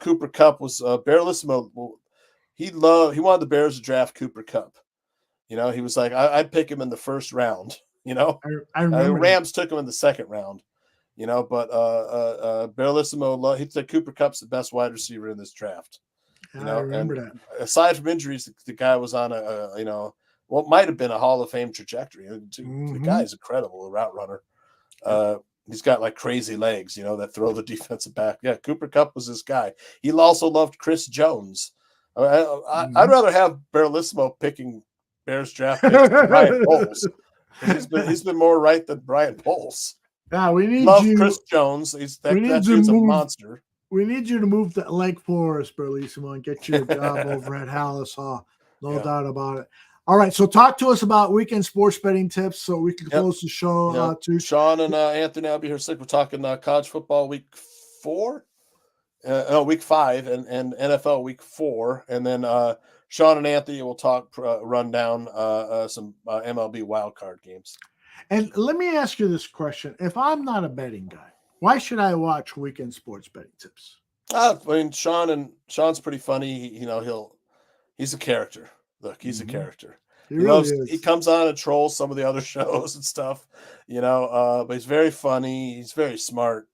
Cooper Kupp was Bellissimo. He wanted the Bears to draft Cooper Kupp. He was like, I'd pick him in the first round. I remember Rams took him in the second round. But Bellissimo, he said Cooper Kupp's the best wide receiver in this draft. I remember that. Aside from injuries, the guy was on what might have been a Hall of Fame trajectory. The guy's incredible, a route runner. He's got like crazy legs, that throw the defensive back. Yeah, Cooper Kupp was this guy. He also loved Chris Jones. I'd rather have Baralissimo picking Bears draft picks than Brian Poles. He's been more right than Brian Poles. Yeah, we need Love you. Chris Jones. That to dude's a move. monster. We need you to move to Lake Forest, Berlissimo, and get you a job over at Hallis Hall. No doubt about it. All right, so talk to us about weekend sports betting tips so we can close the show to Sean and Anthony. I'll be here sick. We're talking college football week 4. Week 5 and NFL week 4, and then Sean and Anthony will talk run down some MLB wildcard games. And let me ask you this question: if I'm not a betting guy, why should I watch weekend sports betting tips? I mean, Sean's pretty funny. He's a character. Look, he's a character. He comes on and trolls some of the other shows and stuff. But he's very funny. He's very smart.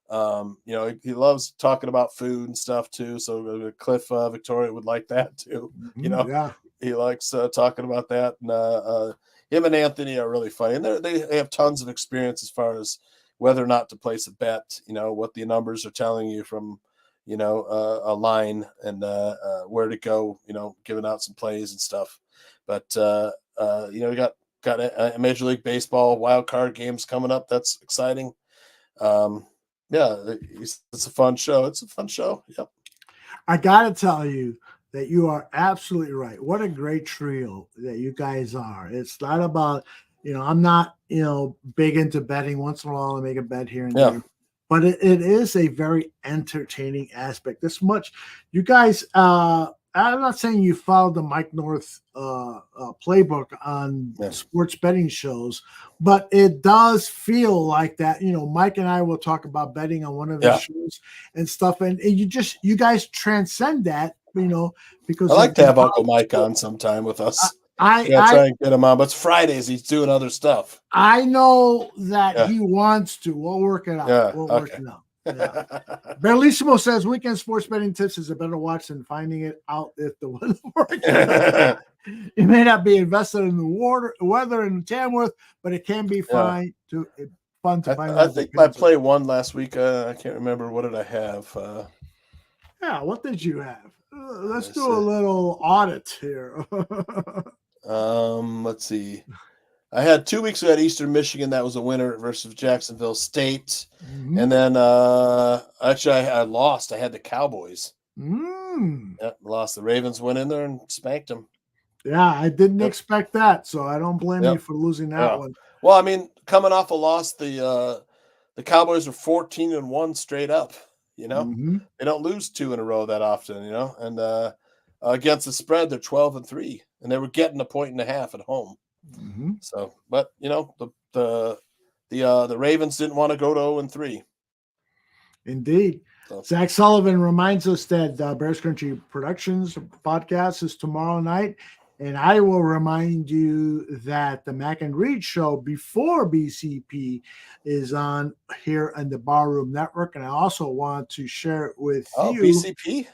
He loves talking about food and stuff too. So Cliff Victoria would like that too. He likes talking about that. And him and Anthony are really funny, and they have tons of experience as far as whether or not to place a bet. What the numbers are telling you from a line and where to go. Giving out some plays and stuff. But we got a Major League Baseball wild card games coming up. That's exciting. It's a fun show. Yep. I got to tell you that you are absolutely right. What a great trio that you guys are. It's not about, I'm not, big into betting. Once in a while I make a bet here and there. But it is a very entertaining aspect. This much, you guys, I'm not saying you followed the Mike North playbook on sports betting shows, but it does feel like that. Mike and I will talk about betting on one of his shows and stuff, and you guys transcend that. Because I like to have Uncle Mike on sometime with us. I try and get him on, but it's Fridays. He's doing other stuff. I know that he wants to. We'll work it out. Yeah, we'll work it out. Yeah. Bellissimo says weekend sports betting tips is a better watch than finding it out if the weather works. You may not be invested in the weather in Tamworth, but it can be fun to find out. I think I played one last week. I can't remember. What did I have? What did you have? Let's do a little audit here. Let's see. I had 2 weeks ago at Eastern Michigan. That was a winner versus Jacksonville State. Mm-hmm. And then actually I lost. I had the Cowboys. Lost. The Ravens went in there and spanked them. Yeah, I didn't expect that, so I don't blame you for losing that one. Well, I mean, coming off a loss, the Cowboys are 14-1 straight up. They don't lose 2 in a row that often. And against the spread, they're 12-3, and they were getting 1.5 at home. Mm-hmm. So, but the Ravens didn't want to go to 0-3. Indeed. So. Zach Sullivan reminds us that Bears Country Productions podcast is tomorrow night. And I will remind you that the Mac and Reed show before BCP is on here on the Barroom Network. And I also want to share it with you. BCP?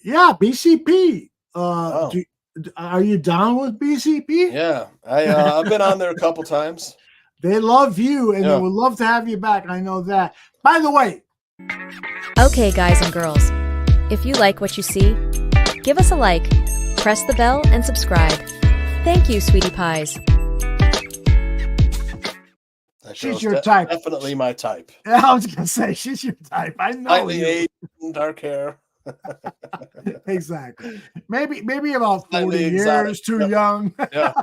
Yeah, BCP. Are you down with BCP? Yeah, I've been on there a couple times. They love you, and they would love to have you back. I know that. By the way. Okay, guys and girls, if you like what you see, give us a like, press the bell, and subscribe. Thank you, sweetie pies. She's your type. Definitely my type. Yeah, I was going to say, she's your type. I know. Slightly Asian, dark hair. Exactly. Maybe about 40 years too young. Yeah.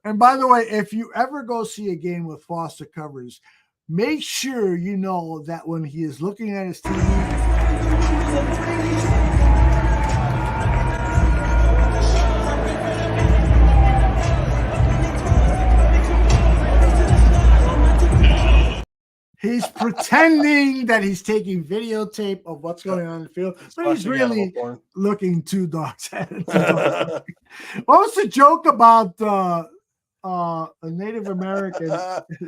And by the way, if you ever go see a game with Foster Covers, make sure you know that when he is looking at his TV, he's pretending that he's taking videotape of what's going on in the field, but he's really looking 2 dogs at it. What was the joke about a Native American?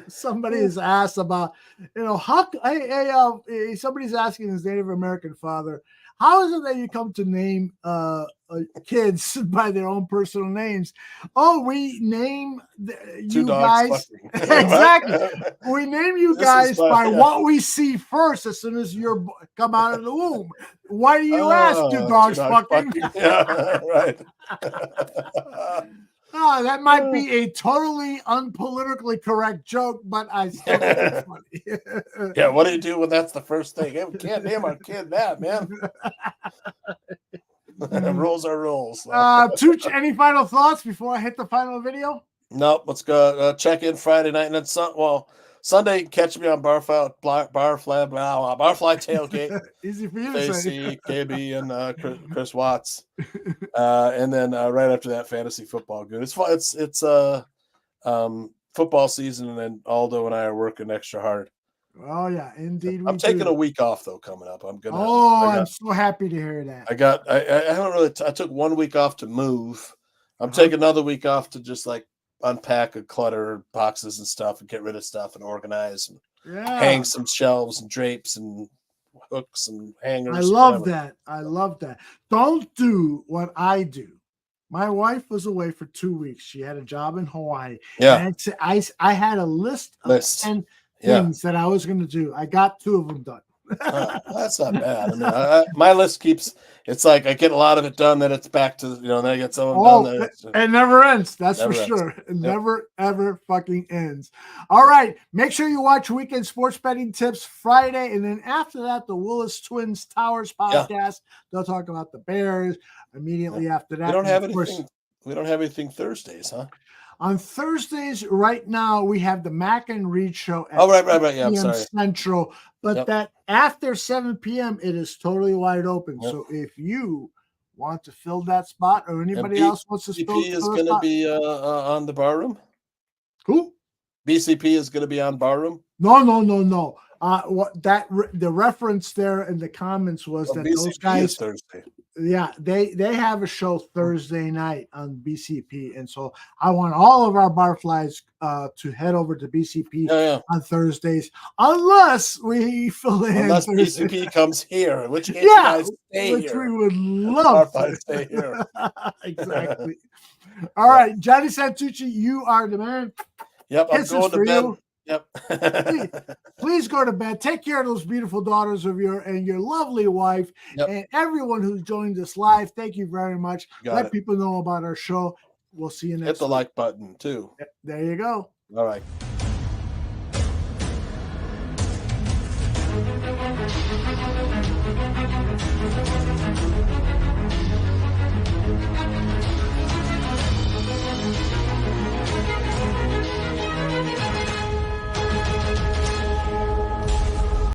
Somebody is asked about, somebody's asking his Native American father, How is it that you come to name kids by their own personal names? Oh, we name you guys. Exactly. We name you guys by what we see first as soon as you come out of the womb. Why do you ask? Two dogs fucking. Yeah, right. Oh, that might be a totally unpolitically correct joke, but I still think it's funny. Yeah, what do you do when that's the first thing? Hey, we can't name our kid that, man. Rules are rules. Tooch, any final thoughts before I hit the final video? Nope. Let's go check in Friday night, and then Sunday you can catch me on Barfly tailgate. Easy for you to say. AC, KB, and Chris Watts, and then right after that, fantasy football. Good. It's fun. It's football season, and then Aldo and I are working extra hard. Oh yeah, indeed. I'm taking a week off though coming up. I'm so happy to hear that. I haven't really. I took 1 week off to move. I'm taking another week off to just like unpack and clutter boxes and stuff and get rid of stuff and organize and hang some shelves and drapes and hooks and hangers. I love that. I love that. Don't do what I do. My wife was away for 2 weeks. She had a job in Hawaii. Yeah. And I had a list of 10 things that I was going to do. I got 2 of them done. That's not bad. I mean, my list keeps. It's like I get a lot of it done, then it's back to then I get some done. It never ends. That's for sure. It never ever fucking ends. All right, make sure you watch Weekend Sports Betting Tips Friday, and then after that, the Willis Twins Towers podcast. They'll talk about the Bears immediately after that. We don't have anything. We don't have anything Thursdays, huh? On Thursdays, right now, we have the Mac and Reed show at right. Yeah, I'm 7 p.m. sorry. Central. But that after 7 p.m., it is totally wide open. So if you want to fill that spot or anybody else wants to fill BCP is going to be on the barroom. Who? BCP is going to be on barroom. No. The reference there in the comments was that BCP those guys Thursday. Yeah, they have a show Thursday night on BCP, and so I want all of our barflies to head over to BCP on Thursdays, unless we fill in. Unless Thursday. BCP comes here, in which case you guys stay which here. we would love to stay here. Exactly. All right, Johnny Santucci, you are the man. Yep, I'm going to bed. Yep. Please go to bed. Take care of those beautiful daughters of your lovely wife and everyone who's joined us live. Thank you very much. Let people know about our show. We'll see you next Hit the like button too. There you go. All right. Thank you.